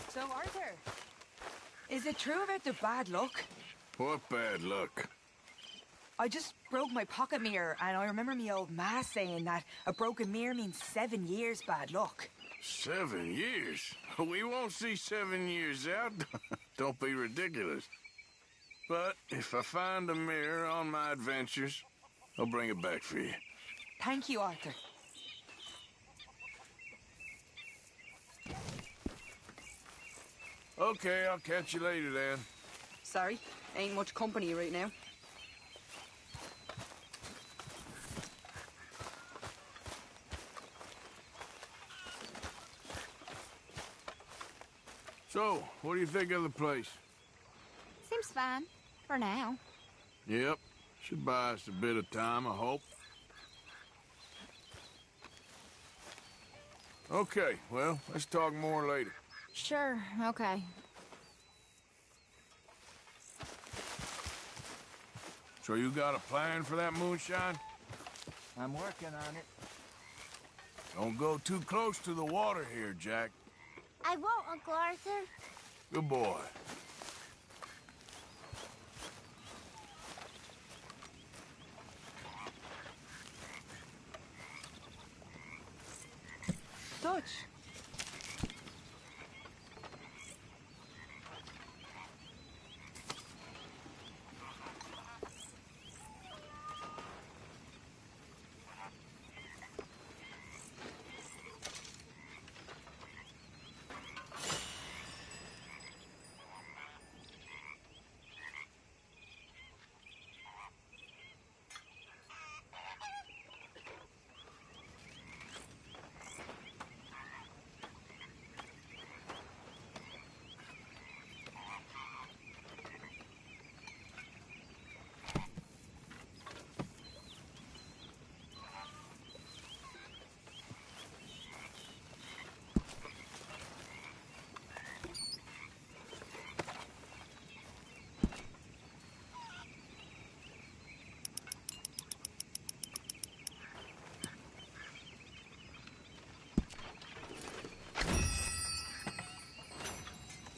Speaker 2: So, Arthur, Is it true about the bad luck?
Speaker 5: What bad luck?
Speaker 2: I just broke my pocket mirror, and I remember me old ma saying that a broken mirror means 7 years bad luck.
Speaker 5: 7 years? We won't see 7 years out. Don't be ridiculous. But if I find a mirror on my adventures, I'll bring it back for you.
Speaker 2: Thank you, Arthur.
Speaker 5: Okay, I'll catch you later then.
Speaker 2: Sorry, ain't much company right now.
Speaker 5: So, what do you think of the place?
Speaker 7: Seems fine. For now.
Speaker 5: Yep. Should buy us a bit of time, I hope. Okay, well, let's talk more later.
Speaker 7: Sure, okay.
Speaker 5: So you got a plan for that moonshine?
Speaker 11: I'm working on it.
Speaker 5: Don't go too close to the water here, Jack.
Speaker 3: I won't, Uncle Arthur.
Speaker 5: Good boy.
Speaker 2: Dutch.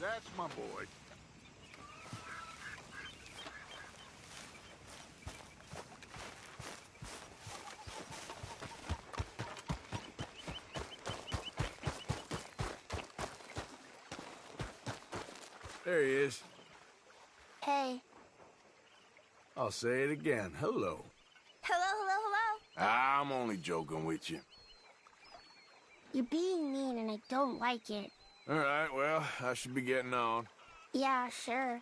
Speaker 9: That's my boy.
Speaker 5: There he is.
Speaker 3: Hey.
Speaker 5: I'll say it again. Hello.
Speaker 3: Hello, hello, hello.
Speaker 5: I'm only joking with you.
Speaker 3: You're being mean and I don't like it.
Speaker 5: All right, well, I should be getting on.
Speaker 3: Yeah, sure.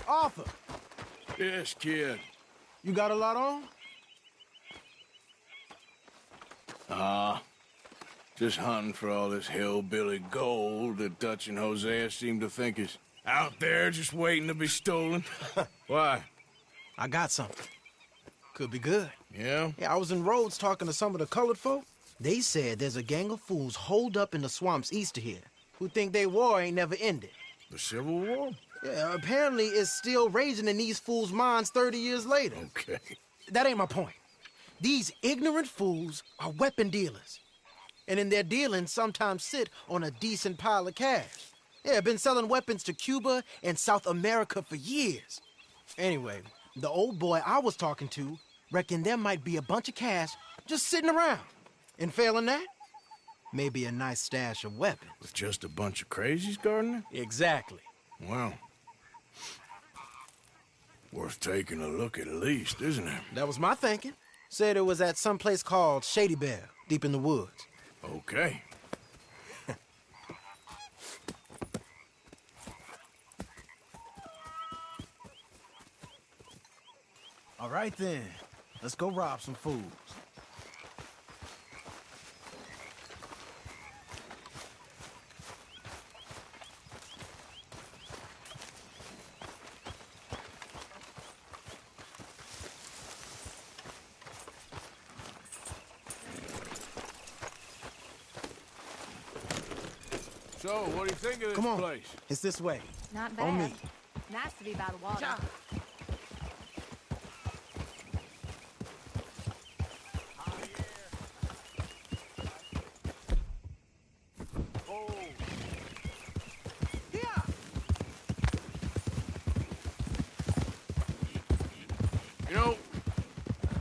Speaker 22: Arthur!
Speaker 5: Yes, kid.
Speaker 22: You got a lot on?
Speaker 5: Just hunting for all this hillbilly gold that Dutch and Hosea seem to think is out there just waiting to be stolen. Why?
Speaker 22: I got something. Could be good.
Speaker 5: Yeah?
Speaker 22: Yeah, I was in Rhodes talking to some of the colored folk. They said there's a gang of fools holed up in the swamps east of here who think their war ain't never ended.
Speaker 5: The Civil War?
Speaker 22: Yeah, apparently it's still raging in these fools' minds 30 years later.
Speaker 5: Okay.
Speaker 22: That ain't my point. These ignorant fools are weapon dealers. And in their dealings sometimes sit on a decent pile of cash. Yeah, been selling weapons to Cuba and South America for years. Anyway, the old boy I was talking to reckoned there might be a bunch of cash just sitting around. And failing that, maybe a nice stash of weapons.
Speaker 5: With just a bunch of crazies, Gardner?
Speaker 22: Exactly.
Speaker 5: Well, worth taking a look at least, isn't it?
Speaker 22: That was my thinking. Said it was at some place called Shady Belle, deep in the woods.
Speaker 5: Okay.
Speaker 22: All right then, let's go rob some fools.
Speaker 5: So, what do you think of this
Speaker 22: Come on.
Speaker 5: place?
Speaker 22: It's this way.
Speaker 7: Not bad.
Speaker 22: On me.
Speaker 7: Nice to be by the water.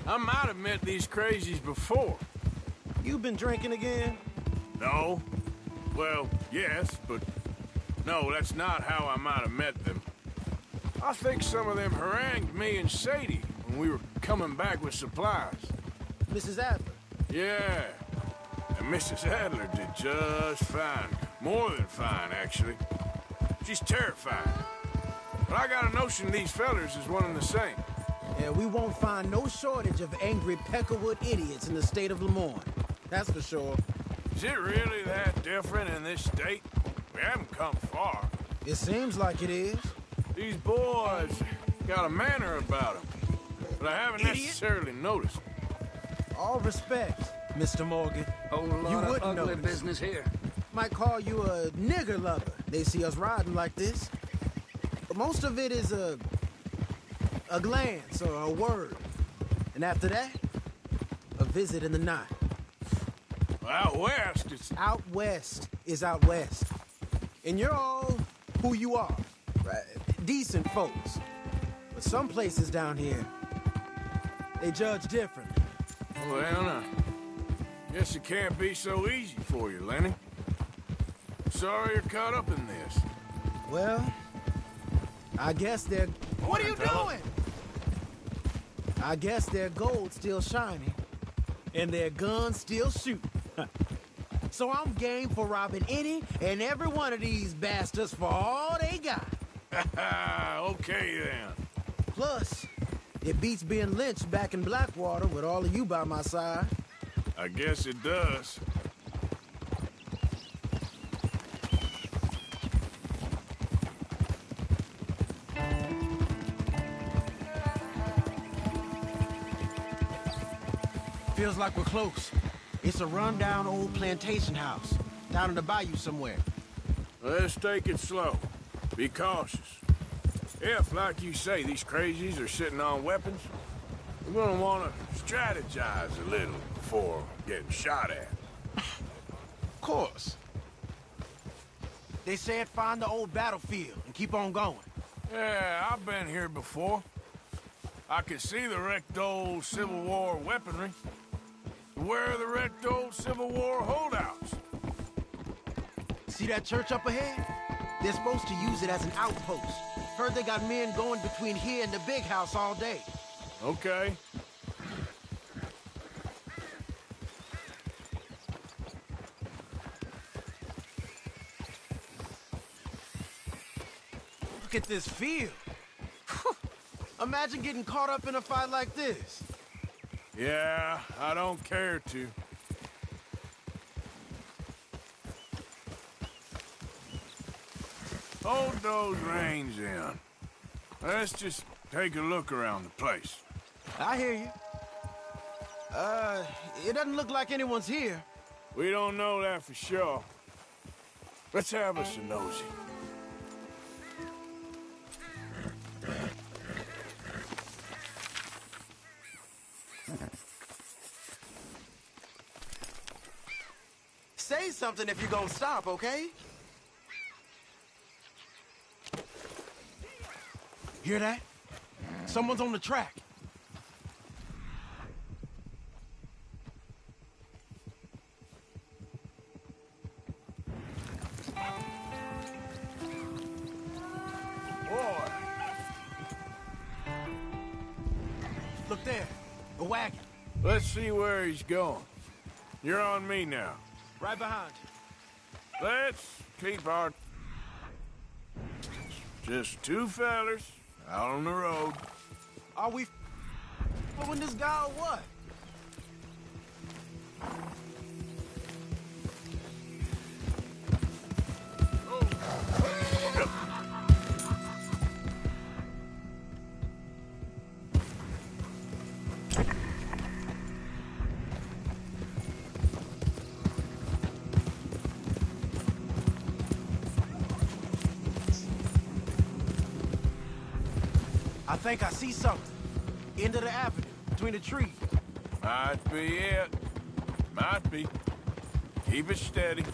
Speaker 5: I might have met these crazies before.
Speaker 22: You been drinking again?
Speaker 5: No. Well, yes, but no, that's not how I might have met them. I think some of them harangued me and Sadie when we were coming back with supplies.
Speaker 22: Mrs. Adler?
Speaker 5: Yeah. And Mrs. Adler did just fine. More than fine, actually. She's terrifying. But I got a notion these fellers is one and the same.
Speaker 22: Yeah, we won't find no shortage of angry Peckerwood idiots in the state of Lemoyne. That's for sure.
Speaker 5: Is it really that different in this state? We haven't come far.
Speaker 22: It seems like it is.
Speaker 5: These boys got a manner about them, but I haven't necessarily noticed.
Speaker 22: All respect, Mr. Morgan.
Speaker 14: Whole lot
Speaker 22: You
Speaker 14: of
Speaker 22: wouldn't
Speaker 14: ugly
Speaker 22: notice.
Speaker 14: business here.
Speaker 22: Might call you a nigger lover. They see us riding like this. But most of it is a glance or a word. And after that, a visit in the night.
Speaker 5: Well, out west, it's...
Speaker 22: Out west is out west. And you're all who you are. Right? Decent folks. But some places down here, they judge different.
Speaker 5: Well, now, guess it can't be so easy for you, Lenny. Sorry you're caught up in this.
Speaker 22: Well, I guess they're... What are you doing? I guess their gold's still shining, and their guns still shoot. So I'm game for robbing any and every one of these bastards for all they got.
Speaker 5: Okay, then.
Speaker 22: Plus, it beats being lynched back in Blackwater with all of you by my side.
Speaker 5: I guess it does.
Speaker 22: Feels like we're close. It's a rundown old plantation house, down in the bayou somewhere.
Speaker 5: Let's take it slow. Be cautious. If, like you say, these crazies are sitting on weapons, we're gonna want to strategize a little before getting shot at.
Speaker 22: Of course. They said find the old battlefield and keep on going.
Speaker 5: Yeah, I've been here before. I can see the wrecked old Civil War weaponry. Where are the wrecked old Civil War holdouts?
Speaker 22: See that church up ahead? They're supposed to use it as an outpost. Heard they got men going between here and the big house all day.
Speaker 5: Okay.
Speaker 22: Look at this field. Imagine getting caught up in a fight like this.
Speaker 5: Yeah, I don't care to. Hold those reins in. Let's just take a look around the place.
Speaker 22: I hear you. It doesn't look like anyone's here.
Speaker 5: We don't know that for sure. Let's have us a nosy.
Speaker 22: Say something if you're gonna stop, okay? Hear that? Someone's on the track.
Speaker 5: Boy.
Speaker 22: Look there, a wagon.
Speaker 5: Let's see where he's going. You're on me now.
Speaker 22: Right behind you.
Speaker 5: Let's keep our... Just two fellers out on the road.
Speaker 22: Are we following this guy or what? I think I see something. End of the avenue, between the trees.
Speaker 5: Might be it. Might be. Keep it steady.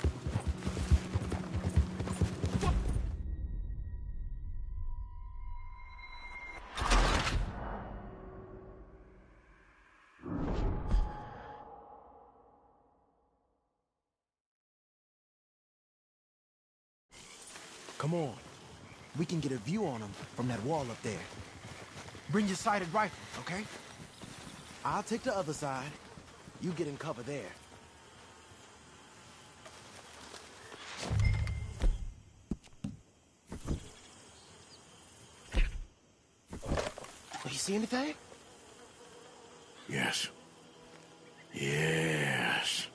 Speaker 22: Come on. We can get a view on them from that wall up there. Bring your sighted rifle, okay? I'll take the other side. You get in cover there. You see anything?
Speaker 5: Yes. Yes.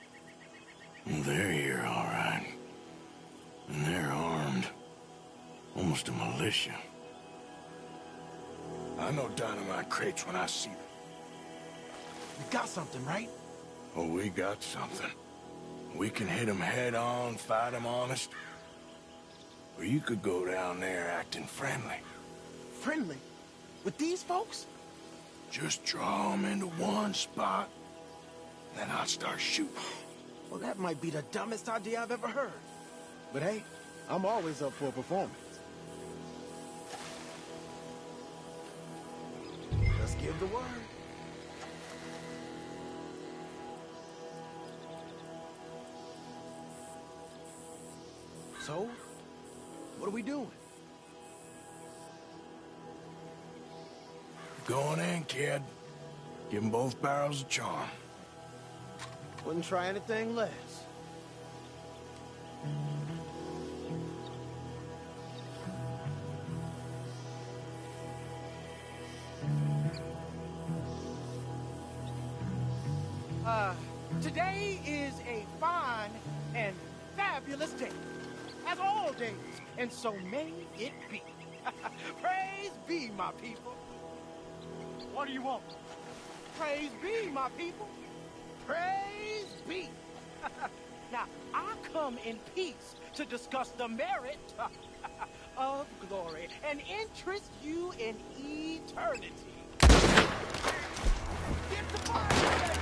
Speaker 5: They're here, all right. And they're armed. Almost a militia. I know dynamite crates when I see them.
Speaker 22: We got something, right?
Speaker 5: Oh, we got something. We can hit them head on, fight them honest. Or you could go down there acting friendly.
Speaker 22: Friendly? With these folks?
Speaker 5: Just draw them into one spot, then I'll start shooting.
Speaker 22: Well, that might be the dumbest idea I've ever heard. But hey, I'm always up for a performance. Let's give the word. So, what are we doing?
Speaker 5: Going in, kid. Give them both barrels a charm.
Speaker 22: Wouldn't try anything less.
Speaker 1: Today is a fine and fabulous day, as all days, and so may it be. Praise be, my people. What do you want? Praise be, my people. Praise be. Now, I come in peace to discuss the merit of glory and interest you in eternity. Get the fire!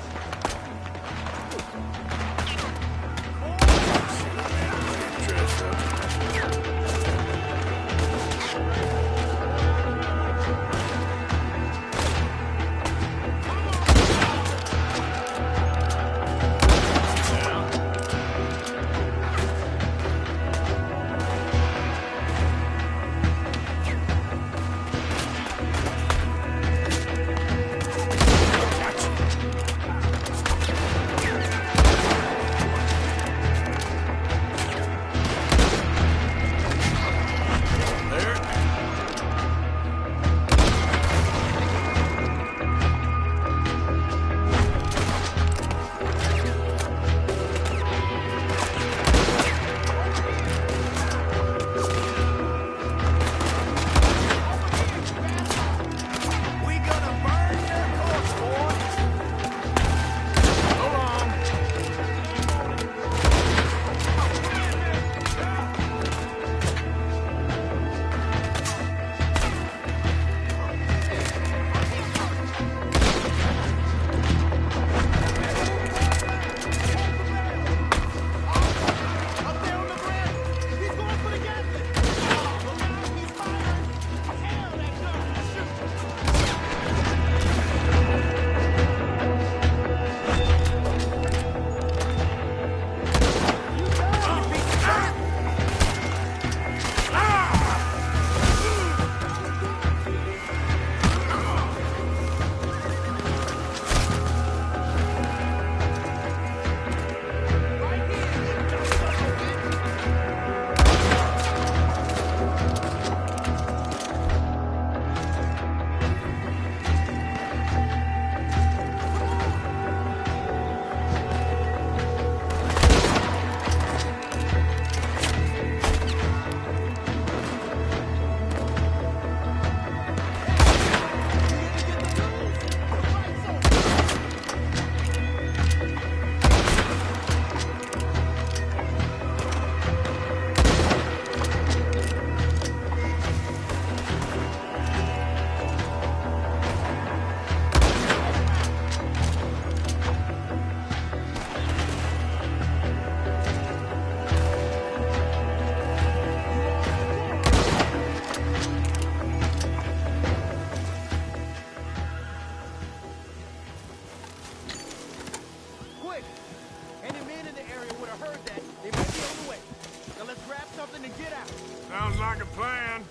Speaker 5: Sounds like a plan.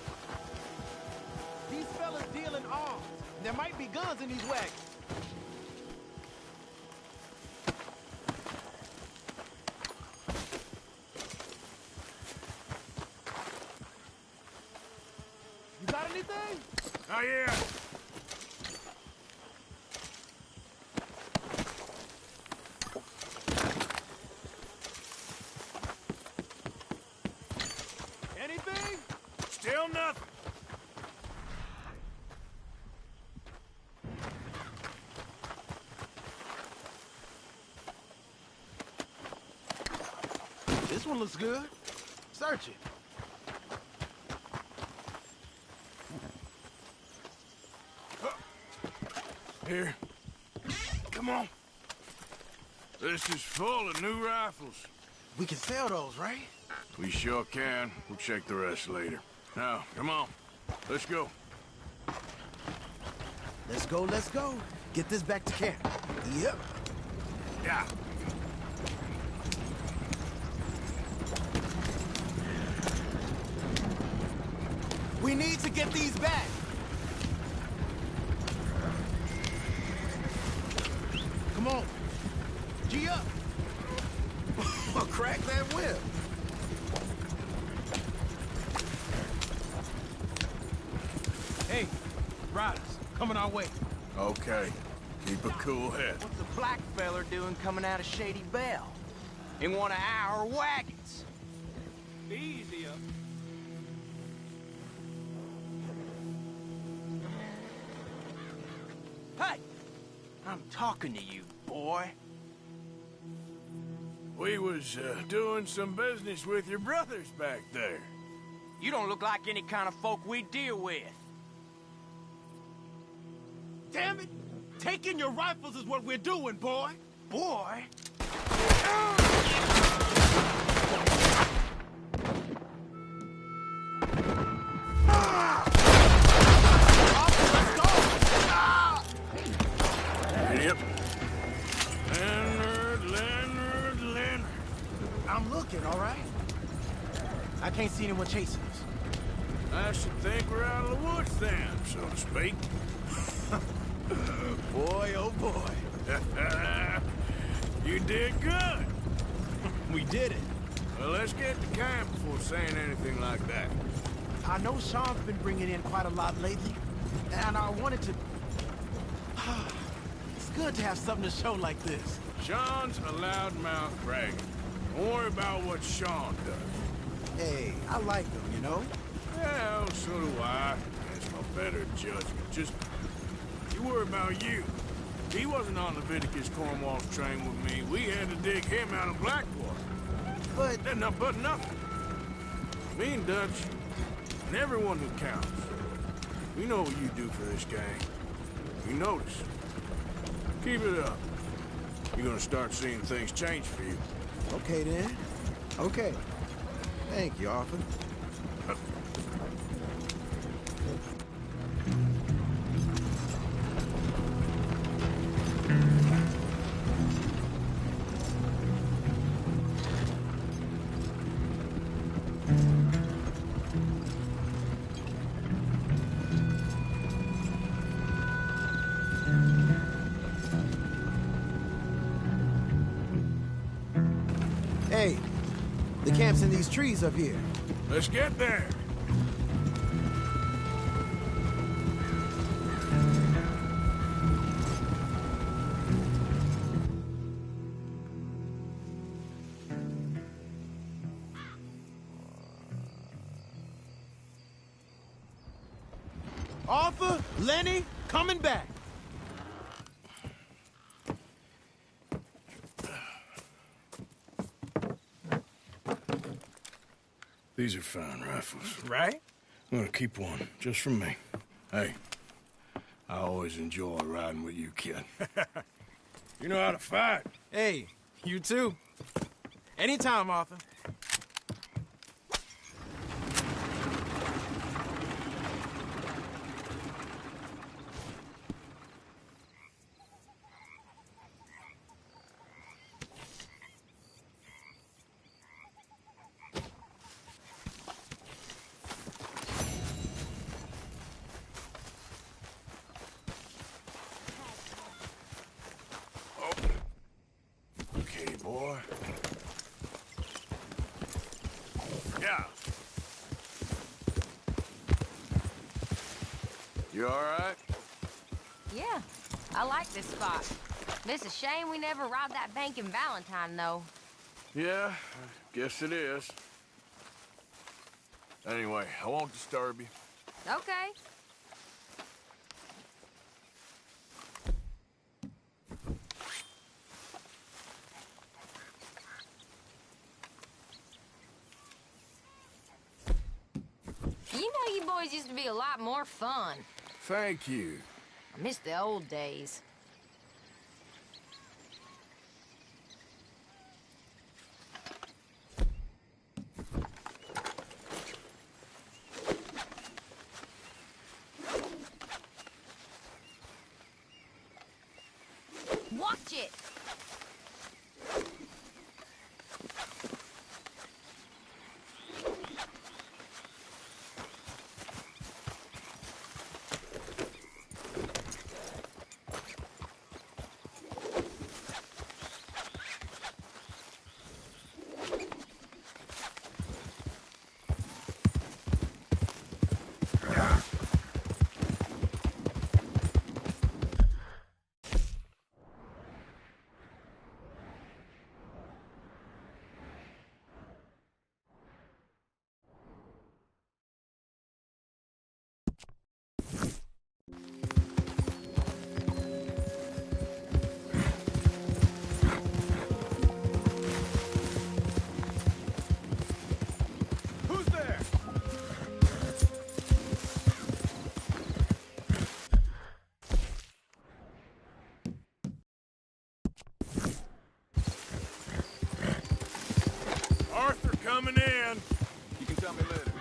Speaker 1: These fellas deal in arms. There might be guns in these wagons. You got anything?
Speaker 5: Oh, yeah.
Speaker 1: Anything?
Speaker 5: Still nothing.
Speaker 1: This one looks good. Search it.
Speaker 5: Here. Come on. This is full of new rifles.
Speaker 1: We can sell those, right?
Speaker 5: We sure can. We'll check the rest later. Now, come on. Let's go.
Speaker 1: Let's go, let's go. Get this back to camp. Yep.
Speaker 5: Yeah.
Speaker 1: We need to get these back. Come on. G up. Crack that whip. Hey, riders, coming our way.
Speaker 5: Okay. Keep a cool head.
Speaker 6: What's the black feller doing coming out of Shady Bell? In one of our wagons?
Speaker 1: Easy up.
Speaker 6: Hey! I'm talking to you, boy.
Speaker 5: We was doing some business with your brothers back there.
Speaker 6: You don't look like any kind of folk we deal with.
Speaker 1: Damn it! Taking your rifles is what we're doing, boy.
Speaker 6: Boy?
Speaker 5: Yep. Leonard.
Speaker 1: I'm looking, all right? I can't see anyone chasing us.
Speaker 5: I should think we're out of the woods then, so to speak.
Speaker 1: Boy, oh boy.
Speaker 5: You did good.
Speaker 1: We did it.
Speaker 5: Well, let's get to camp before saying anything like that.
Speaker 1: I know Sean's been bringing in quite a lot lately, and I wanted to... It's good to have something to show like this.
Speaker 5: Sean's a loudmouth bragger. Don't worry about what Sean does.
Speaker 1: Hey, I like him, you know?
Speaker 5: Well, so do I. That's my better judgment. Just, you worry about you. He wasn't on Leviticus Cornwall's train with me. We had to dig him out of Blackwater.
Speaker 1: But
Speaker 5: nothing. Me and Dutch, and everyone who counts, we know what you do for this gang. We notice. Keep it up. You're gonna start seeing things change for you.
Speaker 1: Okay, then. Okay. Thank you, Arthur. Hey, the camp's in these trees up here.
Speaker 5: Let's get there.
Speaker 1: Arthur, Lenny, coming back.
Speaker 5: These are fine rifles.
Speaker 1: Right?
Speaker 5: I'm gonna keep one, just for me. Hey, I always enjoy riding with you, kid. You know how to fight.
Speaker 1: Hey, you too. Anytime, Arthur.
Speaker 5: You all right?
Speaker 3: Yeah, I like this spot. It's a shame we never robbed that bank in Valentine, though.
Speaker 5: Yeah, I guess it is. Anyway, I won't disturb you.
Speaker 3: Okay. You know you boys used to be a lot more fun.
Speaker 5: Thank you.
Speaker 3: I miss the old days. Watch it!
Speaker 5: Who's there? Arthur coming in. You can tell me later.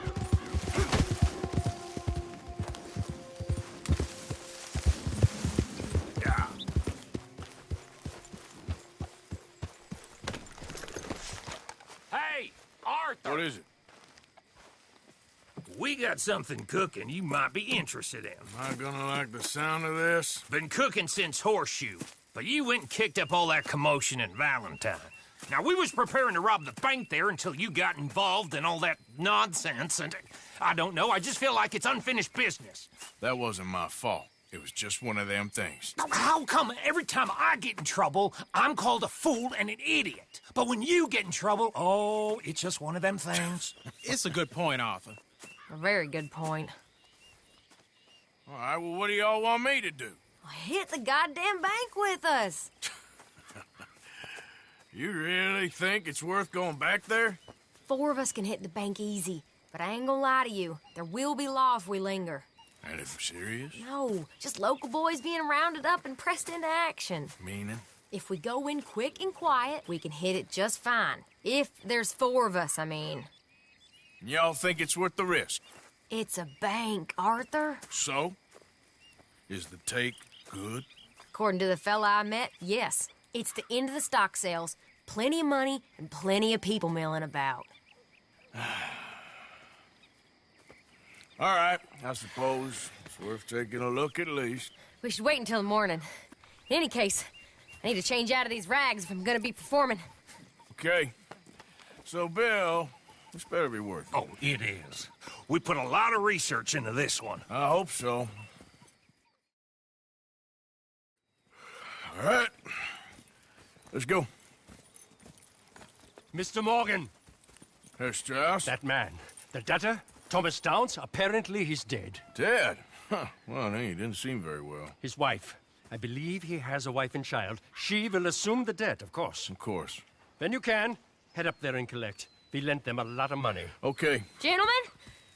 Speaker 5: Yeah.
Speaker 10: Hey, Arthur!
Speaker 5: What is it?
Speaker 10: We got something cooking you might be interested in.
Speaker 5: Am I gonna like the sound of this?
Speaker 10: Been cooking since Horseshoe, but you went and kicked up all that commotion in Valentine. Now, we was preparing to rob the bank there until you got involved in all that nonsense, and I don't know, I just feel like it's unfinished business.
Speaker 5: That wasn't my fault. It was just one of them things.
Speaker 10: How come every time I get in trouble, I'm called a fool and an idiot? But when you get in trouble, oh, it's just one of them things.
Speaker 6: It's a good point, Arthur.
Speaker 3: A very good point.
Speaker 5: All right, well, what do y'all want me to do?
Speaker 3: Hit the goddamn bank with us.
Speaker 5: You really think it's worth going back there?
Speaker 3: 4 of us can hit the bank easy, but I ain't gonna lie to you. There will be law if we linger.
Speaker 5: And if serious?
Speaker 3: No, just local boys being rounded up and pressed into action.
Speaker 5: Meaning?
Speaker 3: If we go in quick and quiet, we can hit it just fine. If there's 4 of us, I mean.
Speaker 5: Y'all think it's worth the risk?
Speaker 3: It's a bank, Arthur.
Speaker 5: So? Is the take good?
Speaker 3: According to the fella I met, yes. It's the end of the stock sales. Plenty of money and plenty of people milling about.
Speaker 5: All right, I suppose it's worth taking a look at least.
Speaker 3: We should wait until the morning. In any case, I need to change out of these rags if I'm gonna be performing.
Speaker 5: Okay. So, Bill, this better be worth it.
Speaker 10: Oh, it is. We put a lot of research into this one.
Speaker 5: I hope so. All right. Let's go.
Speaker 13: Mr. Morgan.
Speaker 5: Herr Strauss?
Speaker 13: That man. The debtor, Thomas Downs, apparently he's dead.
Speaker 5: Dead? Huh. Well, he didn't seem very well.
Speaker 13: His wife. I believe he has a wife and child. She will assume the debt, of course.
Speaker 5: Of course.
Speaker 13: When you can, head up there and collect. We lent them a lot of money.
Speaker 5: Okay.
Speaker 3: Gentlemen,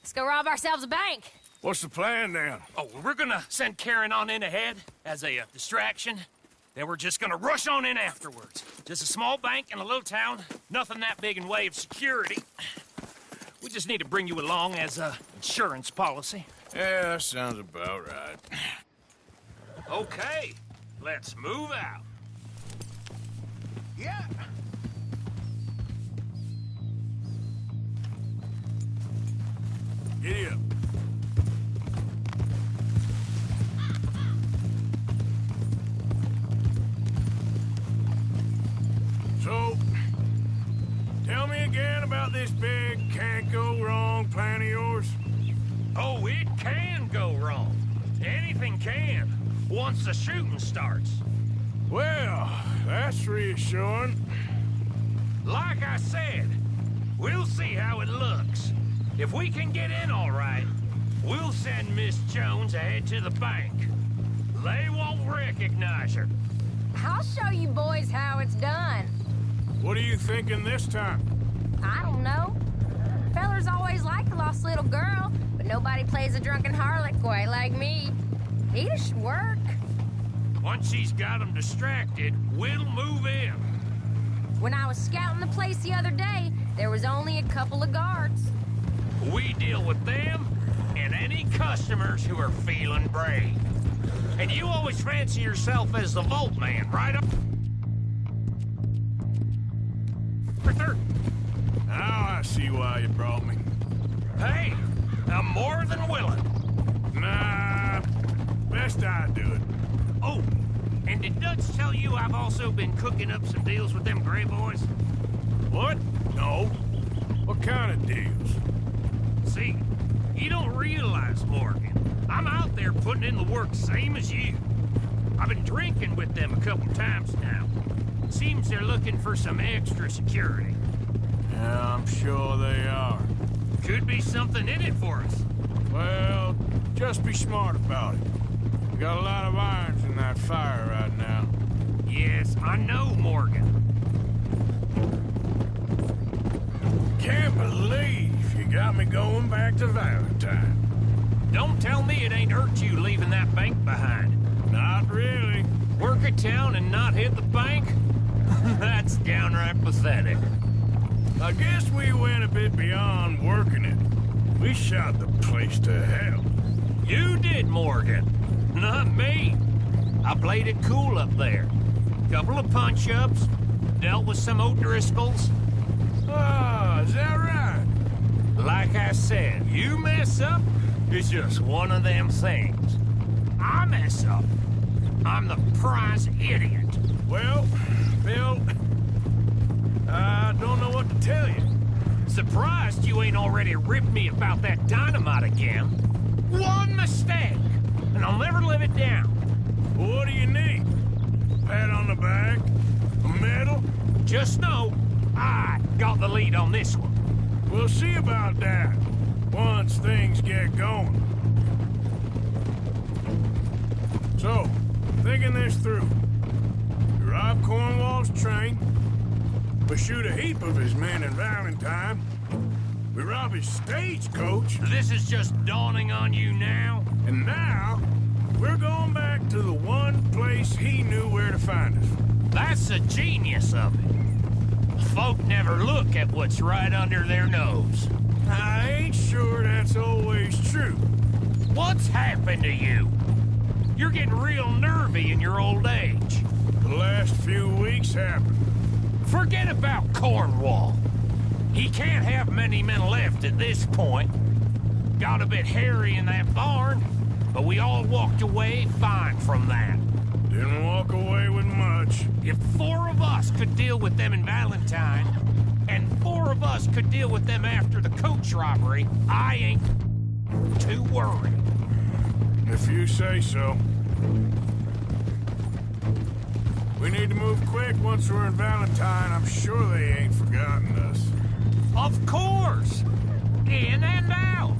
Speaker 3: let's go rob ourselves a bank.
Speaker 5: What's the plan, then?
Speaker 10: Oh, we're gonna send Karen on in ahead as a distraction. Then we're just gonna rush on in afterwards. Just a small bank in a little town. Nothing that big in way of security. We just need to bring you along as a insurance policy.
Speaker 5: Yeah, that sounds about right.
Speaker 10: Okay, let's move out.
Speaker 5: Yeah. Giddy up. So, tell me again about this big can't-go-wrong plan of yours.
Speaker 10: Oh, it can go wrong. Anything can, once the shooting starts.
Speaker 5: Well, that's reassuring.
Speaker 10: Like I said, we'll see how it looks. If we can get in all right, we'll send Miss Jones ahead to the bank. They won't recognize her.
Speaker 3: I'll show you boys how it's done.
Speaker 5: What are you thinking this time?
Speaker 3: I don't know. Fellers always like a lost little girl, but nobody plays a drunken harlot quite like me. It should work.
Speaker 10: Once she's got them distracted, we'll move in.
Speaker 3: When I was scouting the place the other day, there was only a couple of guards.
Speaker 10: We deal with them and any customers who are feeling brave. And you always fancy yourself as the Vault Man, right?
Speaker 5: Now I see why you brought me.
Speaker 10: Hey, I'm more than willing.
Speaker 5: Nah, best I do it.
Speaker 10: Oh, and did Dutch tell you I've also been cooking up some deals with them Gray Boys?
Speaker 5: What? No. What kind of deals?
Speaker 10: See, you don't realize, Morgan. I'm out there putting in the work same as you. I've been drinking with them a couple times now. Seems they're looking for some extra security.
Speaker 5: Yeah, I'm sure they are.
Speaker 10: Could be something in it for us.
Speaker 5: Well, just be smart about it. We got a lot of irons in that fire right now.
Speaker 10: Yes, I know, Morgan.
Speaker 5: Can't believe you got me going back to Valentine.
Speaker 10: Don't tell me it ain't hurt you leaving that bank behind.
Speaker 5: Not really.
Speaker 10: Work a town and not hit the bank? That's downright pathetic.
Speaker 5: I guess we went a bit beyond working it. We shot the place to hell.
Speaker 10: You did, Morgan. Not me. I played it cool up there. Couple of punch-ups, dealt with some O'Driscolls.
Speaker 5: Ah, is that right?
Speaker 10: Like I said, you mess up, it's just one of them things. I mess up, I'm the prize idiot.
Speaker 5: Well, Bill, I don't know what to tell you.
Speaker 10: Surprised you ain't already ripped me about that dynamite again. One mistake, and I'll never live it down.
Speaker 5: What do you need? Pat on the back? A medal?
Speaker 10: Just know, I got the lead on this one.
Speaker 5: We'll see about that, once things get going. So, thinking this through. We rob Cornwall's train. We shoot a heap of his men in Valentine. We rob his stagecoach.
Speaker 10: This is just dawning on you now?
Speaker 5: And now, we're going back to the one place he knew where to find us.
Speaker 10: That's the genius of it. Folk never look at what's right under their nose.
Speaker 5: I ain't sure that's always true.
Speaker 10: What's happened to you? You're getting real nervy in your old age.
Speaker 5: The last few weeks happened.
Speaker 10: Forget about Cornwall. He can't have many men left at this point. Got a bit hairy in that barn, but we all walked away fine from that.
Speaker 5: Didn't walk away with much.
Speaker 10: If 4 of us could deal with them in Valentine, and 4 of us could deal with them after the coach robbery, I ain't too worried.
Speaker 5: If you say so. We need to move quick once we're in Valentine. I'm sure they ain't forgotten us.
Speaker 10: Of course! In and out!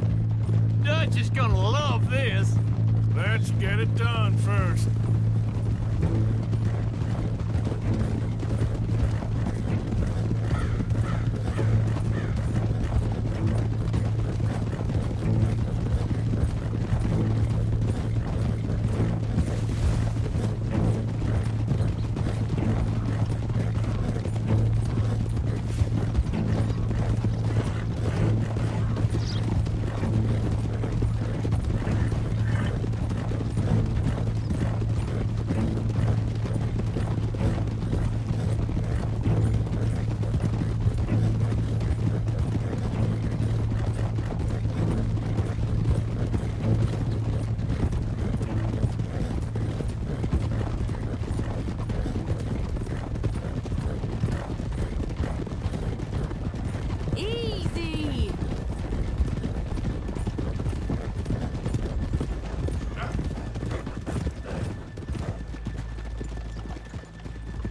Speaker 10: Dutch is gonna love this.
Speaker 5: Let's get it done first.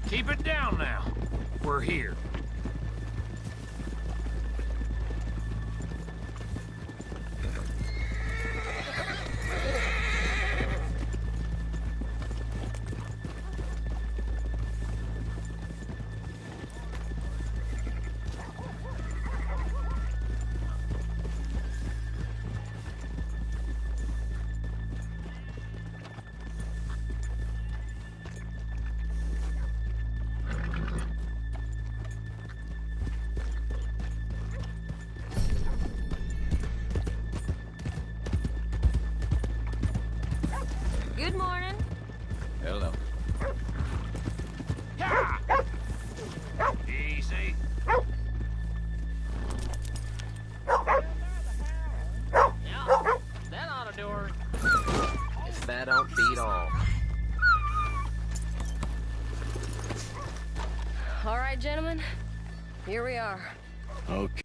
Speaker 10: Keep it down now. We're here.
Speaker 3: Good morning.
Speaker 5: Hello.
Speaker 10: Easy.
Speaker 15: That ought to do her. If that don't beat all.
Speaker 3: All right, gentlemen. Here we are.
Speaker 5: Okay.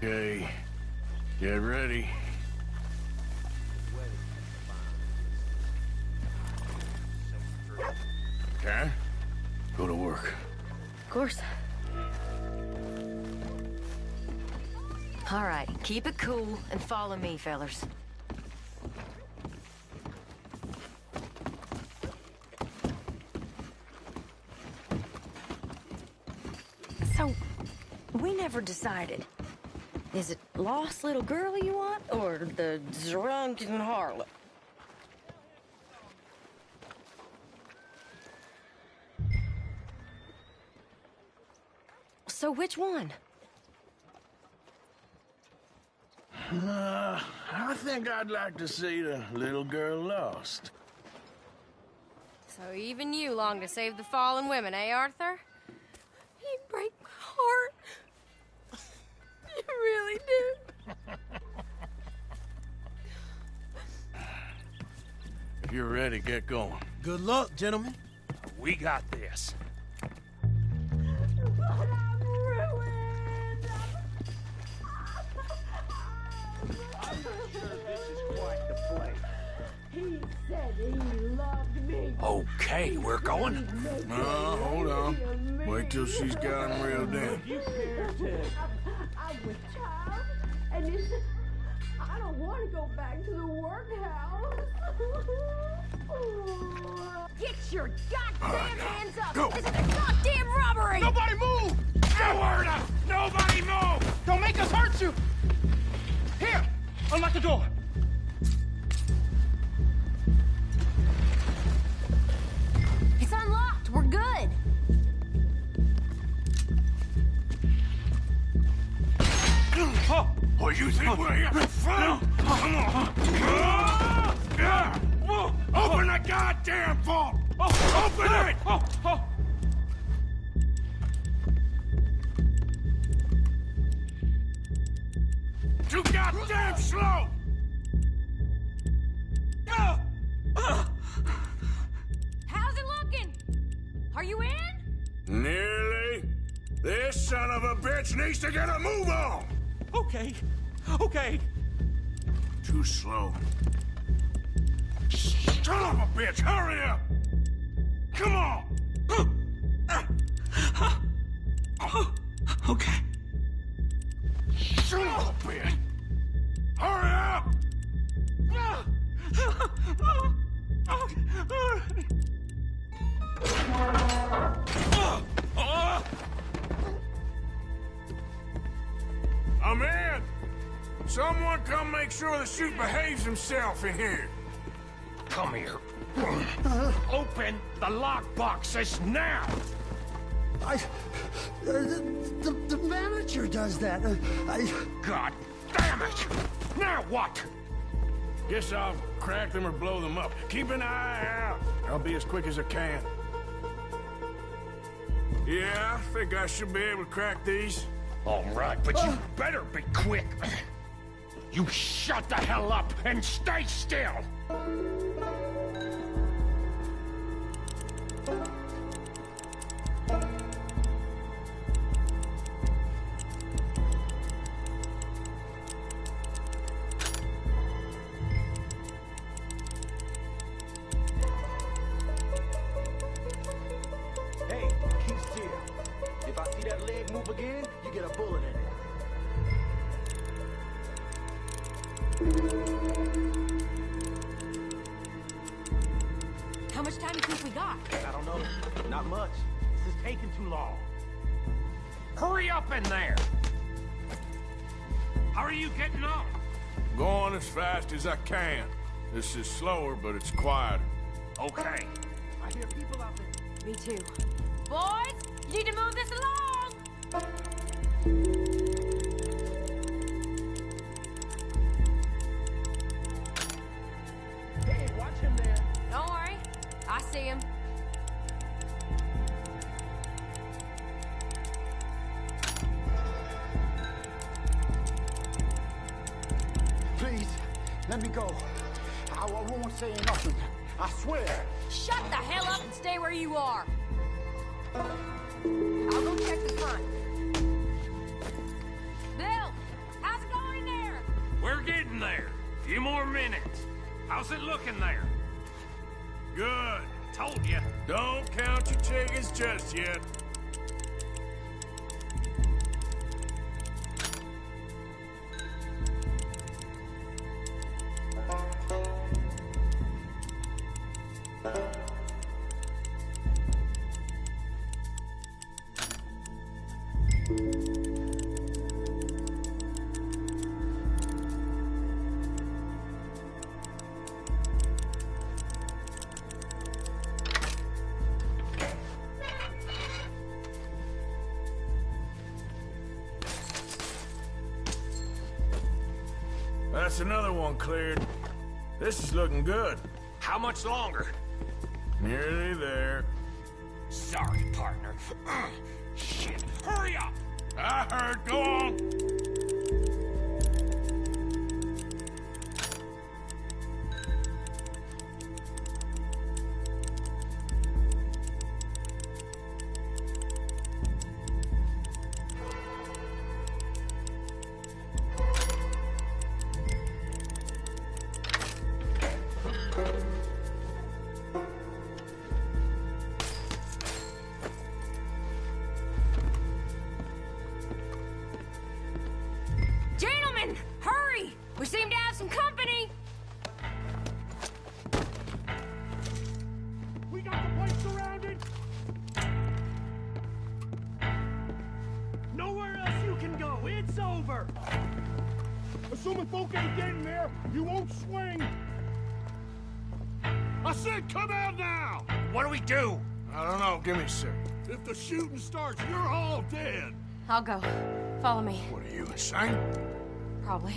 Speaker 5: Okay. Get ready. Okay? Go to work.
Speaker 3: Of course. All right, keep it cool and follow me, fellers. So, we never decided. Is it lost little girl you want, or the drunken harlot? So which one?
Speaker 5: I think I'd like to see the little girl lost.
Speaker 3: So even you long to save the fallen women, eh, Arthur? You break my heart. You really do.
Speaker 5: If you're ready, get going.
Speaker 22: Good luck, gentlemen.
Speaker 10: We got this.
Speaker 12: He said he loved me.
Speaker 10: Okay, we're going.
Speaker 5: Hold on. Wait till she's got him reeled in.
Speaker 12: I was child, and you said, I don't want to go back to the workhouse.
Speaker 3: Get your goddamn hands up!
Speaker 5: Go.
Speaker 3: This is a goddamn robbery!
Speaker 1: Nobody move!
Speaker 10: Roberta! Nobody move!
Speaker 1: Don't make us hurt you! Here! Unlock the door!
Speaker 3: It's unlocked. We're good.
Speaker 5: Oh, you think we're here for fun? Come on. Open the goddamn vault! Open it! Too goddamn slow!
Speaker 3: How's it looking? Are you in?
Speaker 5: Nearly. This son of a bitch needs to get a move on!
Speaker 1: Okay.
Speaker 5: Too slow. Son of a bitch, hurry up! Come on!
Speaker 17: Okay.
Speaker 5: Son of a bitch! Hurry up! I'm in! Someone come make sure the chute behaves himself in here.
Speaker 10: Come here. Open the lockboxes now!
Speaker 17: The manager does that.
Speaker 10: God damn it! Now what?
Speaker 5: Guess I'll crack them or blow them up. Keep an eye out. I'll be as quick as I can. Yeah, I think I should be able to crack these.
Speaker 10: All right, but you better be quick. You shut the hell up and stay still!
Speaker 1: Hey, keep still. If I see that leg move again, you get a bullet in it.
Speaker 3: How much time do you think we got?
Speaker 1: I don't know. Not much. This is taking too long.
Speaker 10: Hurry up in there! How are you getting on?
Speaker 5: Going as fast as I can. This is slower, but it's quieter.
Speaker 10: Okay.
Speaker 1: I hear people out there.
Speaker 3: Me too. Boys, you need to move this along!
Speaker 1: Hey, watch him there.
Speaker 3: Don't worry. I see him.
Speaker 11: Please, let me go. I won't say nothing. I swear.
Speaker 3: Shut the hell up and stay where you are. I'll go check the front. Bill, how's it going in there?
Speaker 10: We're getting there. Few more minutes. How's it looking there?
Speaker 5: Good.
Speaker 10: Told you.
Speaker 5: Don't count your chickens just yet. That's another one cleared. This is looking good.
Speaker 10: How much longer?
Speaker 5: Nearly there.
Speaker 10: Sorry, partner. Shit, hurry up!
Speaker 5: I heard, go on!
Speaker 3: Gentlemen, hurry! We seem to have some company.
Speaker 1: We got the place surrounded. Nowhere else you can go. It's over. Assuming folk ain't getting there, you won't swing. I said come out now!
Speaker 10: What do we do?
Speaker 5: I don't know, give me a sec.
Speaker 1: If the shooting starts, you're all dead.
Speaker 3: I'll go. Follow me.
Speaker 5: What are you, insane?
Speaker 3: Probably.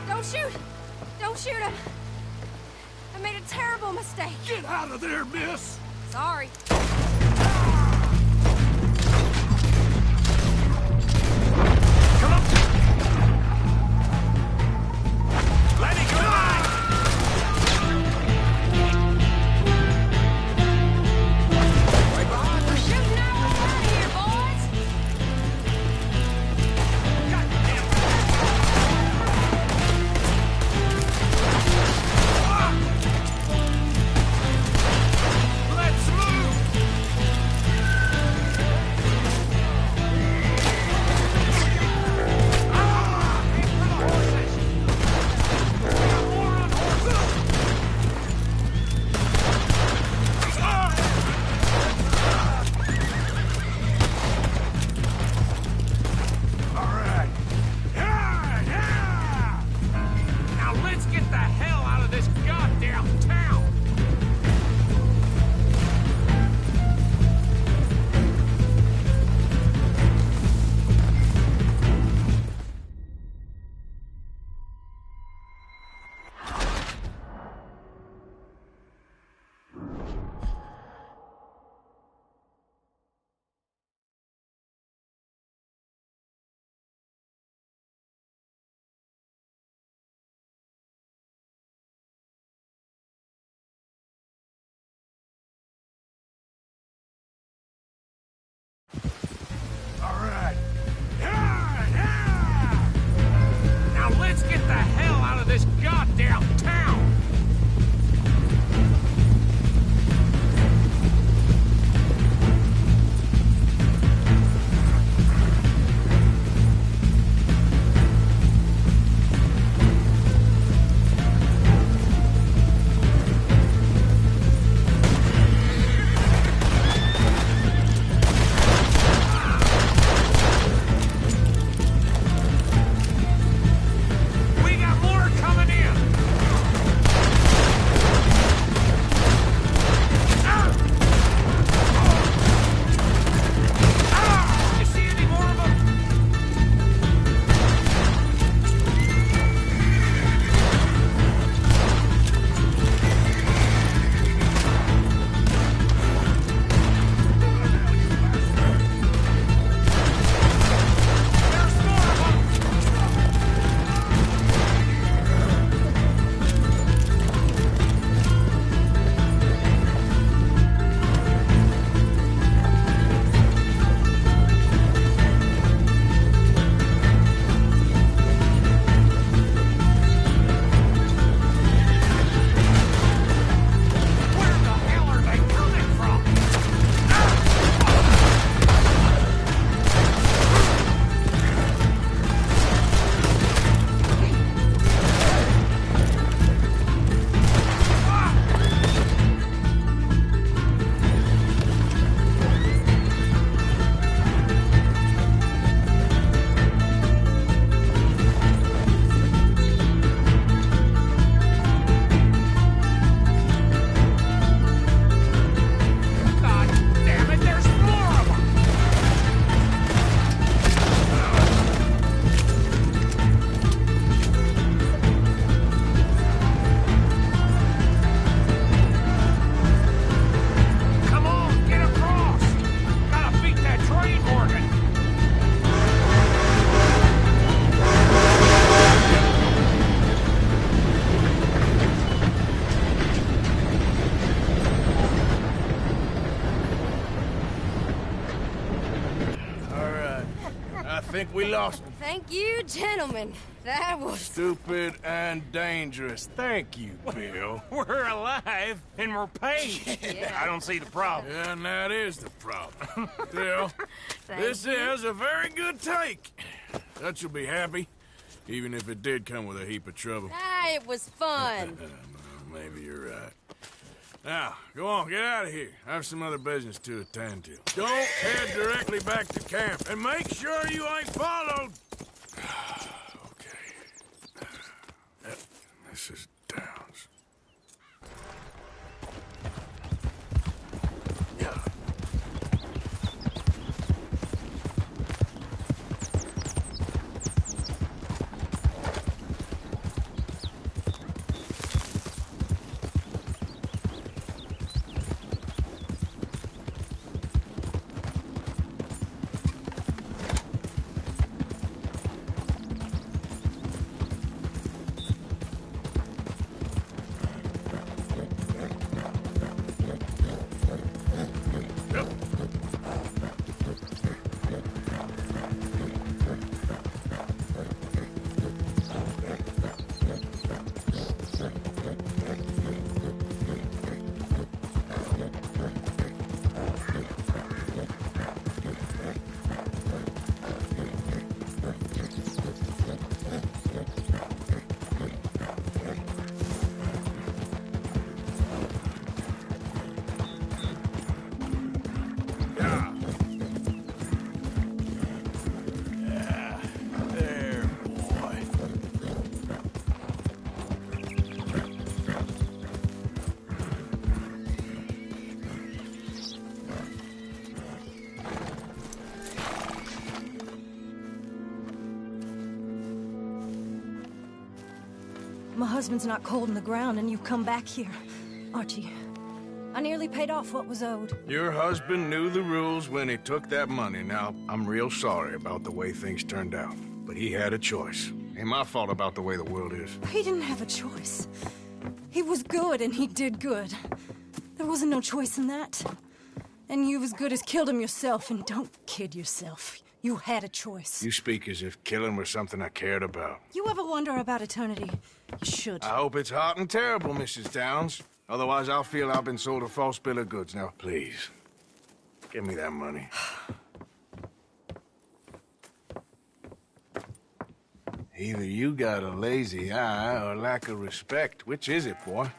Speaker 3: Don't shoot! Don't shoot him! I made a terrible mistake.
Speaker 1: Get out of there, miss!
Speaker 3: Sorry.
Speaker 10: Come on! Lenny, come on!
Speaker 3: We're shooting our way out of here, boys!
Speaker 10: Let's move!
Speaker 5: think we lost him.
Speaker 3: Thank you, gentlemen. That was...
Speaker 5: Stupid and dangerous. Thank you, Bill.
Speaker 10: We're alive, and we're paid.
Speaker 3: Yeah.
Speaker 10: I don't see the problem.
Speaker 5: Yeah, and that is the problem. Still, this is a very good take. Dutch will be happy, even if it did come with a heap of trouble.
Speaker 3: Ah, it was fun.
Speaker 5: Maybe you're right. Now, go on, get out of here. I have some other business to attend to. Don't head directly back to camp, and make sure you ain't followed. Okay. This is Downs. Yeah.
Speaker 8: My husband's not cold in the ground, and you've come back here. Archie, I nearly paid off what was owed.
Speaker 5: Your husband knew the rules when he took that money. Now, I'm real sorry about the way things turned out. But he had a choice. Ain't my fault about the way the world is.
Speaker 8: He didn't have a choice. He was good, and he did good. There wasn't no choice in that. And you've as good as killed him yourself, and don't kid yourself. You had a choice.
Speaker 5: You speak as if killing was something I cared about.
Speaker 8: You ever wonder about eternity? You should.
Speaker 5: I hope it's hot and terrible, Mrs. Downs. Otherwise, I'll feel I've been sold a false bill of goods. Now, please, give me that money. Either you got a lazy eye or lack of respect. Which is it, boy?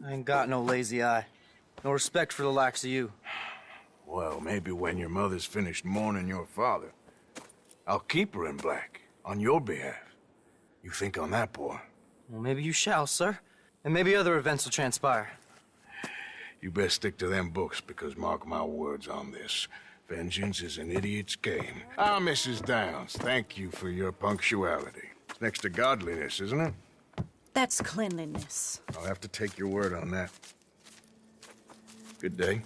Speaker 19: I ain't got no lazy eye. No respect for the likes of you.
Speaker 5: Well, maybe when your mother's finished mourning your father, I'll keep her in black, on your behalf. You think on that, boy?
Speaker 19: Well, maybe you shall, sir. And maybe other events will transpire.
Speaker 5: You best stick to them books, because mark my words on this. Vengeance is an idiot's game. Ah, Mrs. Downs, thank you for your punctuality. It's next to godliness, isn't it?
Speaker 8: That's cleanliness.
Speaker 5: I'll have to take your word on that. Good day.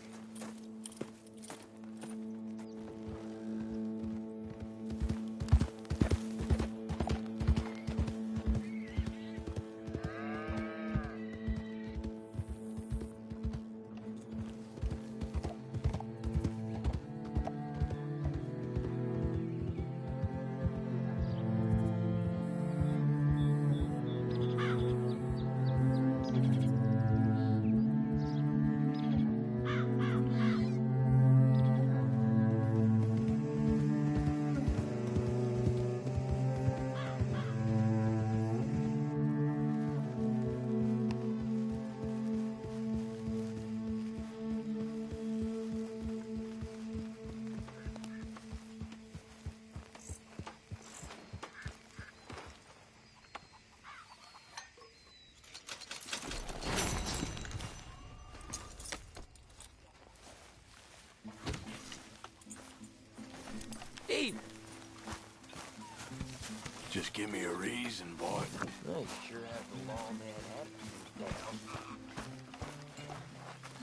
Speaker 5: Just give me a reason, boy.
Speaker 23: They sure have the lawman attitude down.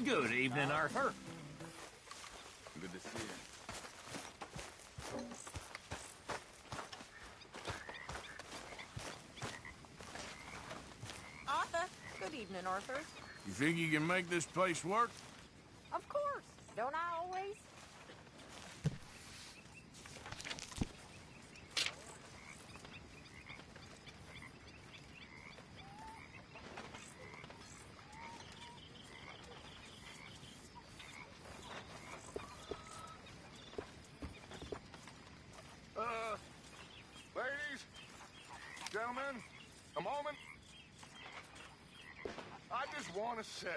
Speaker 10: Good evening, Arthur.
Speaker 18: Good to see you.
Speaker 24: Arthur. Good evening, Arthur.
Speaker 5: You think you can make this place work?
Speaker 24: Of course. Don't I always?
Speaker 9: Gentlemen, a moment. I just want to say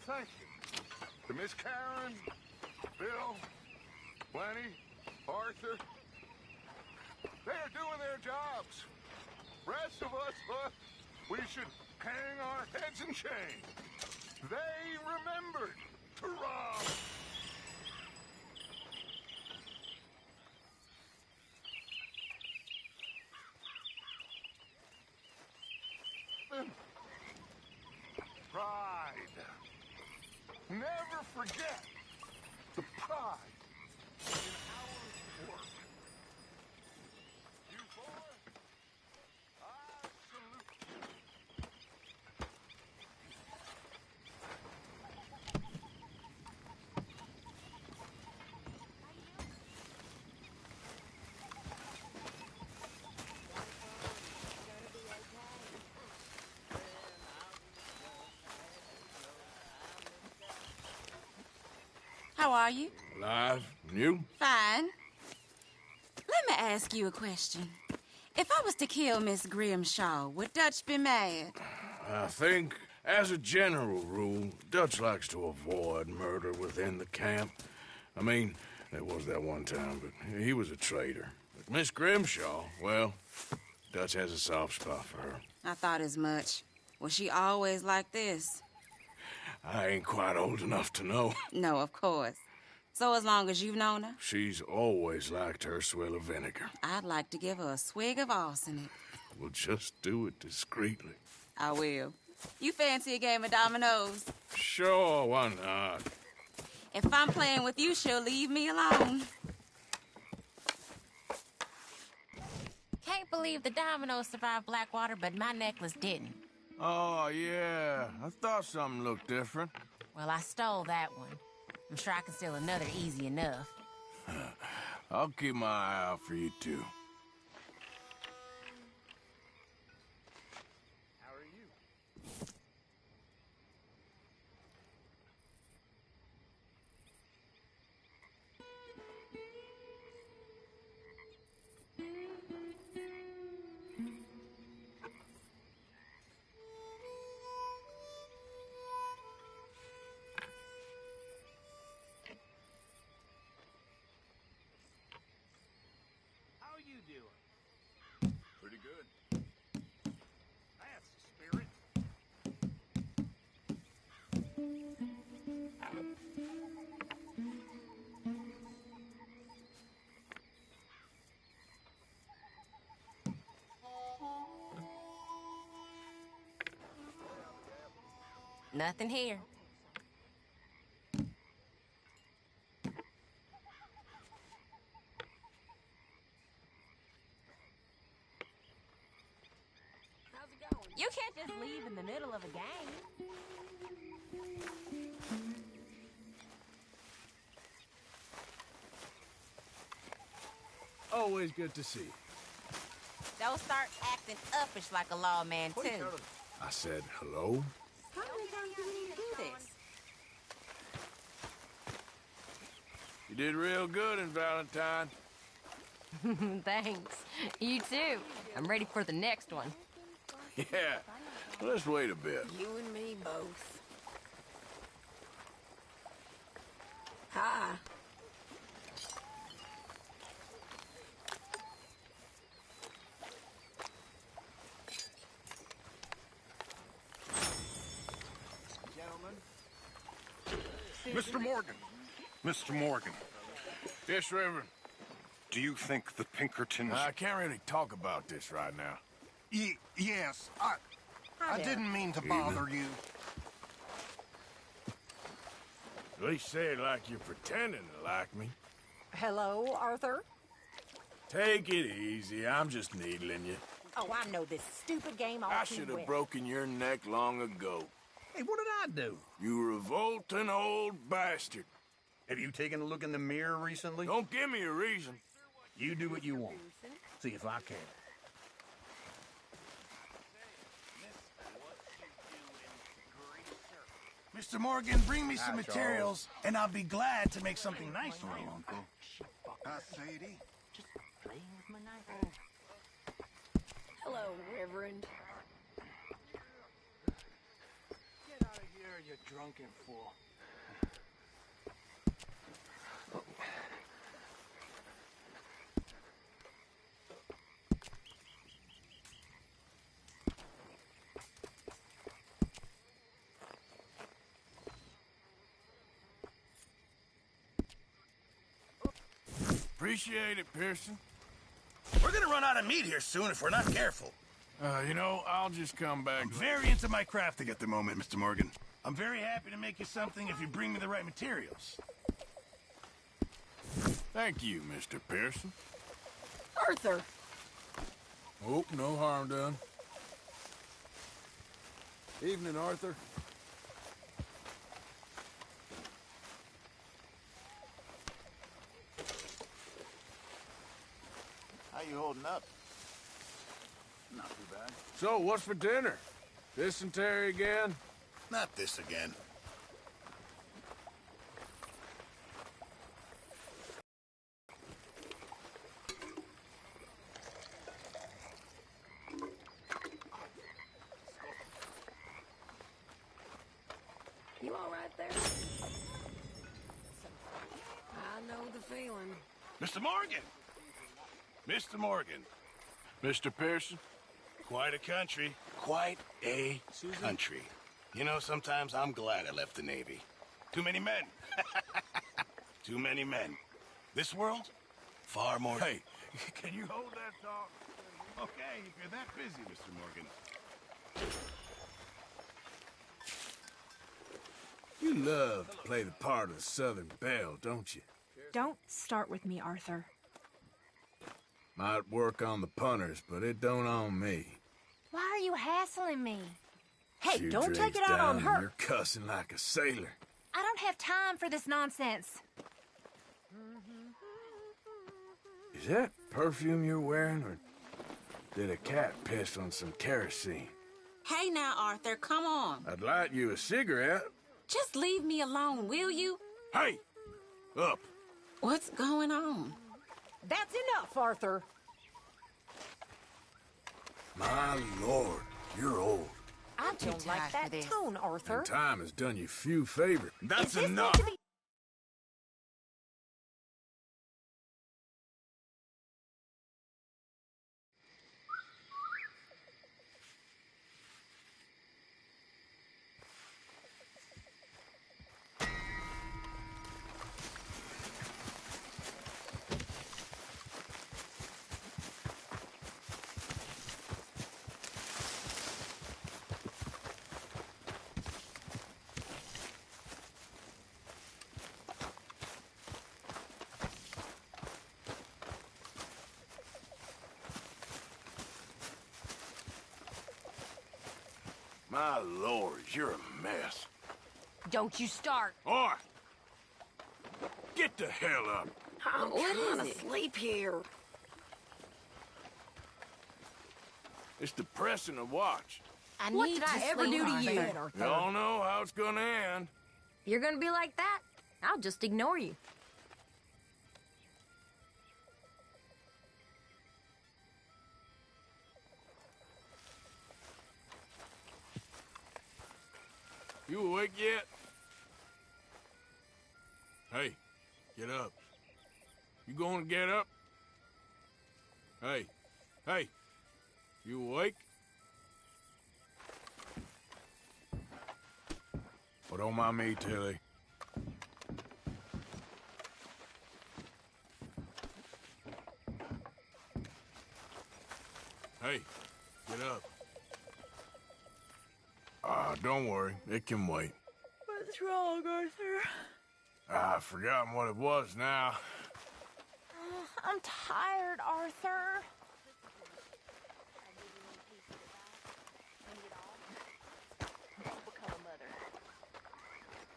Speaker 9: thank you to Miss Karen, Bill, Lenny, Arthur. They are doing their jobs. Rest of us, we should hang our heads in shame. They remembered to rob. Pride. Never forget the pride in our work. You boys, I salute you.
Speaker 4: How are you?
Speaker 5: Alive? And you?
Speaker 4: Fine. Let me ask you a question. If I was to kill Miss Grimshaw, would Dutch be mad?
Speaker 5: I think, as a general rule, Dutch likes to avoid murder within the camp. I mean, there was that one time, but he was a traitor. But Miss Grimshaw, well, Dutch has a soft spot for her.
Speaker 4: I thought as much. Was she always like this?
Speaker 5: I ain't quite old enough to know.
Speaker 4: No, of course. So as long as you've known her?
Speaker 5: She's always liked her swill of vinegar.
Speaker 4: I'd like to give her a swig of arsenic.
Speaker 5: We'll just do it discreetly.
Speaker 4: I will. You fancy a game of dominoes?
Speaker 5: Sure, why not?
Speaker 4: If I'm playing with you, she'll leave me alone.
Speaker 3: Can't believe the dominoes survived Blackwater, but my necklace didn't.
Speaker 5: Oh, yeah. I thought something looked different.
Speaker 3: Well, I stole that one. I'm sure I can steal another easy enough.
Speaker 5: I'll keep my eye out for you, too.
Speaker 1: How are you? How are you doing?
Speaker 9: Pretty good.
Speaker 1: That's the spirit.
Speaker 3: Nothing here. You can't just leave in the middle of a game.
Speaker 5: Always good to see you.
Speaker 3: Don't start acting uppish like a lawman, too.
Speaker 5: I said hello?
Speaker 3: How many times do we need to do this?
Speaker 5: You did real good in Valentine.
Speaker 3: Thanks. You too. I'm ready for the next one.
Speaker 5: Yeah. Let's wait a bit.
Speaker 24: You and me both. Hi.
Speaker 16: Mr. Morgan. Mr. Morgan.
Speaker 5: Yes, Reverend.
Speaker 16: Do you think the Pinkertons...
Speaker 5: I can't really talk about this right now.
Speaker 16: Yes, I didn't mean to bother you.
Speaker 5: At least say it like you're pretending to like me.
Speaker 24: Hello, Arthur?
Speaker 5: Take it easy. I'm just needling you.
Speaker 24: Oh, I know this stupid game all
Speaker 5: I
Speaker 24: too
Speaker 5: should
Speaker 24: well.
Speaker 5: have broken your neck long ago.
Speaker 18: Hey, what did I do?
Speaker 5: You revolting old bastard.
Speaker 18: Have you taken a look in the mirror recently?
Speaker 5: Don't give me a reason.
Speaker 18: You do what you want. See if I can.
Speaker 20: Mr. Morgan, bring me some materials, and I'll be glad to make something nice for you.
Speaker 9: Uncle. Hi, Sadie.
Speaker 24: Hello, Reverend.
Speaker 5: Get out of here, you drunken fool. Appreciate it, Pearson.
Speaker 16: We're gonna run out of meat here soon if we're not careful.
Speaker 5: You know, I'll just come back.
Speaker 16: I'm very into my crafting at the moment, Mr. Morgan. I'm very happy to make you something if you bring me the right materials.
Speaker 5: Thank you, Mr. Pearson.
Speaker 24: Arthur!
Speaker 5: Oh, no harm done. Evening, Arthur.
Speaker 11: How you holding up?
Speaker 16: Not too bad.
Speaker 5: So, what's for dinner? Dysentery again?
Speaker 16: Not this again.
Speaker 24: You all right there? I know the feeling.
Speaker 16: Mr. Morgan! Mr. Morgan.
Speaker 5: Mr. Pearson?
Speaker 16: Quite a country. Quite a country. You know, sometimes I'm glad I left the Navy. Too many men. Too many men. This world, far more...
Speaker 5: Hey, can you hold that thought?
Speaker 16: Okay, if you're that busy, Mr. Morgan.
Speaker 5: You love to play the part of the Southern Belle, don't you?
Speaker 2: Don't start with me, Arthur.
Speaker 5: Might work on the punters, but it don't on me.
Speaker 3: Why are you hassling me?
Speaker 2: Hey,
Speaker 5: Shoe
Speaker 2: don't take
Speaker 5: drags
Speaker 2: it out on
Speaker 5: down
Speaker 2: her.
Speaker 5: and you're cussing like a sailor.
Speaker 3: I don't have time for this nonsense.
Speaker 5: Is that perfume you're wearing, or did a cat piss on some kerosene?
Speaker 4: Hey now, Arthur, come on.
Speaker 5: I'd light you a cigarette.
Speaker 4: Just leave me alone, will you?
Speaker 5: Hey! Up!
Speaker 4: What's going on?
Speaker 24: That's enough, Arthur.
Speaker 5: My lord, you're old.
Speaker 24: I don't like that tone, Arthur.
Speaker 5: And time has done you few favors. That's
Speaker 24: Is this
Speaker 5: enough!
Speaker 24: meant to be-
Speaker 5: My lord, you're a mess.
Speaker 3: Don't you start.
Speaker 5: Oi! Get the hell up!
Speaker 24: I'm trying to sleep here.
Speaker 5: It's depressing to watch.
Speaker 3: What did I ever do to you?
Speaker 5: You all know how it's gonna end.
Speaker 3: You're gonna be like that? I'll just ignore you.
Speaker 5: You awake yet? Hey, get up. You gonna get up? Hey, hey, you awake? Well, don't mind me, Tilly. Hey, get up. Don't worry. It can wait.
Speaker 2: What's wrong, Arthur?
Speaker 5: I've forgotten what it was now.
Speaker 2: I'm tired, Arthur.
Speaker 7: Don't become a mother.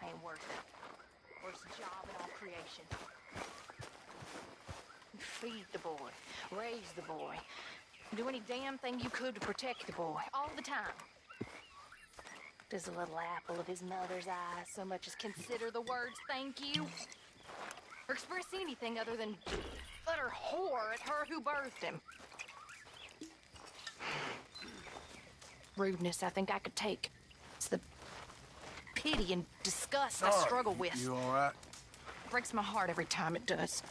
Speaker 7: Ain't worth it. Worst job in all creation. Feed the boy. Raise the boy. Do any damn thing you could to protect the boy. All the time. Does the little apple of his mother's eye so much as consider the words thank you? Or express anything other than utter horror at her who birthed him? Rudeness I think I could take. It's the pity and disgust I struggle with.
Speaker 5: You all right?
Speaker 7: Breaks my heart every time it does.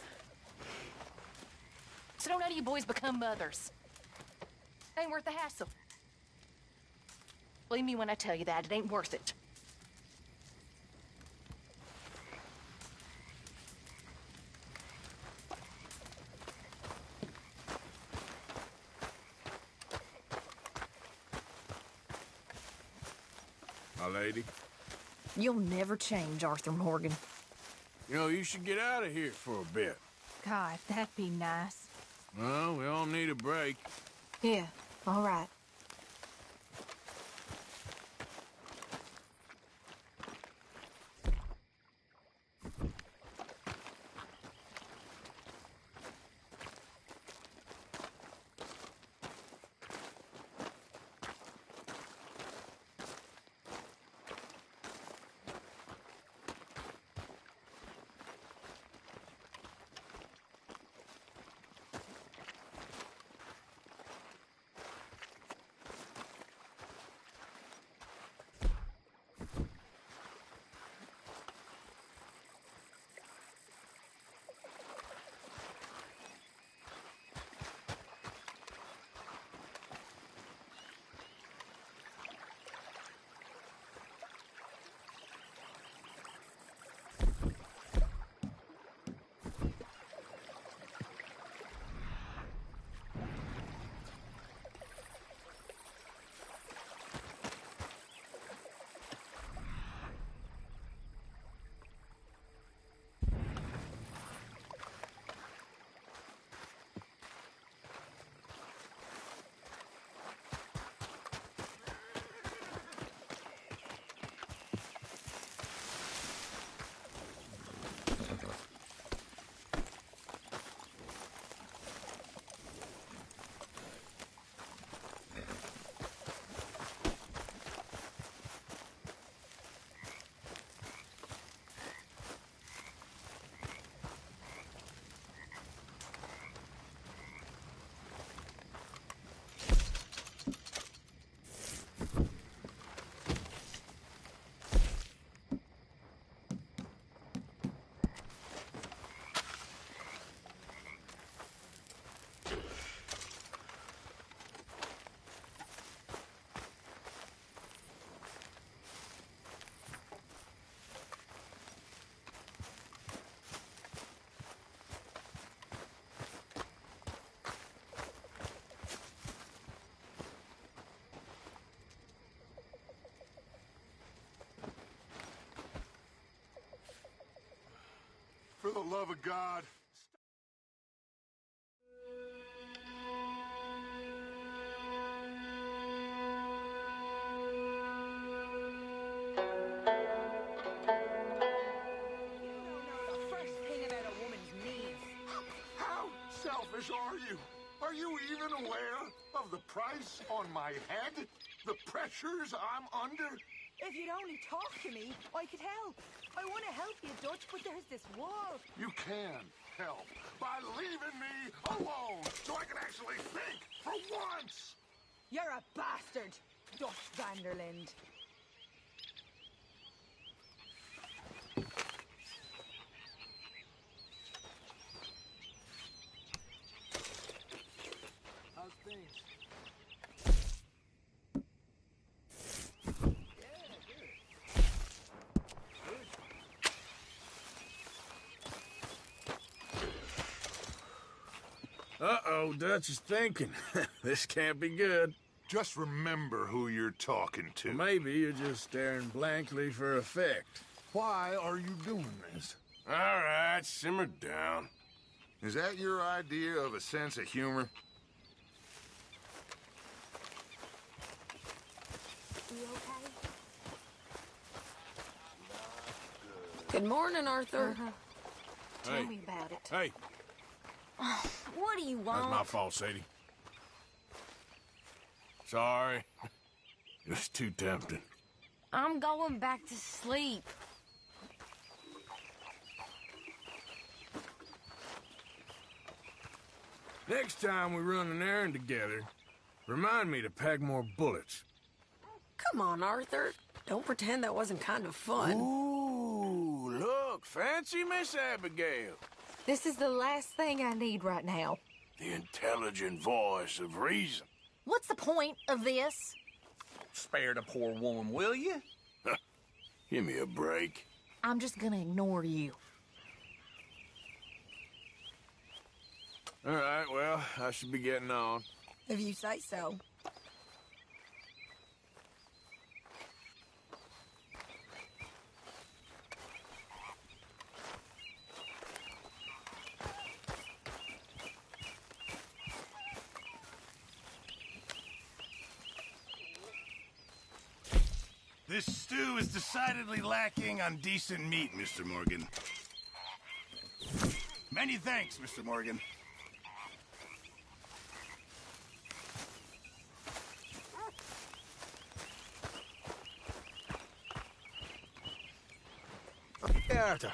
Speaker 7: So don't none of you boys become mothers. It ain't worth the hassle. Believe me when I tell you that, it ain't worth it.
Speaker 5: My lady.
Speaker 2: You'll never change, Arthur Morgan.
Speaker 5: You know, you should get out of here for a bit.
Speaker 2: God, that'd be nice.
Speaker 5: Well, we all need a break.
Speaker 2: Yeah, all right.
Speaker 9: For the love of God. How selfish are you? Are you even aware of the price on my head? The pressures I'm under?
Speaker 6: If you'd only talk to me, I could help. I want to help you, Dutch, but there's this wall.
Speaker 9: You can help by leaving me alone so I can actually think for once.
Speaker 6: You're a bastard, Dutch Vanderland.
Speaker 5: How's things? Uh-oh, Dutch is thinking. This can't be good.
Speaker 9: Just remember who you're talking to.
Speaker 5: Well, maybe you're just staring blankly for effect.
Speaker 9: Why are you doing this?
Speaker 5: All right, simmer down.
Speaker 9: Is that your idea of a sense of humor?
Speaker 24: You okay? Good morning, Arthur.
Speaker 2: Tell
Speaker 5: Hey.
Speaker 2: me about it.
Speaker 5: Hey,
Speaker 2: What do you want?
Speaker 5: that's my fault, Sadie. Sorry. It was too tempting.
Speaker 3: I'm going back to sleep.
Speaker 5: Next time we run an errand together, Remind me to pack more bullets.
Speaker 24: Come on, Arthur. Don't pretend that wasn't kind of fun.
Speaker 5: Ooh, look, fancy Miss Abigail.
Speaker 7: This is the last thing I need right now.
Speaker 5: The intelligent voice of reason.
Speaker 7: What's the point of this?
Speaker 17: Spare the poor woman, will you?
Speaker 5: Give me a break.
Speaker 7: I'm just gonna ignore you.
Speaker 5: All right, well, I should be getting on.
Speaker 24: If you say so.
Speaker 16: This stew is decidedly lacking on decent meat, Mr. Morgan. Many thanks, Mr. Morgan.
Speaker 22: Hey, Arthur.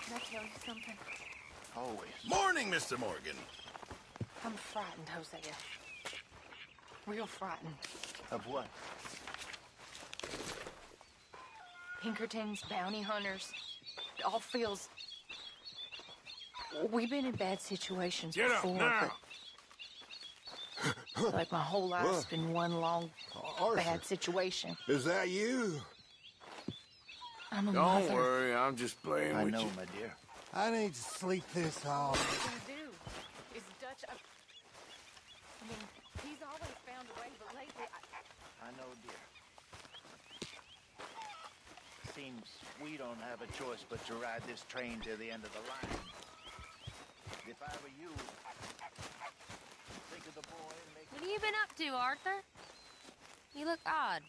Speaker 7: Can I tell you something?
Speaker 16: Always. Morning, Mr. Morgan.
Speaker 7: I'm frightened, Hosea. Real frightened.
Speaker 16: Of what?
Speaker 7: Pinkertons, bounty hunters. It all feels... We've been in bad situations
Speaker 5: Get up
Speaker 7: before,
Speaker 5: now.
Speaker 7: but... like my whole life's been one long bad situation.
Speaker 9: Is that you?
Speaker 7: I'm a
Speaker 5: Don't
Speaker 7: mother.
Speaker 5: worry, I'm just playing with you.
Speaker 16: my dear.
Speaker 20: I need to sleep this off.
Speaker 7: What are you gonna do? Is Dutch... I mean, he's always found a way, but lately
Speaker 13: I know, dear. Seems we don't have a choice but to ride this train to the end of the line. If I were you, think of the boy and make...
Speaker 3: What have you been up to, Arthur? You look odd.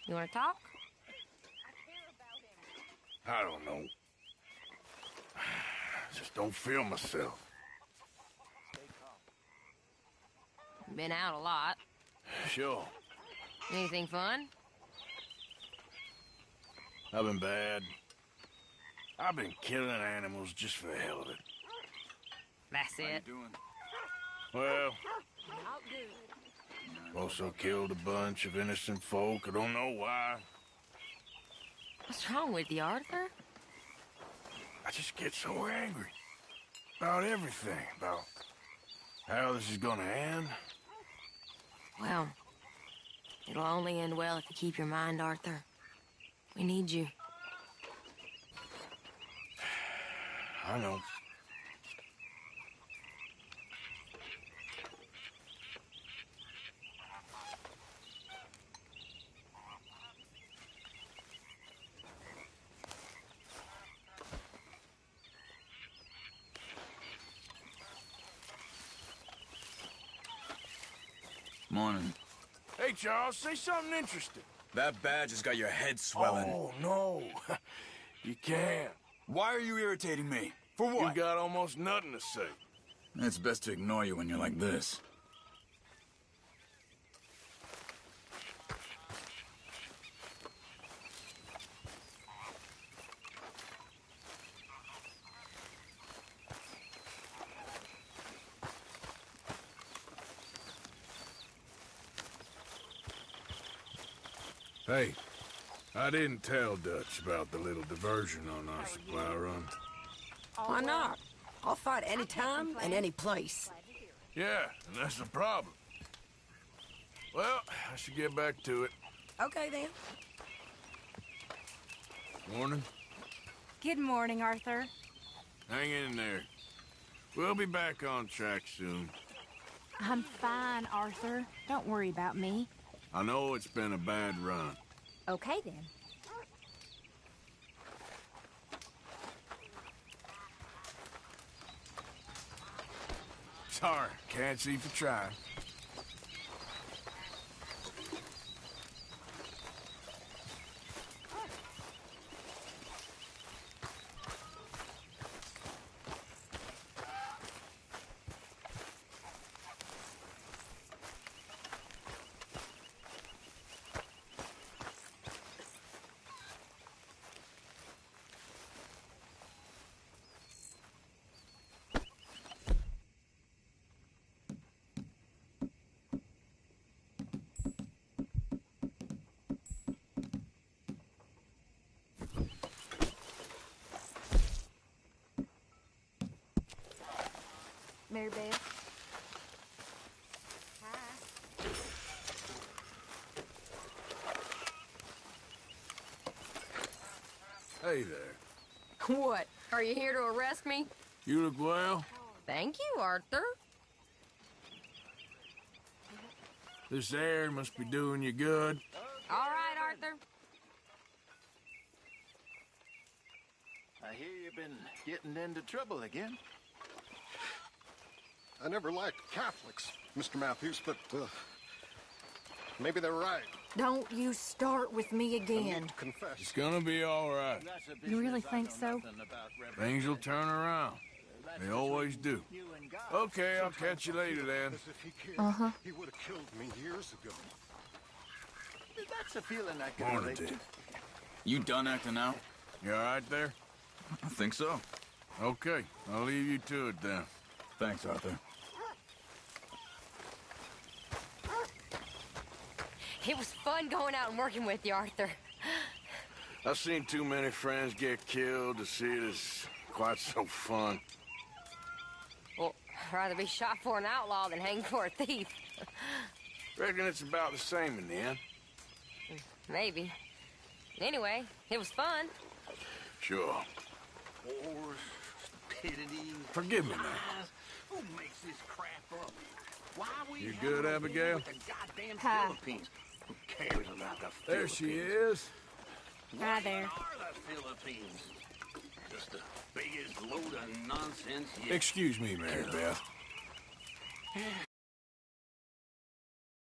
Speaker 3: You want to talk?
Speaker 5: I don't know. Just don't feel myself.
Speaker 3: Been out a lot.
Speaker 5: Sure.
Speaker 3: Anything fun?
Speaker 5: I've been bad. I've been killing animals just for the hell of it.
Speaker 3: That's
Speaker 5: How you
Speaker 3: it.
Speaker 5: doing? Well, also killed a bunch of innocent folk. I don't know why.
Speaker 3: What's wrong with you, Arthur?
Speaker 5: I just get so angry. About everything. About how this is gonna end.
Speaker 3: Well, it'll only end well if you keep your mind, Arthur. We need you.
Speaker 5: I know.
Speaker 18: Morning.
Speaker 5: Hey, Charles, say something interesting.
Speaker 18: That badge has got your head swelling.
Speaker 5: Oh, no. You can't.
Speaker 18: Why are you irritating me? For what?
Speaker 5: You got almost nothing to say.
Speaker 18: It's best to ignore you when you're like this.
Speaker 5: Hey, I didn't tell Dutch about the little diversion on our supply run.
Speaker 24: Why not? I'll fight any time and any place.
Speaker 5: Yeah, and that's the problem. Well, I should get back to it.
Speaker 24: Okay, then.
Speaker 5: Morning.
Speaker 2: Good morning, Arthur.
Speaker 5: Hang in there. We'll be back on track soon.
Speaker 2: I'm fine, Arthur. Don't worry about me.
Speaker 5: I know it's been a bad run.
Speaker 2: Okay, then.
Speaker 5: Sorry, can't see for trying.
Speaker 7: Mary Beth?
Speaker 5: Hey there.
Speaker 3: What? Are you here to arrest me?
Speaker 5: You look well.
Speaker 3: Thank you, Arthur.
Speaker 5: This air must be doing you good.
Speaker 3: All right, Arthur.
Speaker 13: I hear you've been getting into trouble again.
Speaker 12: I never liked Catholics, Mr. Matthews, but maybe they're right.
Speaker 24: Don't you start with me
Speaker 12: I need
Speaker 24: again.
Speaker 12: to confess.
Speaker 5: It's gonna be all right.
Speaker 2: You really think so?
Speaker 5: Things will turn around. They always do. Okay, I'll catch you later then.
Speaker 12: As if he cared.
Speaker 2: Uh-huh.
Speaker 12: He would have killed me years ago.
Speaker 13: That's a feeling I can
Speaker 5: Morning,
Speaker 13: relate to.
Speaker 5: Dick.
Speaker 18: You done acting out?
Speaker 5: You all right there?
Speaker 18: I think so.
Speaker 5: Okay, I'll leave you to it then.
Speaker 18: Thanks, Arthur.
Speaker 3: It was fun going out and working with you, Arthur.
Speaker 5: I've seen too many friends get killed to see it as quite so fun.
Speaker 3: Well, I'd rather be shot for an outlaw than hanged for a thief.
Speaker 5: Reckon it's about the same in the end.
Speaker 3: Maybe. Anyway, it was fun.
Speaker 5: Sure.
Speaker 17: War, stupidity.
Speaker 5: Forgive me, man.
Speaker 17: Who makes this crap up? Why we
Speaker 5: You
Speaker 17: have
Speaker 5: good,
Speaker 17: a war
Speaker 5: Abigail?
Speaker 17: with the goddamn
Speaker 3: Hi.
Speaker 17: Philippines? Who cares about the
Speaker 5: There
Speaker 17: Philippines?
Speaker 5: she is.
Speaker 2: Hi there.
Speaker 17: What are the Philippines? Just the biggest load of nonsense yet.
Speaker 5: Excuse me, Mary Beth.